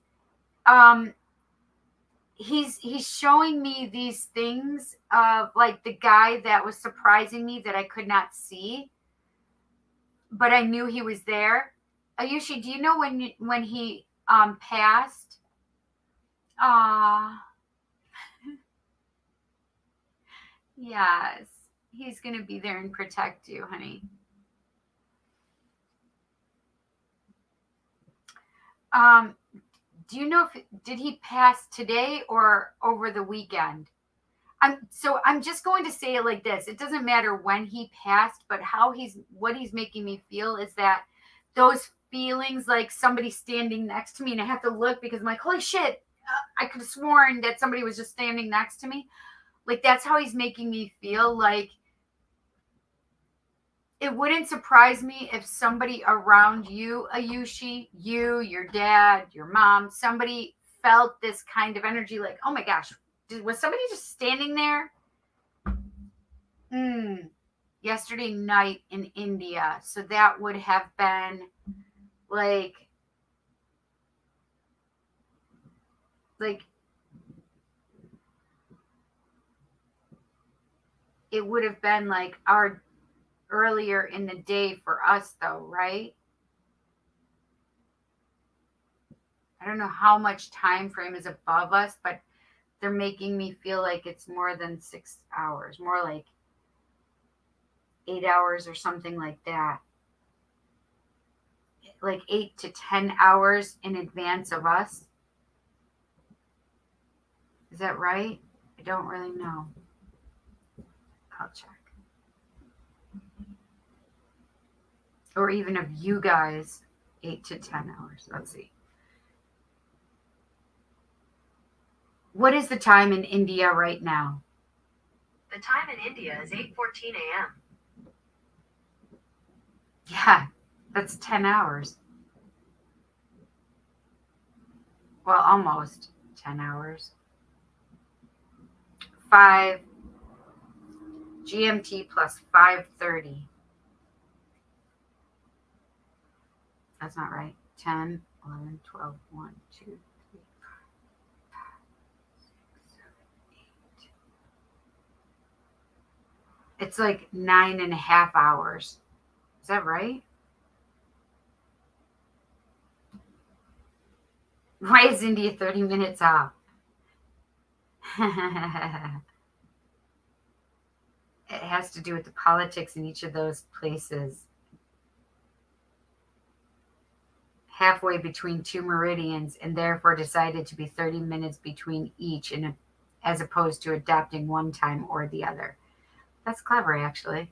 he's showing me these things of like the guy that was surprising me that I could not see, but I knew he was there. Ayushi, do you know when he passed? Ah, yes, he's gonna be there and protect you, honey. Do you know did he pass today or over the weekend? I'm just going to say it like this. It doesn't matter when he passed, but what he's making me feel is that those feelings like somebody standing next to me, and I have to look because I'm like, holy shit, I could have sworn that somebody was just standing next to me. Like that's how he's making me feel. Like it wouldn't surprise me if somebody around you, Ayushi, you, your dad, your mom, somebody felt this kind of energy like, oh my gosh, was somebody just standing there? Yesterday night in India. So that would have been like it would have been like our earlier in the day for us though, right? I don't know how much time frame is above us, but they're making me feel like it's more than 6 hours, more like 8 hours or something like that. Like 8 to 10 hours in advance of us. Is that right? I don't really know. I'll check. Or even of you guys, 8 to 10 hours. Let's see. What is the time in India right now? The time in India is 8:14 a.m. Yeah, that's 10 hours. Well, almost 10 hours. 5 GMT plus 5:30. That's not right. 10, 11, 12, 1, 2, 3, 4, 5, 6, 7, 8. It's like 9.5 hours. Is that right? Why is India 30 minutes off? It has to do with the politics in each of those places. Halfway between two meridians, and therefore decided to be 30 minutes between each, as opposed to adapting one time or the other. That's clever, actually.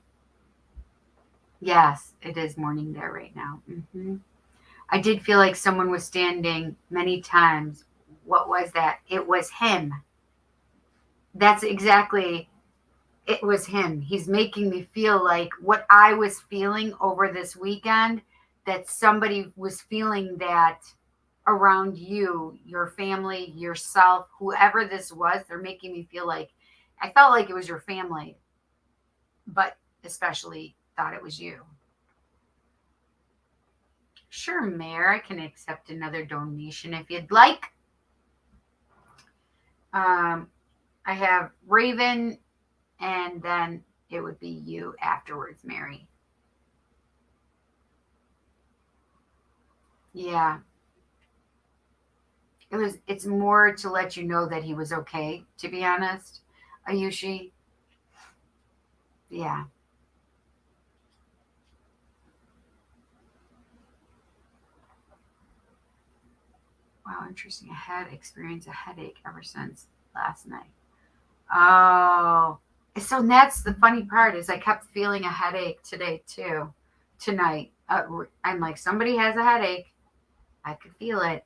Yes, it is morning there right now. I did feel like someone was standing many times. What was that? It was him. That's exactly, it was him. He's making me feel like what I was feeling over this weekend, that somebody was feeling that around you, your family, yourself, whoever this was. They're making me feel like, I felt like it was your family, but especially thought it was you. Sure, Mayor, I can accept another donation if you'd like. I have Raven, and then it would be you afterwards, Mary. Yeah. It's more to let you know that he was okay, to be honest. Ayushi. Yeah. Wow, interesting. I had experienced a headache ever since last night. Oh. So that's the funny part, is I kept feeling a headache today too. Tonight. I'm like, somebody has a headache. I could feel it.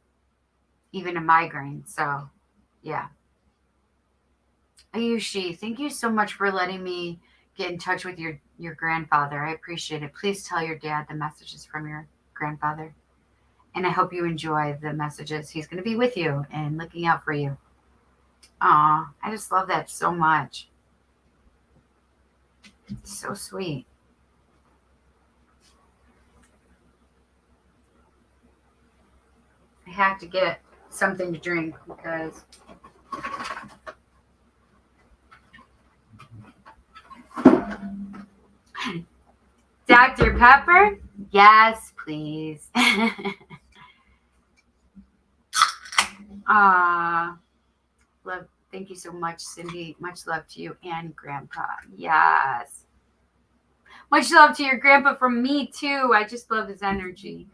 Even a migraine. So, yeah. Ayushi, thank you so much for letting me get in touch with your grandfather. I appreciate it. Please tell your dad the messages from your grandfather. And I hope you enjoy the messages. He's going to be with you and looking out for you. Aw, I just love that so much. It's so sweet. I have to get something to drink because Dr. Pepper? Yes, please. Love. Thank you so much, Cindy. Much love to you and Grandpa. Yes. Much love to your grandpa from me, too. I just love his energy.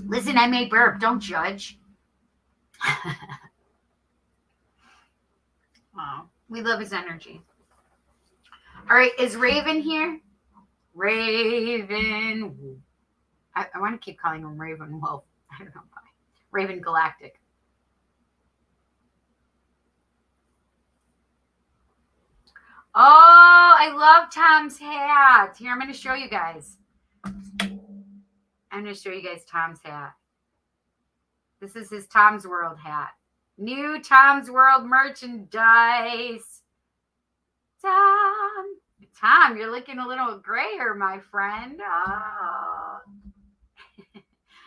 Listen, I may burp. Don't judge. Oh, we love his energy. All right, is Raven here? Raven. I want to keep calling him Raven Wolf. I don't know why. Raven Galactic. Oh, I love Tom's hat. Here, I'm going to show you guys. I'm going to show you guys Tom's hat. This is his Tom's World hat. New Tom's World merchandise. Tom, you're looking a little grayer, my friend. Oh.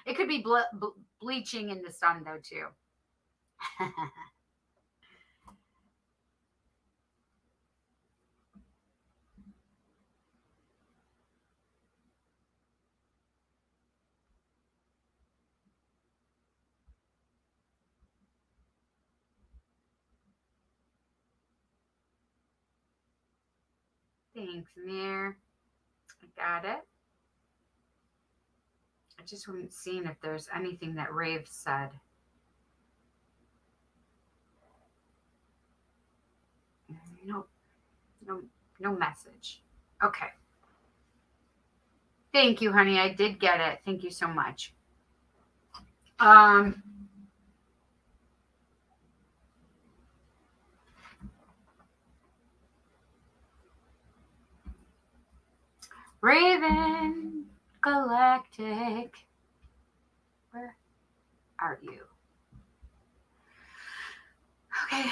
It could be bleaching in the sun, though, too. Thanks, Mir. I got it. I just wasn't seeing if there's anything that Rave said. Nope. No message. Okay. Thank you, honey. I did get it. Thank you so much. Raven Galactic. Where are you? Okay.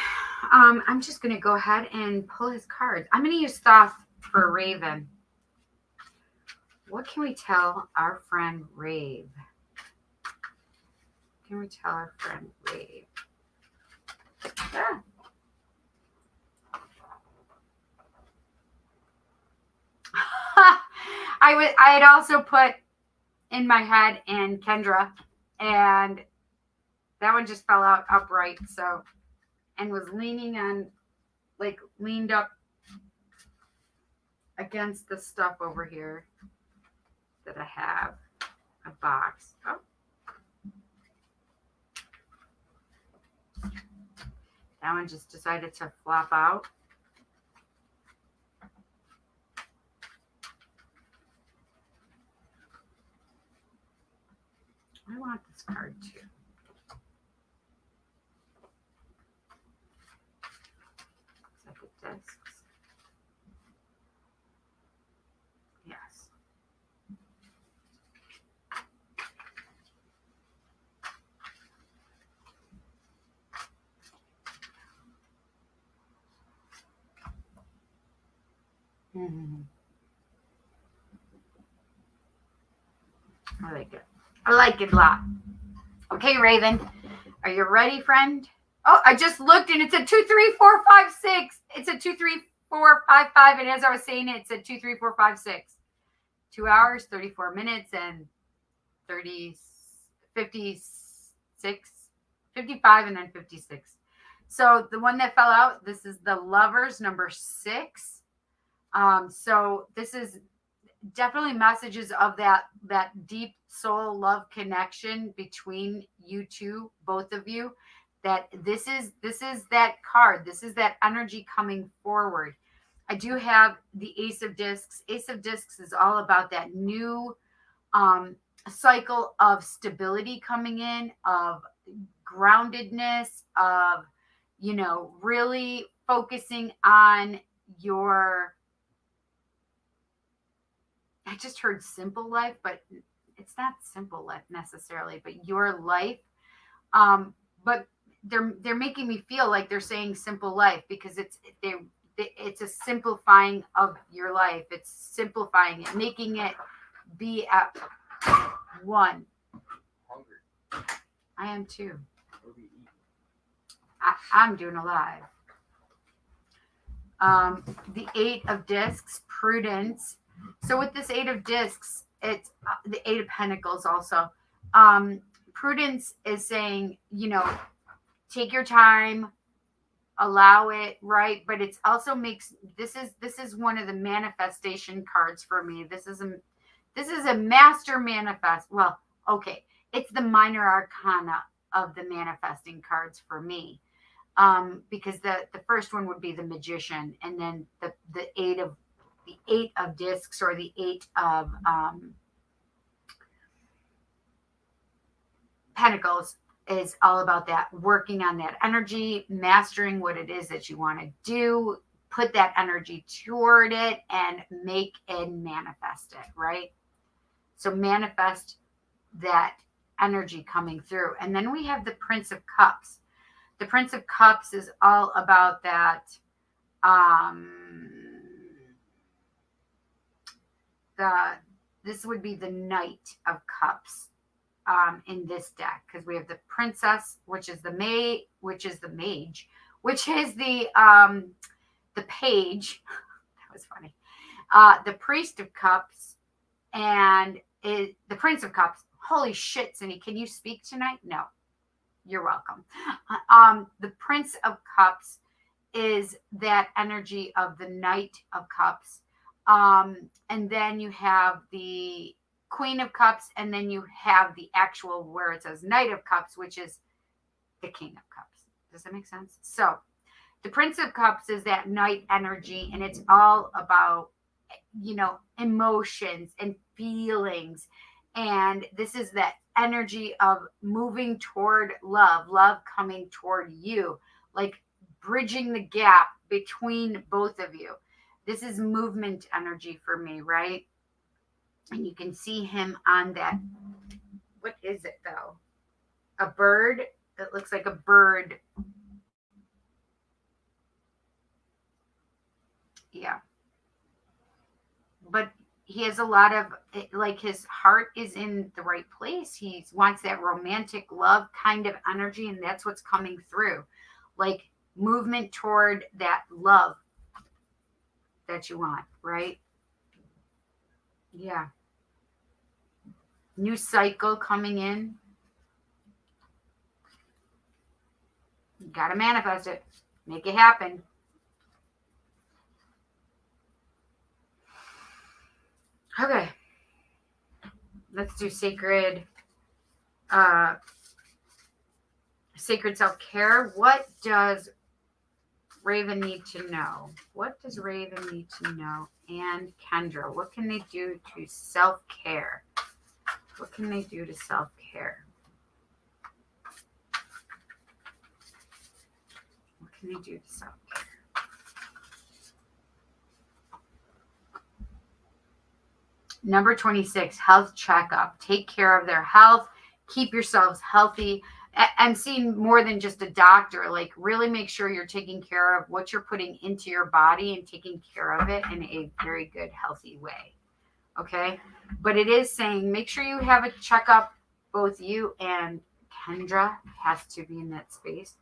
I'm just going to go ahead and pull his cards. I'm going to use Thoth for Raven. What can we tell our friend Rave? Can we tell our friend Rave? Ah. I had also put in my head and Kendra, and that one just fell out upright. So, and was leaning on, like leaned up against the stuff over here that I have, a box. Oh. That one just decided to flop out. I want this card too. Set the discs. Yes. I like it. I like it a lot. Okay, Raven. Are you ready, friend? Oh, I just looked and it's a 2, 3, 4, 5, 6. It's a 2, 3, 4, 5, 5. And as I was saying, it's a 2, 3, 4, 5, 6. 2 hours, 34 minutes, and 56, 55, and then 56. So the one that fell out, this is the Lovers, number 6. So this is definitely messages of that deep soul love connection between you two, both of you. That this is that card. This is that energy coming forward. I do have the Ace of Discs. Ace of Discs is all about that new cycle of stability coming in, of groundedness, of, you know, really focusing on your, I just heard simple life, but it's not simple life necessarily, but your life. But they're making me feel like they're saying simple life because it's a simplifying of your life. It's simplifying it, making it be at one. Hungry. I am too. What do you eat? I'm doing a live. The 8 of Discs, Prudence. So with this 8 of Discs, it's the 8 of Pentacles also. Prudence is saying, you know, take your time, allow it, right? But it's also makes, this is one of the manifestation cards for me. This is a master manifest. Well, okay. It's the minor arcana of the manifesting cards for me. Because the first one would be the Magician, and then the 8 of Discs, or the 8 of Pentacles, is all about that, working on that energy, mastering what it is that you want to do, put that energy toward it and make and manifest it, right? So manifest that energy coming through. And then we have the Prince of Cups. The Prince of Cups is all about that. This would be the Knight of Cups in this deck, because we have the Princess, which is the Mage, which is the Page. That was funny. The Priest of Cups and the Prince of Cups. Holy shit, Cindy, can you speak tonight? No, you're welcome. The Prince of Cups is that energy of the Knight of Cups. And then you have the Queen of Cups, and then you have the actual where it says Knight of Cups, which is the King of Cups. Does that make sense? So the Prince of Cups is that Knight energy, and it's all about, emotions and feelings. And this is that energy of moving toward love coming toward you, like bridging the gap between both of you. This is movement energy for me, right? And you can see him on that. What is it though? A bird. It looks like a bird. Yeah. But he has a lot of, like, his heart is in the right place. He wants that romantic love kind of energy, and that's what's coming through. Like movement toward that love that you want, right? Yeah. New cycle coming in. You got to manifest it. Make it happen. Okay. Let's do sacred self-care. What does Raven need to know? What does Raven need to know? And Kendra, what can they do to self-care? What can they do to self-care? What can they do to self-care? Number 26, health checkup. Take care of their health. Keep yourselves healthy. I'm seeing more than just a doctor. Like, really make sure you're taking care of what you're putting into your body and taking care of it in a very good, healthy way. Okay? But it is saying make sure you have a checkup. Both you and Kendra has to be in that space.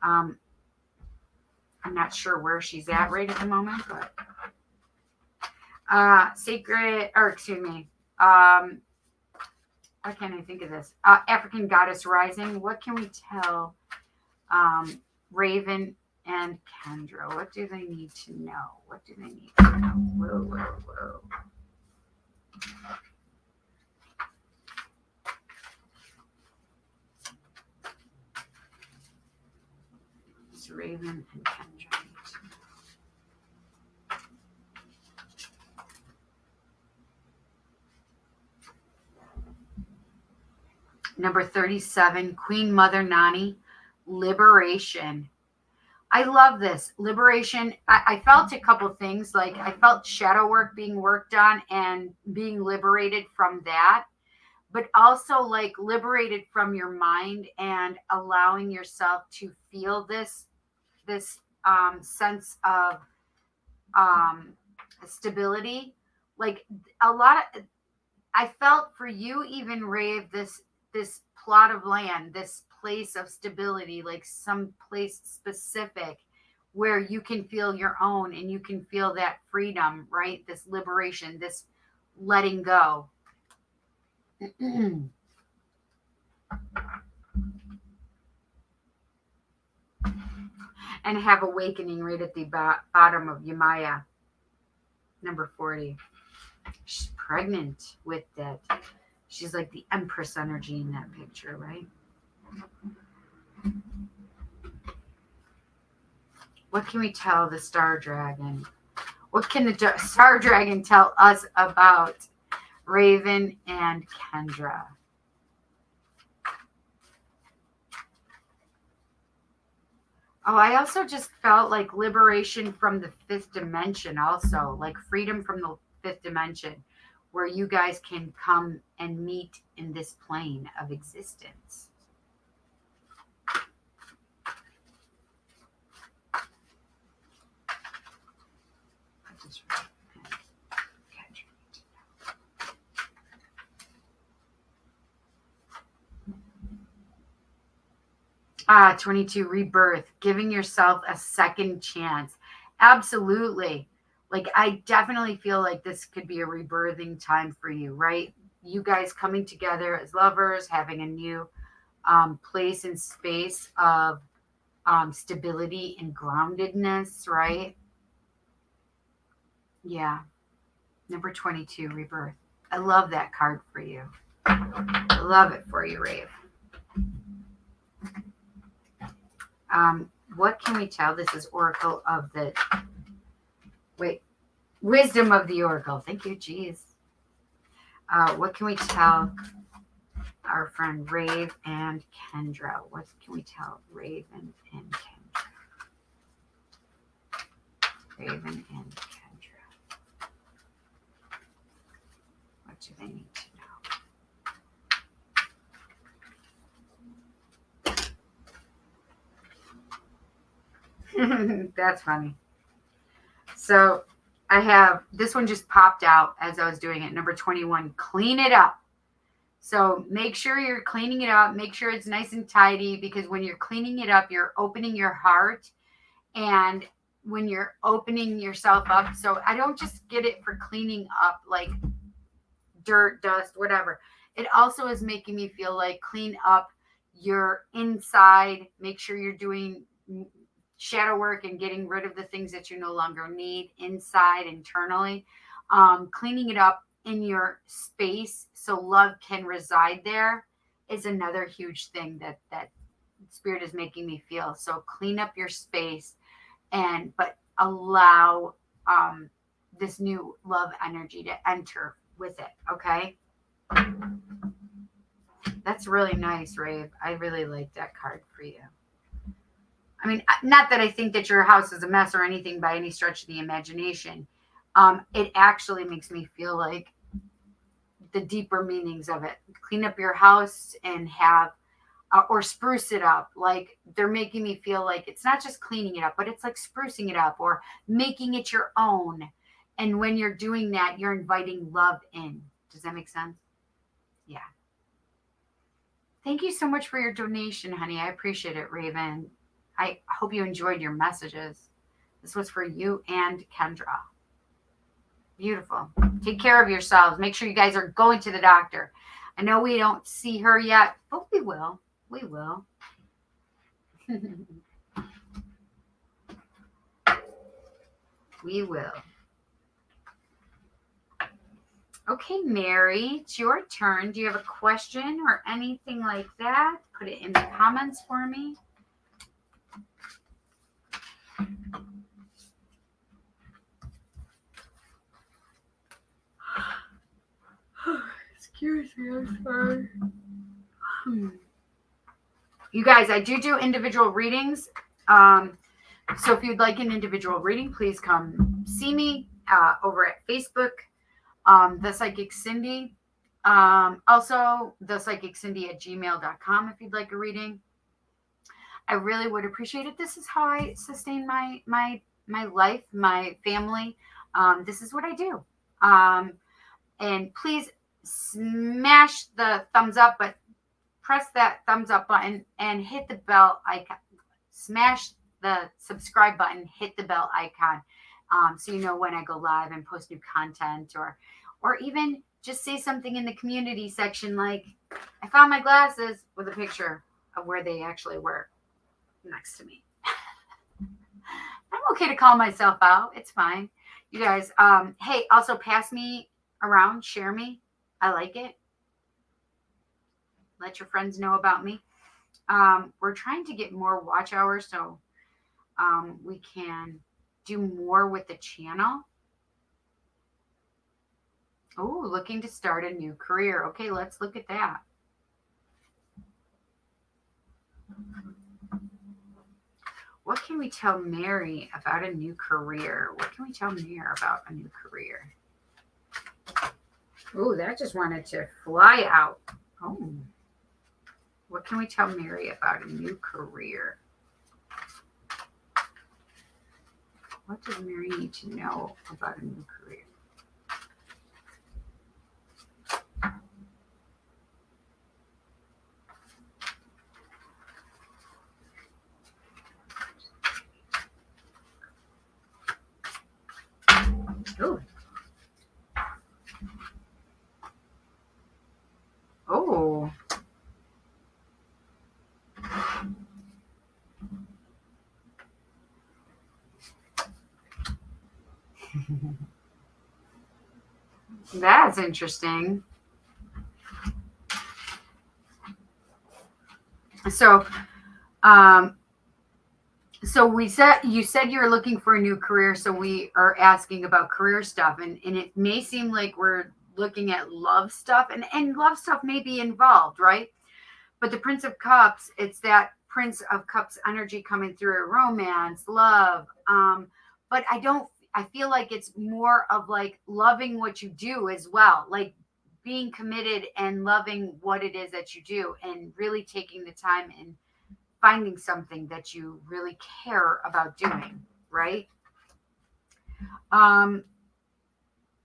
I'm not sure where she's at right at the moment, but why can't I think of this? African Goddess Rising. What can we tell Raven and Kendra? What do they need to know? What do they need to know? Whoa. It's Raven and Kendra. Number 37, Queen Mother Nani, liberation. I love this. Liberation. I felt a couple things. Like, I felt shadow work being worked on and being liberated from that. But also, like, liberated from your mind and allowing yourself to feel this sense of stability. Like, a lot of, I felt for you even, Rave, this plot of land, this place of stability, like some place specific where you can feel your own and you can feel that freedom, right? This liberation, this letting go. And have awakening right at the bottom of Yamaya, number 40. She's pregnant with that. She's like the Empress energy in that picture, right? What can we tell the Star Dragon? What can the Star Dragon tell us about Raven and Kendra? Oh, I also just felt like liberation from the fifth dimension, also like freedom from the fifth dimension, where you guys can come and meet in this plane of existence. Ah, 22, rebirth, giving yourself a second chance. Absolutely. Like, I definitely feel like this could be a rebirthing time for you, right? You guys coming together as lovers, having a new place and space of stability and groundedness, right? Yeah. Number 22, rebirth. I love that card for you. I love it for you, Rave. What can we tell? This is Oracle of the... Wait. Wisdom of the Oracle. Thank you, jeez. What can we tell our friend Rave and Kendra? What can we tell Raven and Kendra? Raven and Kendra. What do they need to know? That's funny. So I have, this one just popped out as I was doing it. Number 21, clean it up. So make sure you're cleaning it up. Make sure it's nice and tidy, because when you're cleaning it up, you're opening your heart. And when you're opening yourself up, so I don't just get it for cleaning up like dirt, dust, whatever. It also is making me feel like clean up your inside. Make sure you're doing shadow work and getting rid of the things that you no longer need inside, internally. Cleaning it up in your space so love can reside there is another huge thing that Spirit is making me feel. So clean up your space, but allow this new love energy to enter with it. Okay. That's really nice, Rave. I really like that card for you. I mean, not that I think that your house is a mess or anything by any stretch of the imagination. It actually makes me feel like the deeper meanings of it. Clean up your house and have, or spruce it up. Like, they're making me feel like it's not just cleaning it up, but it's like sprucing it up or making it your own. And when you're doing that, you're inviting love in. Does that make sense? Yeah. Thank you so much for your donation, honey. I appreciate it, Raven. I hope you enjoyed your messages. This was for you and Kendra. Beautiful. Take care of yourselves. Make sure you guys are going to the doctor. I know we don't see her yet, but we will. We will. We will. Okay, Mary, it's your turn. Do you have a question or anything like that? Put it in the comments for me. Excuse me, I'm sorry. You guys, I do individual readings. So if you'd like an individual reading, please come see me over at Facebook, The Psychic Cindy. Also, thepsychiccindy@gmail.com if you'd like a reading. I really would appreciate it. This is how I sustain my life, my family. This is what I do. And please smash the thumbs up, but press that thumbs up button and hit the bell icon. Smash the subscribe button, hit the bell icon, so you know when I go live and post new content, or even just say something in the community section like, I found my glasses, with a picture of where they actually were next to me. I'm okay to call myself out. It's fine. You guys, hey, also pass me around, share me. I like it. Let your friends know about me. We're trying to get more watch hours so we can do more with the channel. Oh, looking to start a new career. Okay, let's look at that. What can we tell Mary about a new career? What can we tell Mary about a new career? Ooh, that just wanted to fly out. Oh. What can we tell Mary about a new career? What does Mary need to know about a new career? Oh. Oh. That's interesting. So, you said you were looking for a new career, so we are asking about career stuff, and it may seem like we're looking at love stuff, and love stuff may be involved, right? But the Prince of Cups, it's that Prince of Cups energy coming through, romance, love. But I feel like it's more of like loving what you do as well, like being committed and loving what it is that you do, and really taking the time and finding something that you really care about doing, right?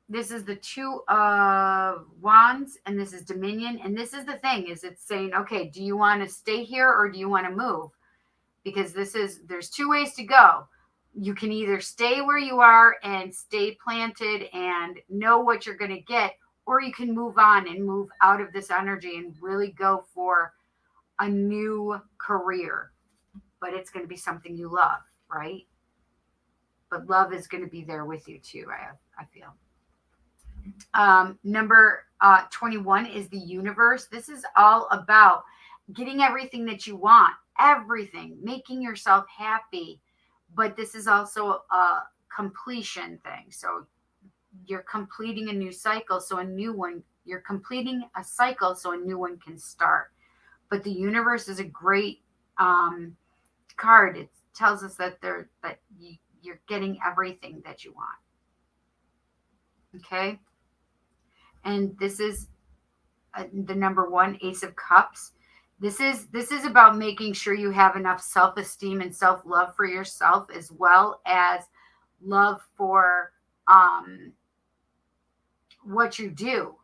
This is the Two of Wands, and this is Dominion. And this is the thing, is it's saying, okay, do you want to stay here or do you want to move? Because there's two ways to go. You can either stay where you are and stay planted and know what you're going to get, or you can move on and move out of this energy and really go for a new career. But it's going to be something you love, right? But love is going to be there with you too, I feel. Number 21 is the universe. This is all about getting everything that you want, everything, making yourself happy. But this is also a completion thing. So you're completing a new cycle, so a new one, you're completing a cycle so a new one can start. But the universe is a great card. It tells us that you're getting everything that you want. Okay. And this is the number 1, Ace of Cups. This is about making sure you have enough self-esteem and self-love for yourself, as well as love for what you do.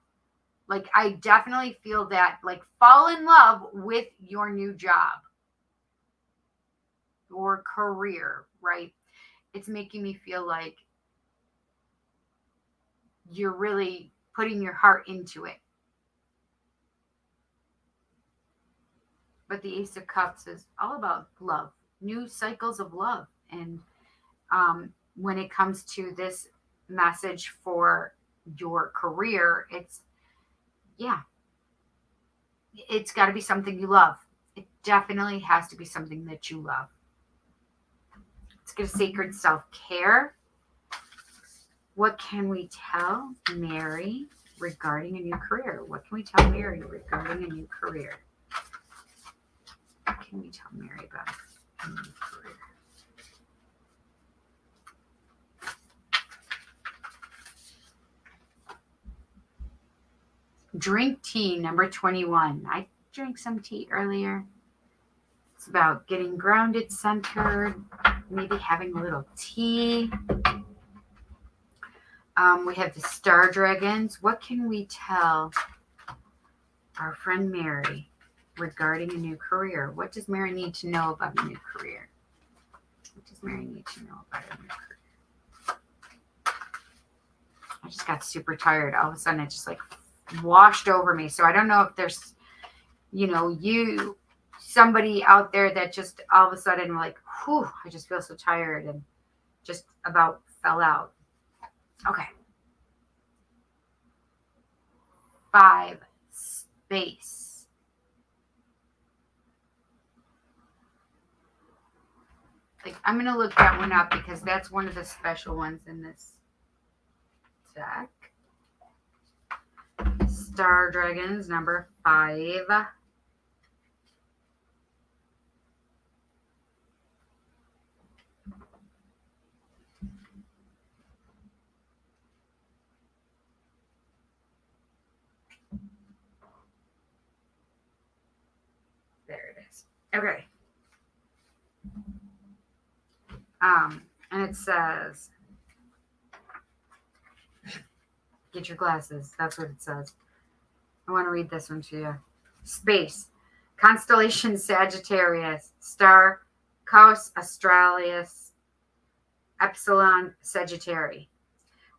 Like, I definitely feel that, like, fall in love with your new job or career, right? It's making me feel like you're really putting your heart into it. But the Ace of Cups is all about love, new cycles of love. And when it comes to this message for your career, it's got to be something you love. It definitely has to be something that you love. Let's get a sacred self-care. What can we tell Mary regarding a new career? What can we tell Mary regarding a new career? What can we tell Mary about a new career? Drink tea, number 21. I drank some tea earlier. It's about getting grounded, centered, maybe having a little tea. We have the Star Dragons. What can we tell our friend Mary regarding a new career? What does Mary need to know about a new career? What does Mary need to know about a new career? I just got super tired. All of a sudden, it just like washed over me. So I don't know if there's, somebody out there that just all of a sudden like, whew, I just feel so tired and just about fell out. Okay. 5, space. Like, I'm going to look that one up because that's one of the special ones in this deck. Star Dragons, number 5. Okay. And it says, get your glasses. That's what it says. I want to read this one to you. Space. Constellation Sagittarius. Star Caus Australis. Epsilon Sagittari.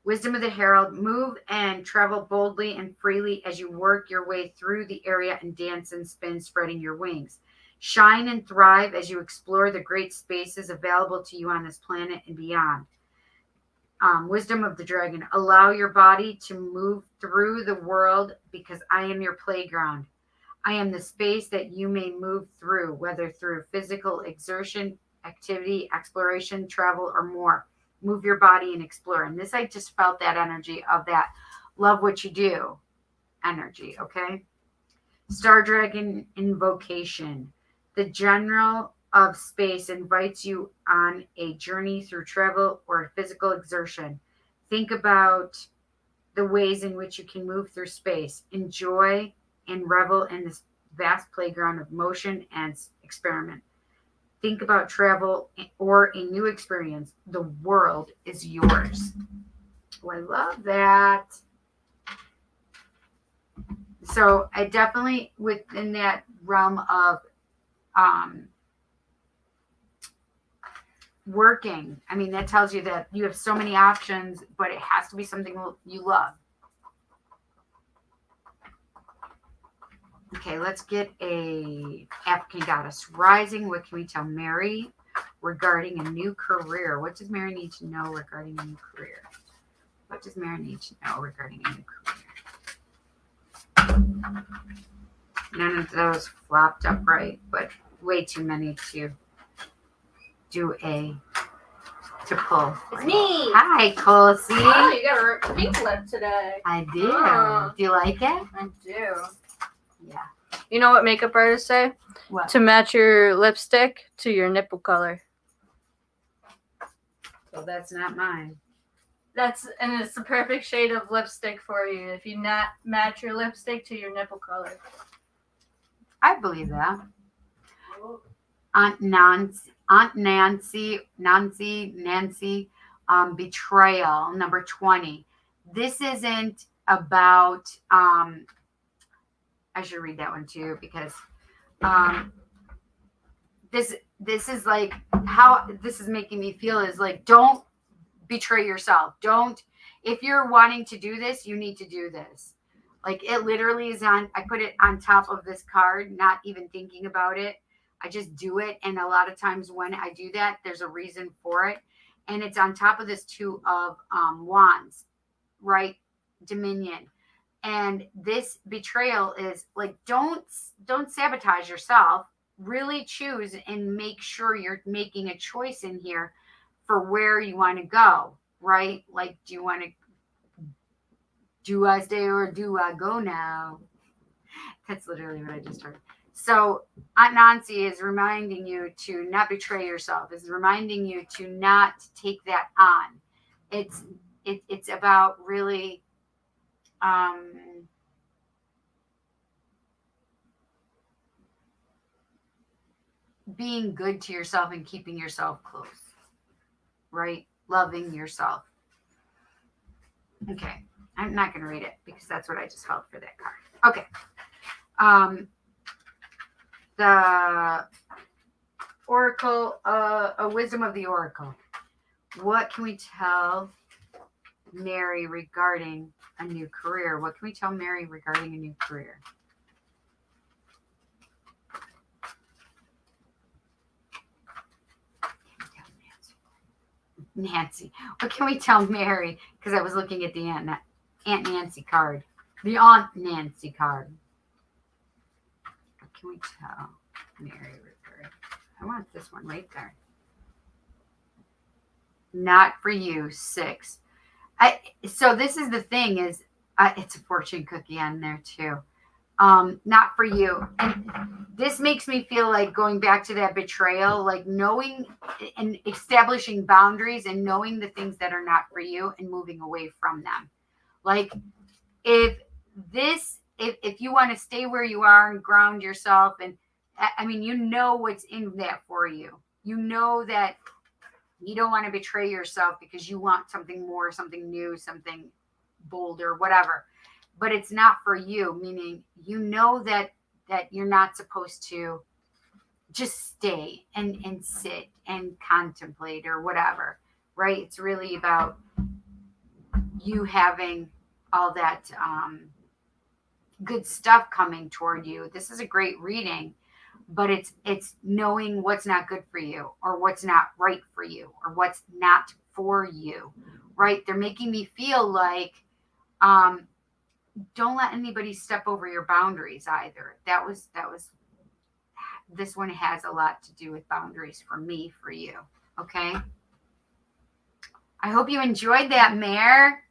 Wisdom of the Herald. Move and travel boldly and freely as you work your way through the area and dance and spin, spreading your wings. Shine and thrive as you explore the great spaces available to you on this planet and beyond. Wisdom of the Dragon. Allow your body to move through the world because I am your playground. I am the space that you may move through, whether through physical exertion, activity, exploration, travel, or more. Move your body and explore. And this, I just felt that energy of that love what you do energy, okay? Star Dragon Invocation. The General of Space invites you on a journey through travel or physical exertion. Think about the ways in which you can move through space. Enjoy and revel in this vast playground of motion and experiment. Think about travel or a new experience. The world is yours. Oh, I love that. So I definitely, within that realm of working, I mean, that tells you that you have so many options, but it has to be something you love. Okay, let's get a African goddess rising. What can we tell Mary regarding a new career? What does Mary need to know regarding a new career? What does Mary need to know regarding a new career? None of those flopped up right, but way too many to pull. It's me. Hi, Colsey. Oh, you got a pink lip today. I do. Oh. Do you like it? I do. Yeah. You know what makeup artists say? What? To match your lipstick to your nipple color. Well, that's not mine. And it's the perfect shade of lipstick for you if you not match your lipstick to your nipple color. I believe that. Aunt Nancy, betrayal, number 20. This isn't about, I should read that one too, because this is like how this is making me feel is like, don't betray yourself. Don't, if you're wanting to do this, you need to do this. Like, it literally is I put it on top of this card, not even thinking about it. I just do it. And a lot of times when I do that, there's a reason for it. And it's on top of this 2 of wands, right? Dominion. And this betrayal is like, don't sabotage yourself. Really choose and make sure you're making a choice in here for where you want to go, right? Like, do I stay or do I go now? That's literally what I just heard. So Aunt Nancy is reminding you to not betray yourself, is reminding you to not take that on. It's about really being good to yourself and keeping yourself close, right? Loving yourself. Okay. I'm not going to read it because that's what I just felt for that card. Okay. The Oracle, a wisdom of the Oracle. What can we tell Mary regarding a new career? What can we tell Mary regarding a new career? Nancy. What can we tell Mary? Because I was looking at the Aunt Nancy card. The Aunt Nancy card. What can we tell Mary? I want this one right there. Not for you, 6. So this is the thing is, it's a fortune cookie on there too. Not for you. And this makes me feel like going back to that betrayal, like knowing and establishing boundaries and knowing the things that are not for you and moving away from them. Like, if you want to stay where you are and ground yourself and I mean, you know what's in that for you. You know that you don't want to betray yourself because you want something more, something new, something bolder, whatever. But it's not for you, meaning you know that you're not supposed to just stay and sit and contemplate or whatever, right? It's really about you having all that good stuff coming toward you. This is a great reading, but it's knowing what's not good for you or what's not right for you or what's not for you, right? They're making me feel like don't let anybody step over your boundaries either. That was this one has a lot to do with boundaries for me, for you. Okay. I hope you enjoyed that, Mare.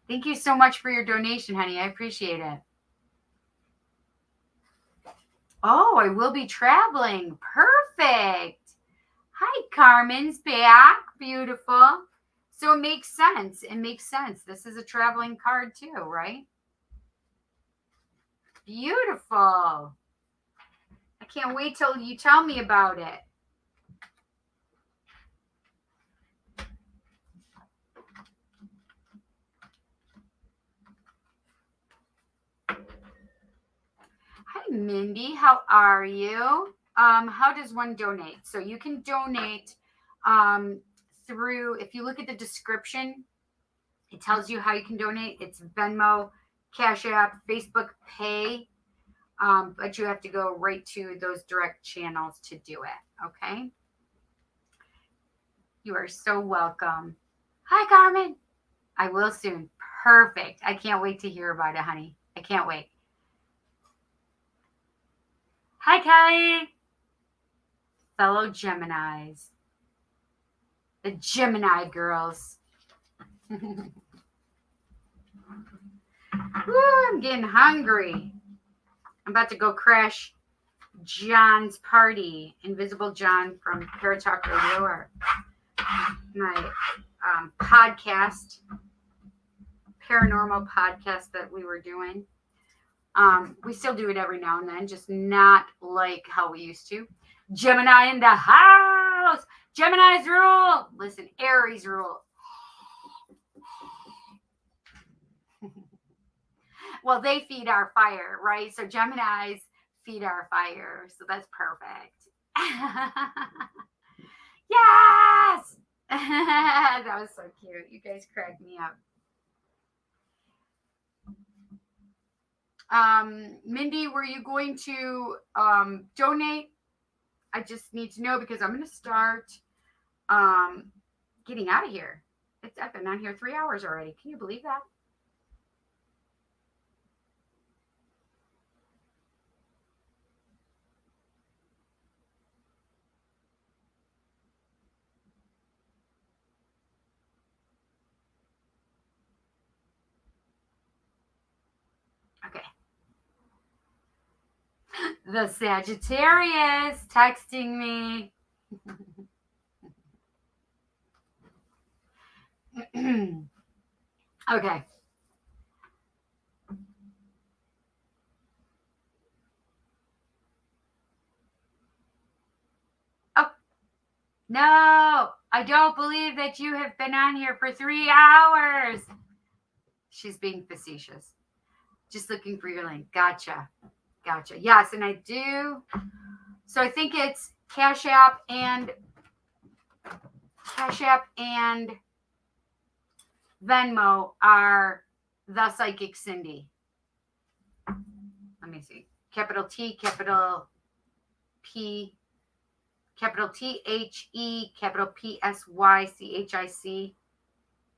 Thank you so much for your donation, honey. I appreciate it. Oh, I will be traveling. Perfect. Hi, Carmen's back. Beautiful. So it makes sense. It makes sense. This is a traveling card too, right? Beautiful. I can't wait till you tell me about it. Hi, Mindy. How are you? How does one donate? So you can donate through, if you look at the description, it tells you how you can donate. It's Venmo, Cash App, Facebook Pay. But you have to go right to those direct channels to do it. Okay. You are so welcome. Hi, Carmen. I will soon. Perfect. I can't wait to hear about it, honey. I can't wait. Hi, Kelly. Fellow Geminis. The Gemini girls. Ooh, I'm getting hungry. I'm about to go crash John's party. Invisible John from Paratalk Radio, or my podcast, paranormal podcast that we were doing. We still do it every now and then, just not like how we used to. Gemini in the house. Gemini's rule. Listen, Aries rule. Well, they feed our fire, right? So Geminis feed our fire. So that's perfect. Yes! That was so cute. You guys cracked me up. Mindy, were you going to donate? I just need to know because I'm going to start getting out of here. I've been on here 3 hours already. Can you believe that? Okay. The Sagittarius texting me. Okay. Oh, no, I don't believe that you have been on here for 3 hours. She's being facetious. Just looking for your link. Gotcha. Yes, and I do. So I think it's Cash App and Venmo are The Psychic Cindy. Let me see. Capital T, capital P, capital THE, capital PSYCHIC.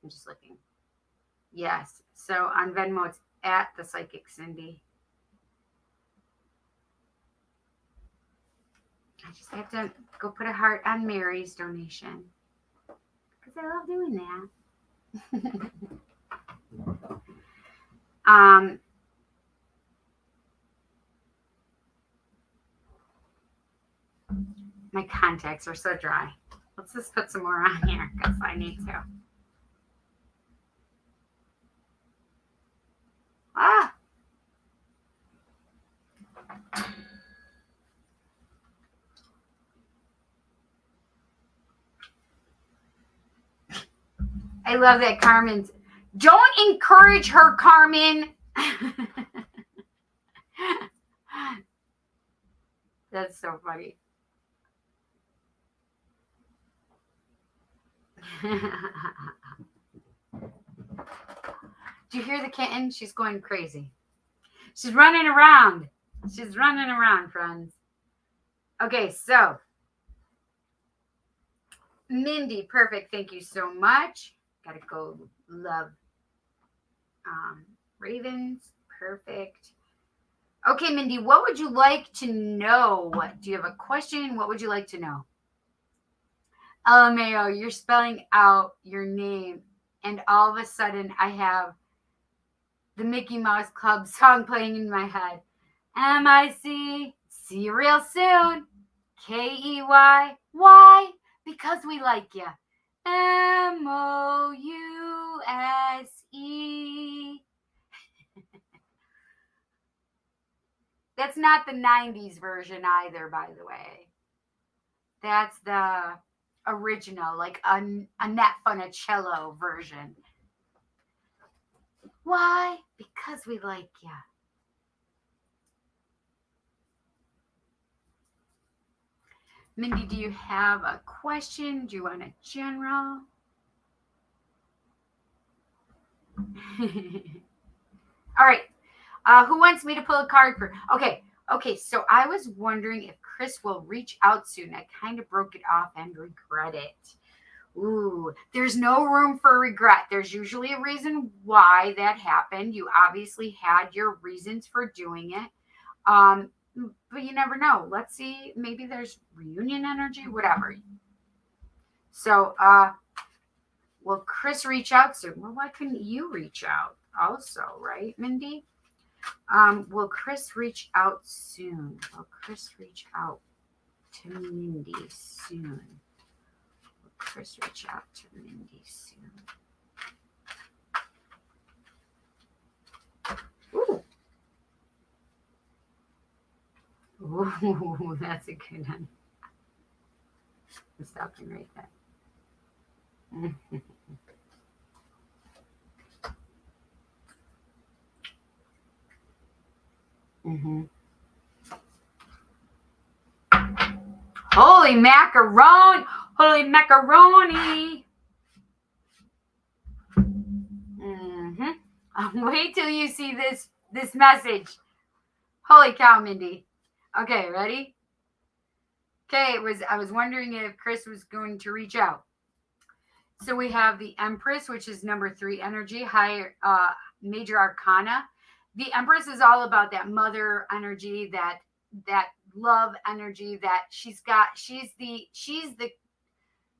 I'm just looking. Yes. So on Venmo, it's at The Psychic Cindy. I just have to go put a heart on Mary's donation because I love doing that. My contacts are so dry. Let's just put some more on here because I need to. I love that Carmen's. Don't encourage her, Carmen. That's so funny. Do you hear the kitten? She's going crazy. She's running around. She's running around, friends. Okay, so Mindy, perfect. Thank you so much. Gotta go love Ravens. Perfect. Okay, Mindy, what would you like to know? Do you have a question? What would you like to know? LMAO, you're spelling out your name, and all of a sudden I have the Mickey Mouse Club song playing in my head. M-I-C, see you real soon. K-E-Y, why? Because we like you. M-O-U-S-E. That's not the 90s version either, by the way. That's the original, like a Annette Funicello version. Why? Because we like you. Mindy, do you have a question? Do you want a general? All right. Who wants me to pull a card for? Okay. So I was wondering if Chris will reach out soon. I kind of broke it off and regret it. Ooh, there's no room for regret. There's usually a reason why that happened. You obviously had your reasons for doing it. But you never know. Let's see. Maybe there's reunion energy, whatever. So, will Chris reach out soon? Well, why couldn't you reach out also, right, Mindy? Will Chris reach out soon? Will Chris reach out to Mindy soon? Will Chris reach out to Mindy soon? Ooh. Ooh, that's a good one. I'm stopping right there. Mm-hmm. Holy macaroni! Holy macaroni! Mm-hmm. Wait till you see this message. Holy cow, Mindy. Okay, ready? Okay, I was wondering if Chris was going to reach out. So we have the Empress, which is number 3 energy, higher major arcana. The Empress is all about that mother energy, that love energy that she's the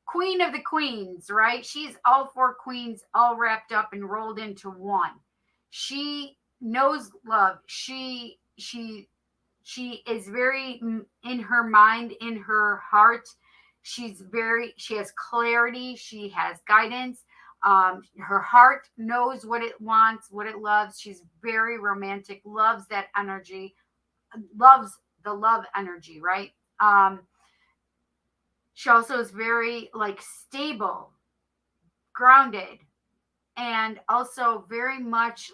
queen of the queens, right? She's all 4 queens all wrapped up and rolled into one. She knows love. She is very in her mind, in her heart. She has clarity. She has guidance. Her heart knows what it wants, what it loves. She's very romantic, loves that energy, loves the love energy, right? She also is very stable, grounded, and also very much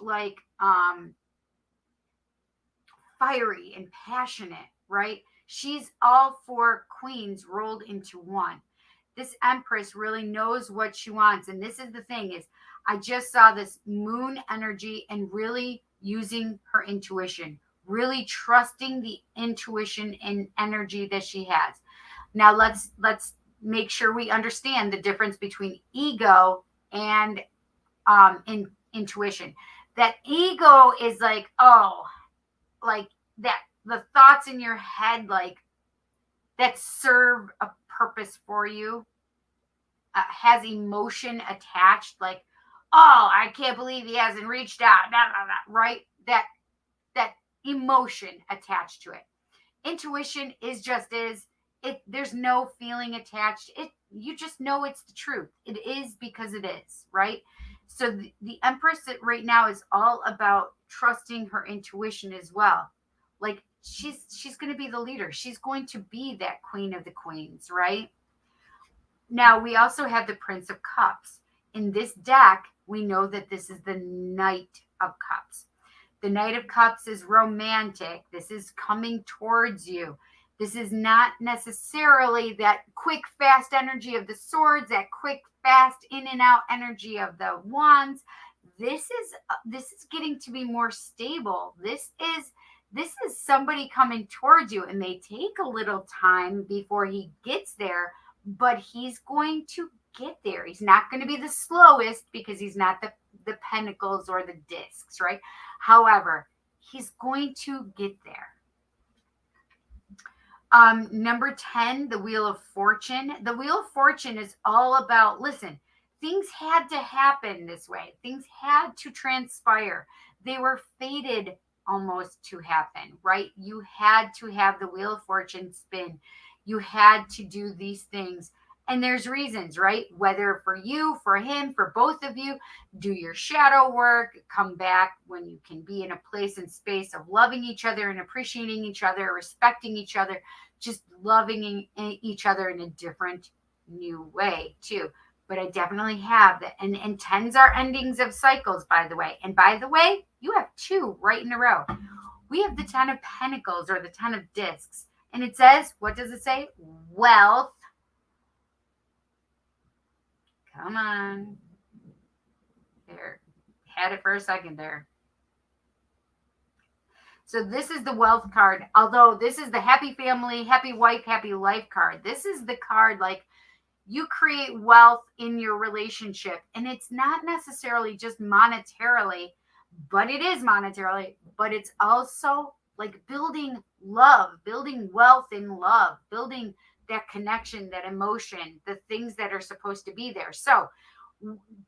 fiery and passionate, right? She's all 4 queens rolled into one. This Empress really knows what she wants. And this is the thing is, I just saw this moon energy and really using her intuition, really trusting the intuition and energy that she has. Now let's make sure we understand the difference between ego and intuition. That ego is that the thoughts in your head that serve a purpose for you, has emotion attached, oh, I can't believe he hasn't reached out, right? That emotion attached to it. Intuition is there's no feeling attached. You just know it's the truth. It is because it is, right? So the Empress right now is all about trusting her intuition as well. She's going to be the leader. She's going to be that queen of the queens, right? Now we also have the Prince of Cups. in this deck, we know that this is the Knight of Cups. The Knight of Cups is romantic. This is coming towards you. This is not necessarily that quick, fast energy of the swords, that quick, fast in and out energy of the wands. This is getting to be more stable. This is somebody coming towards you. It may take a little time before he gets there, but he's going to get there. He's not going to be the slowest because he's not the pentacles or the discs, right? However, he's going to get there. Number 10, the Wheel of Fortune. The Wheel of Fortune is all about, listen, things had to happen this way. Things had to transpire. They were fated almost to happen, right? You had to have the Wheel of Fortune spin. You had to do these things. And there's reasons, right? Whether for you, for him, for both of you, do your shadow work, come back when you can be in a place and space of loving each other and appreciating each other, respecting each other, just loving each other in a different, new way too. But I definitely have that. And 10s are endings of cycles, by the way. And by the way, you have 2 right in a row. We have the 10 of Pentacles or the 10 of Discs. And it says, what does it say? Wealth. Come on. There. Had it for a second there. So this is the wealth card. Although this is the happy family, happy wife, happy life card. This is the card like you create wealth in your relationship. And it's not necessarily just monetarily, but it is monetarily. But it's also like building love, building wealth in love, building that connection, that emotion, the things that are supposed to be there. So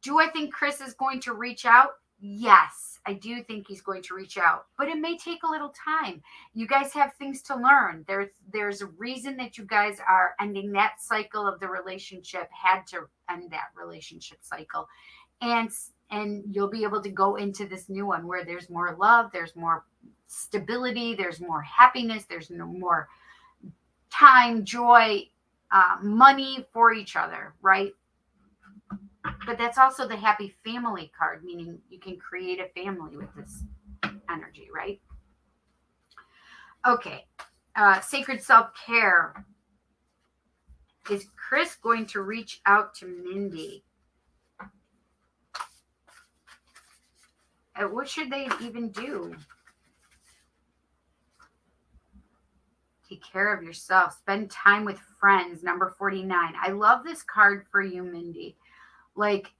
do I think Chris is going to reach out? Yes, I do think he's going to reach out, but it may take a little time. You guys have things to learn. There's a reason that you guys are ending that cycle of the relationship, had to end that relationship cycle. And you'll be able to go into this new one where there's more love, there's more stability, there's more happiness, there's no more time, joy, money for each other, right? But that's also the happy family card, meaning you can create a family with this energy, right? Okay. Sacred self-care. Is Chris going to reach out to Mindy? What should they even do? Take care of yourself. Spend time with friends. Number 49. I love this card for you, Mindy. Like,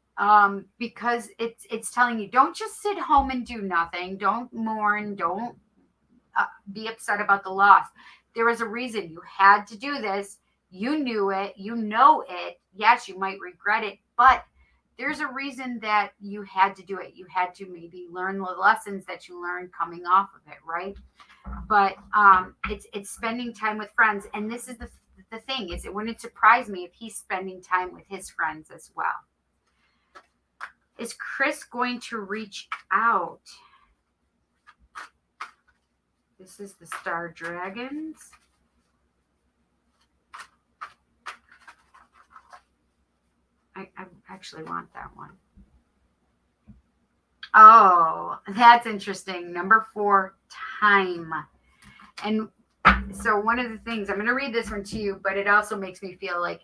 because it's telling you, don't just sit home and do nothing. Don't mourn. Don't be upset about the loss. There was a reason you had to do this. You knew it. You know it. Yes, you might regret it, but there's a reason that you had to do it. You had to maybe learn the lessons that you learned coming off of it, right? But it's spending time with friends. And this is the thing, is it wouldn't surprise me if he's spending time with his friends as well. Is Chris going to reach out? This is the Star Dragons. I actually want that one. Oh, that's interesting. Number 4, time. And so one of the things, I'm going to read this one to you, but it also makes me feel like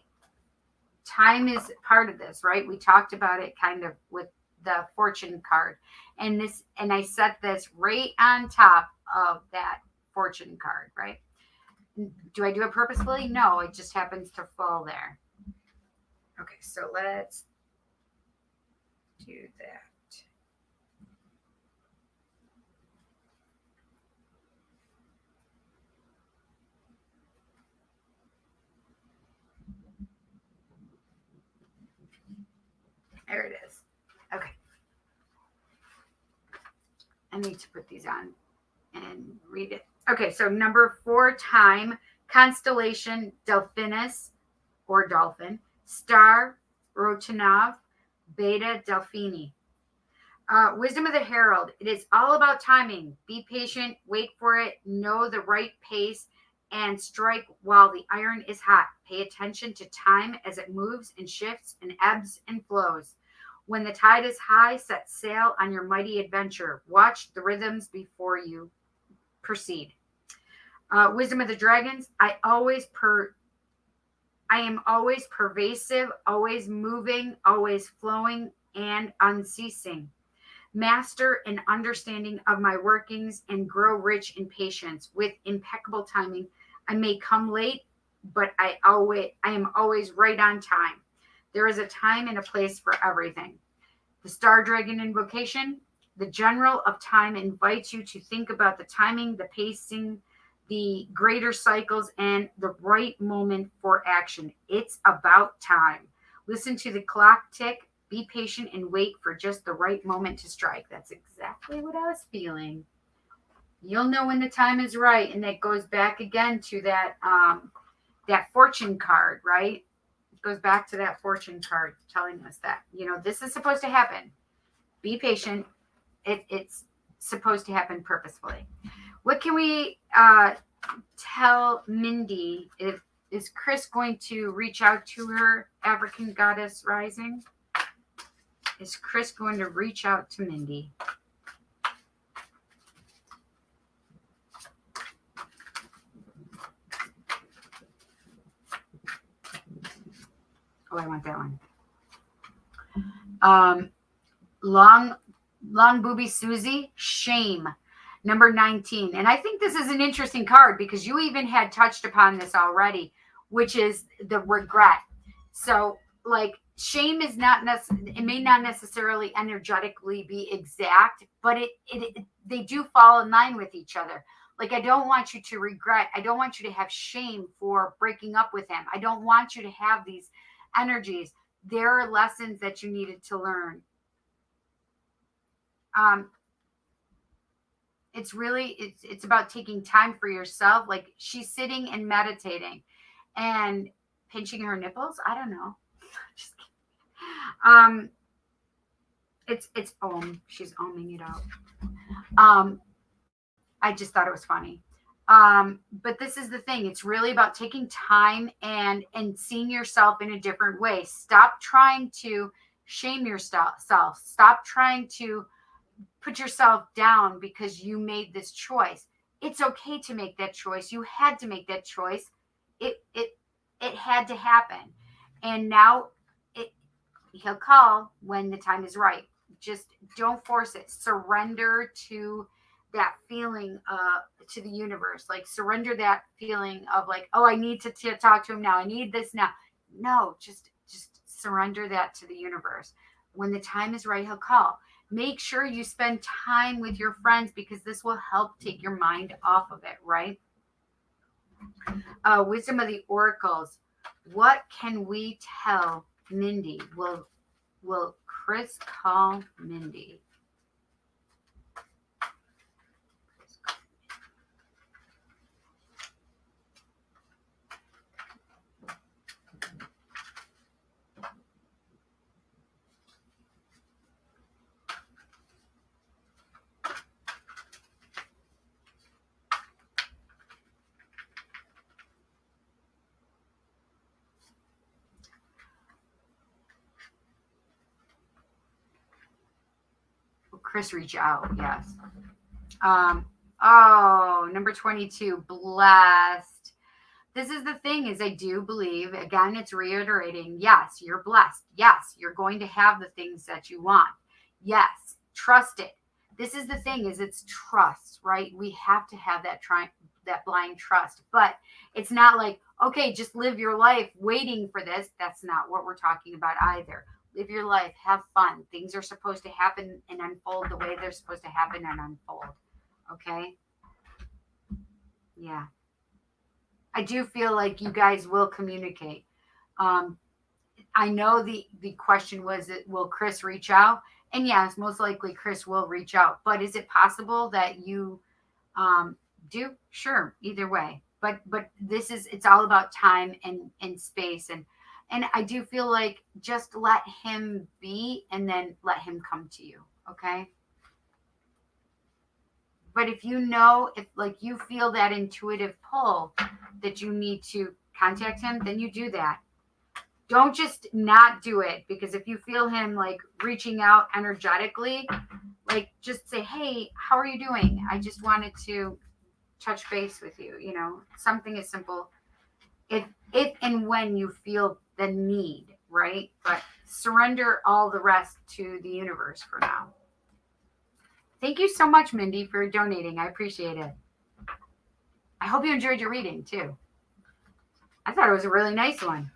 time is part of this, right? We talked about it kind of with the fortune card. And I set this right on top of that fortune card, right? Do I do it purposefully? No, it just happens to fall there. Okay, so let's do that. There it is. Okay. I need to put these on and read it. Okay, so number 4, time, constellation, Delphinus or dolphin, star, Rotanov, Beta Delphini. Wisdom of the Herald. It is all about timing. Be patient, wait for it, know the right pace, and strike while the iron is hot. Pay attention to time as it moves and shifts and ebbs and flows. When the tide is high, set sail on your mighty adventure. Watch the rhythms before you proceed. Wisdom of the dragons. I am always pervasive, always moving, always flowing, and unceasing. Master an understanding of my workings and grow rich in patience. With impeccable timing, I may come late, but I am always right on time. There is a time and a place for everything. The Star Dragon invocation. The General of Time invites you to think about the timing, the pacing, the greater cycles, and the right moment for action. It's about time. Listen to the clock tick. Be patient and wait for just the right moment to strike. That's exactly what I was feeling. You'll know when the time is right, and that goes back again to that fortune card, right? It goes back to that fortune card telling us that, this is supposed to happen. Be patient. It's supposed to happen purposefully. What can we tell Mindy? Is Chris going to reach out to her African goddess rising? Is Chris going to reach out to Mindy? Oh, I want that one. Long Booby Susie, shame. Number 19. And I think this is an interesting card because you even had touched upon this already, which is the regret. So, like, shame is not it may not necessarily energetically be exact, but they do fall in line with each other. Like, I don't want you to regret. I don't want you to have shame for breaking up with him. I don't want you to have these energies. There are lessons that you needed to learn. It's about taking time for yourself. Like, she's sitting and meditating and pinching her nipples. I don't know. Just kidding. It's she's ohming it out. I just thought it was funny. But this is the thing. It's really about taking time and seeing yourself in a different way. Stop trying to shame yourself. Stop trying to put yourself down because you made this choice. It's okay to make that choice. You had to make that choice. It had to happen. And now he'll call when the time is right. Just don't force it. Surrender to that feeling to the universe. Like, surrender that feeling of like, oh, I need to talk to him now. I need this now. No, just surrender that to the universe. When the time is right, he'll call. Make sure you spend time with your friends because this will help take your mind off of it, right? Wisdom of the oracles. What can we tell Mindy? Will Chris call Mindy? Chris reach out, yes. Number 22, blessed. This is the thing, is I do believe, again, it's reiterating, yes, you're blessed. Yes, you're going to have the things that you want. Yes, trust it. This is the thing, is it's trust, right? We have to have that blind trust. But it's not like, okay, just live your life waiting for this. That's not what we're talking about either. Live your life, have fun. Things are supposed to happen and unfold the way they're supposed to happen and unfold. Okay? Yeah. I do feel like you guys will communicate. I know the question was, will Chris reach out? And yes, most likely Chris will reach out. But is it possible that you do? Sure, either way. But it's all about time and space. And I do feel like just let him be and then let him come to you. Okay? But if you feel that intuitive pull that you need to contact him, then you do that. don't just not do it, because if you feel him like reaching out energetically, like just say, hey, how are you doing? I just wanted to touch base with you, you know, something as simple. If and when you feel the need, right? But surrender all the rest to the universe for now. Thank you so much, Mindy, for donating. I appreciate it. I hope you enjoyed your reading too. I thought it was a really nice one.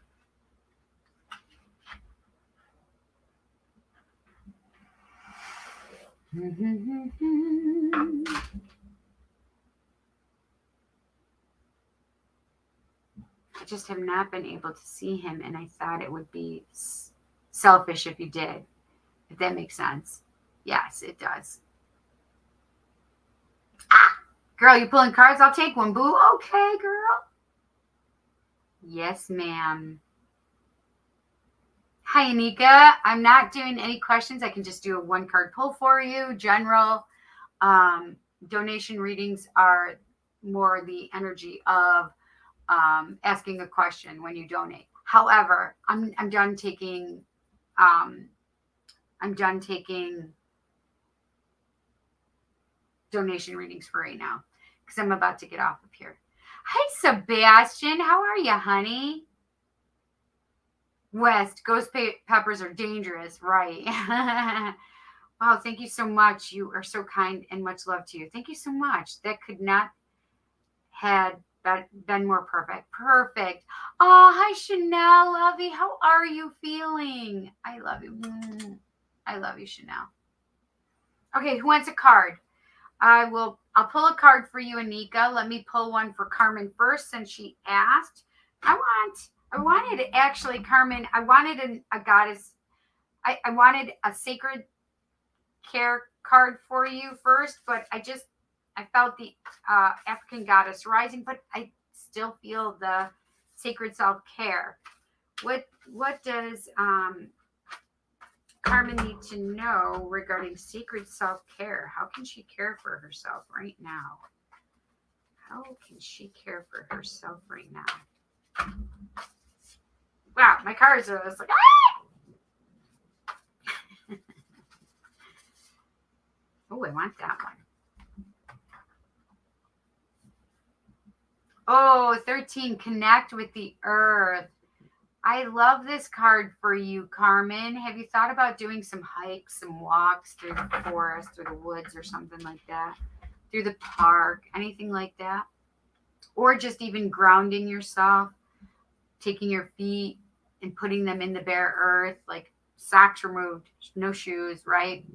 I just have not been able to see him, and I thought it would be selfish if you did, if that makes sense. Yes, it does. Ah, girl, you pulling cards? I'll take one, boo. Okay, girl. Yes, ma'am. Hi, Anika. I'm not doing any questions. I can just do a one card pull for you. General donation readings are more the energy of asking a question when you donate. However, I'm done taking donation readings for right now because I'm about to get off of here. Hi, Sebastian. How are you, honey? West, ghost peppers are dangerous, right? Wow, thank you so much. You are so kind, and much love to you. Thank you so much. That could not have been more perfect. Perfect. Oh, hi, Chanel, lovey. How are you feeling? I love you. I love you, Chanel. Okay, who wants a card? I'll pull a card for you, Anika. Let me pull one for Carmen first, since she asked. I wanted actually, Carmen, I wanted a goddess. I wanted a sacred care card for you first, but I felt the African goddess rising, but I still feel the sacred self-care. What does Carmen need to know regarding sacred self-care? How can she care for herself right now? How can she care for herself right now? Wow, my cards are just like, ah! Oh, I want that one. Oh, 13, connect with the earth. I love this card for you, Carmen. Have you thought about doing some hikes, some walks through the forest, through the woods or something like that? Through the park, anything like that? Or just even grounding yourself, taking your feet and putting them in the bare earth, like socks removed, no shoes, right?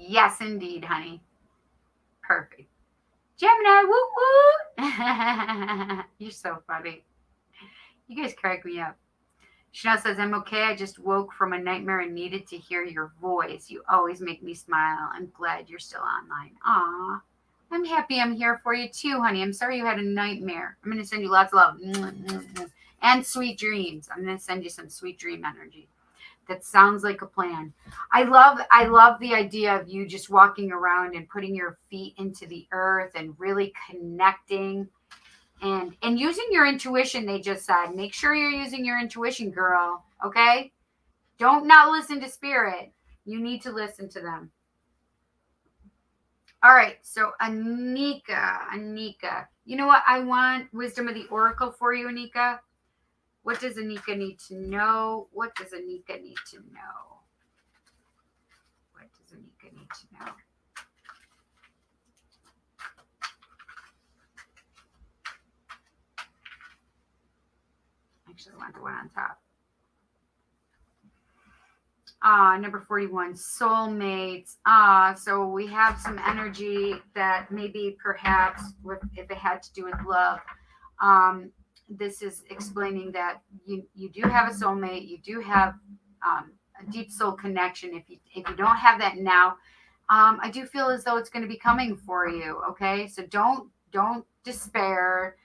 Yes, indeed, honey. Perfect. Gemini, woo woo. You're so funny. You guys crack me up. Chanel says, I'm okay. I just woke from a nightmare and needed to hear your voice. You always make me smile. I'm glad you're still online. Aw. I'm happy I'm here for you too, honey. I'm sorry you had a nightmare. I'm going to send you lots of love. And sweet dreams. I'm going to send you some sweet dream energy. That sounds like a plan. I love the idea of you just walking around and putting your feet into the earth and really connecting and using your intuition. They just said, make sure you're using your intuition, girl. Okay? Don't not listen to spirit. You need to listen to them. All right. So Anika, you know what? I want wisdom of the oracle for you, Anika. What does Anika need to know? What does Anika need to know? What does Anika need to know? Actually, I want the one on top. Number 41, soulmates. So we have some energy that maybe perhaps if it had to do with love. This is explaining that you do have a soulmate. You do have a deep soul connection. If you don't have that now, I do feel as though it's going to be coming for you. Okay, so don't despair.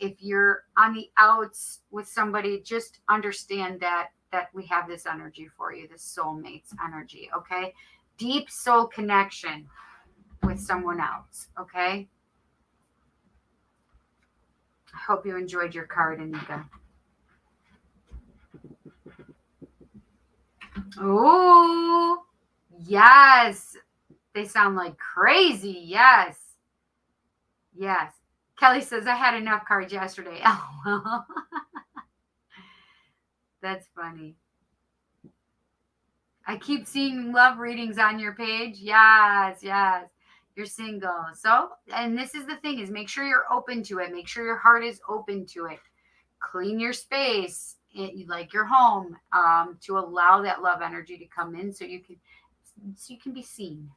If you're on the outs with somebody, just understand that we have this energy for you, this soulmates energy. Okay, deep soul connection. with someone else, okay? I hope you enjoyed your card, Anika. Oh, yes. They sound like crazy. Yes. Yes. Kelly says, I had enough cards yesterday. Oh, that's funny. I keep seeing love readings on your page. Yes, yes. You're single. So, and this is the thing is make sure you're open to it. Make sure your heart is open to it. Clean your space, like your home, to allow that love energy to come in so you can be seen.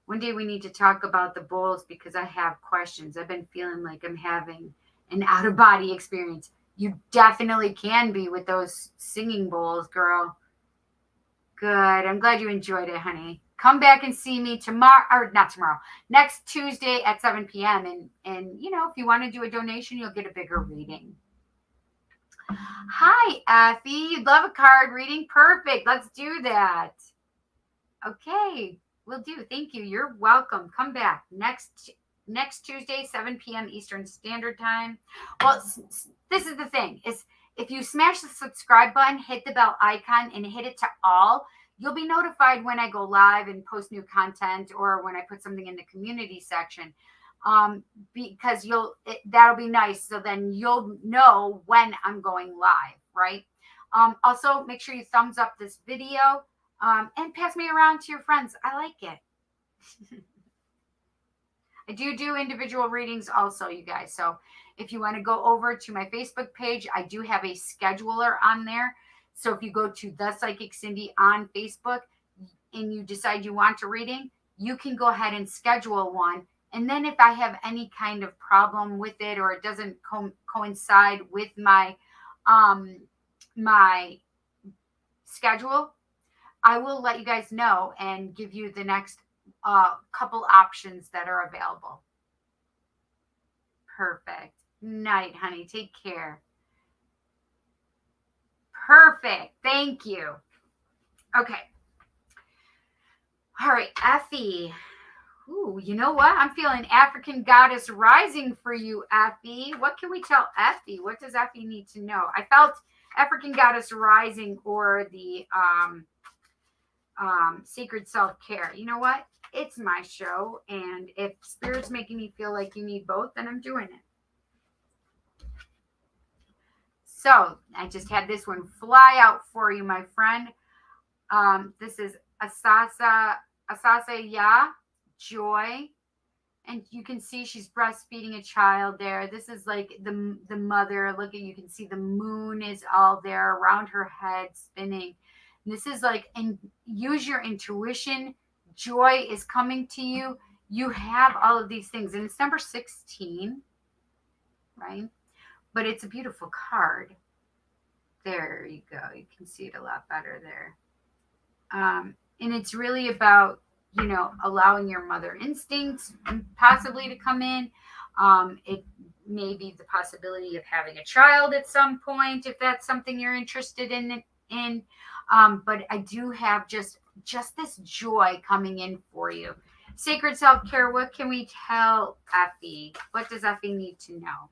One day we need to talk about the bowls because I have questions. I've been feeling like I'm having an out of body experience. You definitely can be with those singing bowls, girl. Good. I'm glad you enjoyed it, honey. Come back and see me tomorrow, or not tomorrow, next Tuesday at 7 p.m. And if you want to do a donation, you'll get a bigger reading. Hi, Effie. You'd love a card reading? Perfect. Let's do that. Okay. Will do. Thank you. You're welcome. Come back next Tuesday, 7 p.m. Eastern Standard Time. Well, this is the thing is if you smash the subscribe button, hit the bell icon and hit it to all, you'll be notified when I go live and post new content or when I put something in the community section. Because that'll be nice. So then you'll know when I'm going live, right? Also make sure you thumbs up this video. And pass me around to your friends. I like it. I do individual readings also, you guys. So if you want to go over to my Facebook page, I do have a scheduler on there. So if you go to The Psychic Cindy on Facebook and you decide you want a reading, you can go ahead and schedule one. And then if I have any kind of problem with it or it doesn't coincide with my my schedule, I will let you guys know and give you the next couple options that are available. Perfect. Night, honey. Take care. Perfect. Thank you. Okay. All right, Effie. Ooh, you know what? I'm feeling African Goddess Rising for you, Effie. What can we tell Effie? What does Effie need to know? I felt African Goddess Rising or the Sacred Self-Care. You know what? It's my show, and if Spirit's making me feel like you need both, then I'm doing it. So I just had this one fly out for you, my friend. This is Asasa Ya Joy, and you can see she's breastfeeding a child there. This is like the mother. Look at, you can see the moon is all there around her head spinning. And this is like, and use your intuition. Joy is coming to you. You have all of these things, and it's number 16, right? But it's a beautiful card. There you go. You can see it a lot better there. And it's really about, allowing your mother instincts possibly to come in. It may be the possibility of having a child at some point, if that's something you're interested in. But I do have just this joy coming in for you. Sacred Self-Care, what can we tell Effie? What does Effie need to know?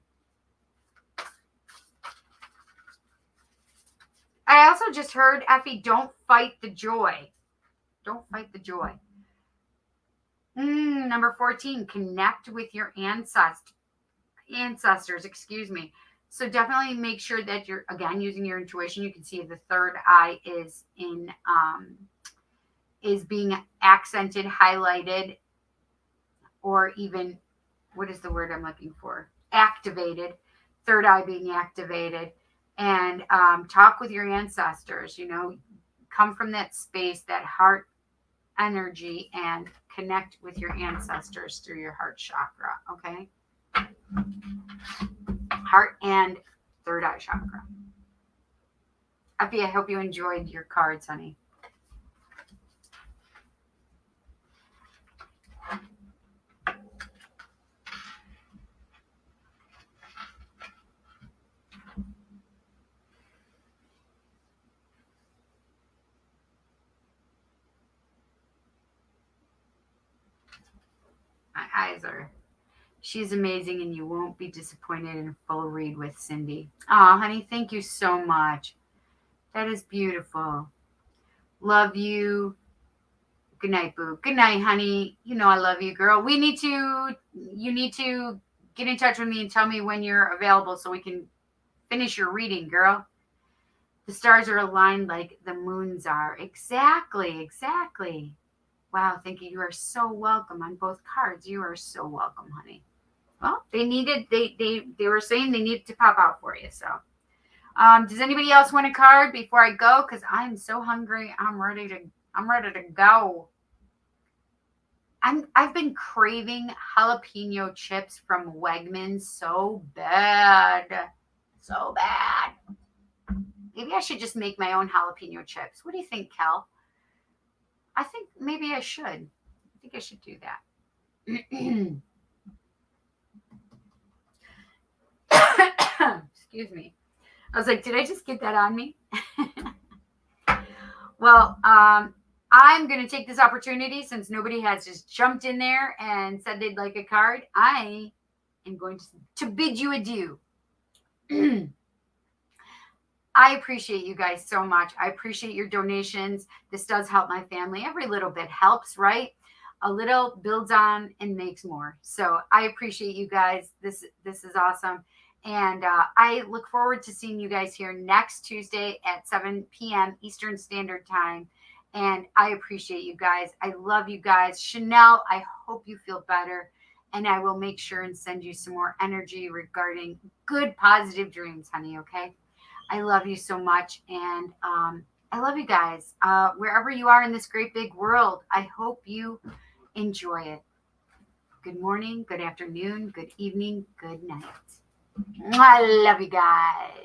I also just heard, Effie, don't fight the joy. Don't fight the joy. Number 14, connect with your ancestors, excuse me. So definitely make sure that you're, again, using your intuition. You can see the third eye is being accented, highlighted, or even, what is the word I'm looking for? Activated. Third eye being activated. And talk with your ancestors, come from that space, that heart energy, and connect with your ancestors through your heart chakra, okay? Heart and third eye chakra. Effie, I hope you enjoyed your cards, honey. advisor. She's amazing, and you won't be disappointed in a full read with Cindy. Oh, honey, thank you so much. That is beautiful. Love you. Good night, boo. Good night, honey. You know I love you, girl. You need to get in touch with me and tell me when you're available so we can finish your reading, girl. The stars are aligned like the moons are. Exactly. Wow, thank you. You are so welcome on both cards. You are so welcome, honey. Well, they were saying they needed to pop out for you. So, does anybody else want a card before I go? Because I'm so hungry. I'm ready to go. I've been craving jalapeno chips from Wegmans so bad. Maybe I should just make my own jalapeno chips. What do you think, Kel? I think maybe I should. I think I should do that. Excuse me. I was like, did I just get that on me? Well, I'm going to take this opportunity, since nobody has just jumped in there and said they'd like a card. I am going to bid you adieu. I appreciate you guys so much. I appreciate your donations. This does help my family. Every little bit helps, right? A little builds on and makes more. So I appreciate you guys. This is awesome. And I look forward to seeing you guys here next Tuesday at 7 p.m. Eastern Standard Time. And I appreciate you guys. I love you guys. Chanel, I hope you feel better. And I will make sure and send you some more energy regarding good, positive dreams, honey, okay? I love you so much. And I love you guys. Wherever you are in this great big world, I hope you enjoy it. Good morning, good afternoon, good evening, good night. I love you guys.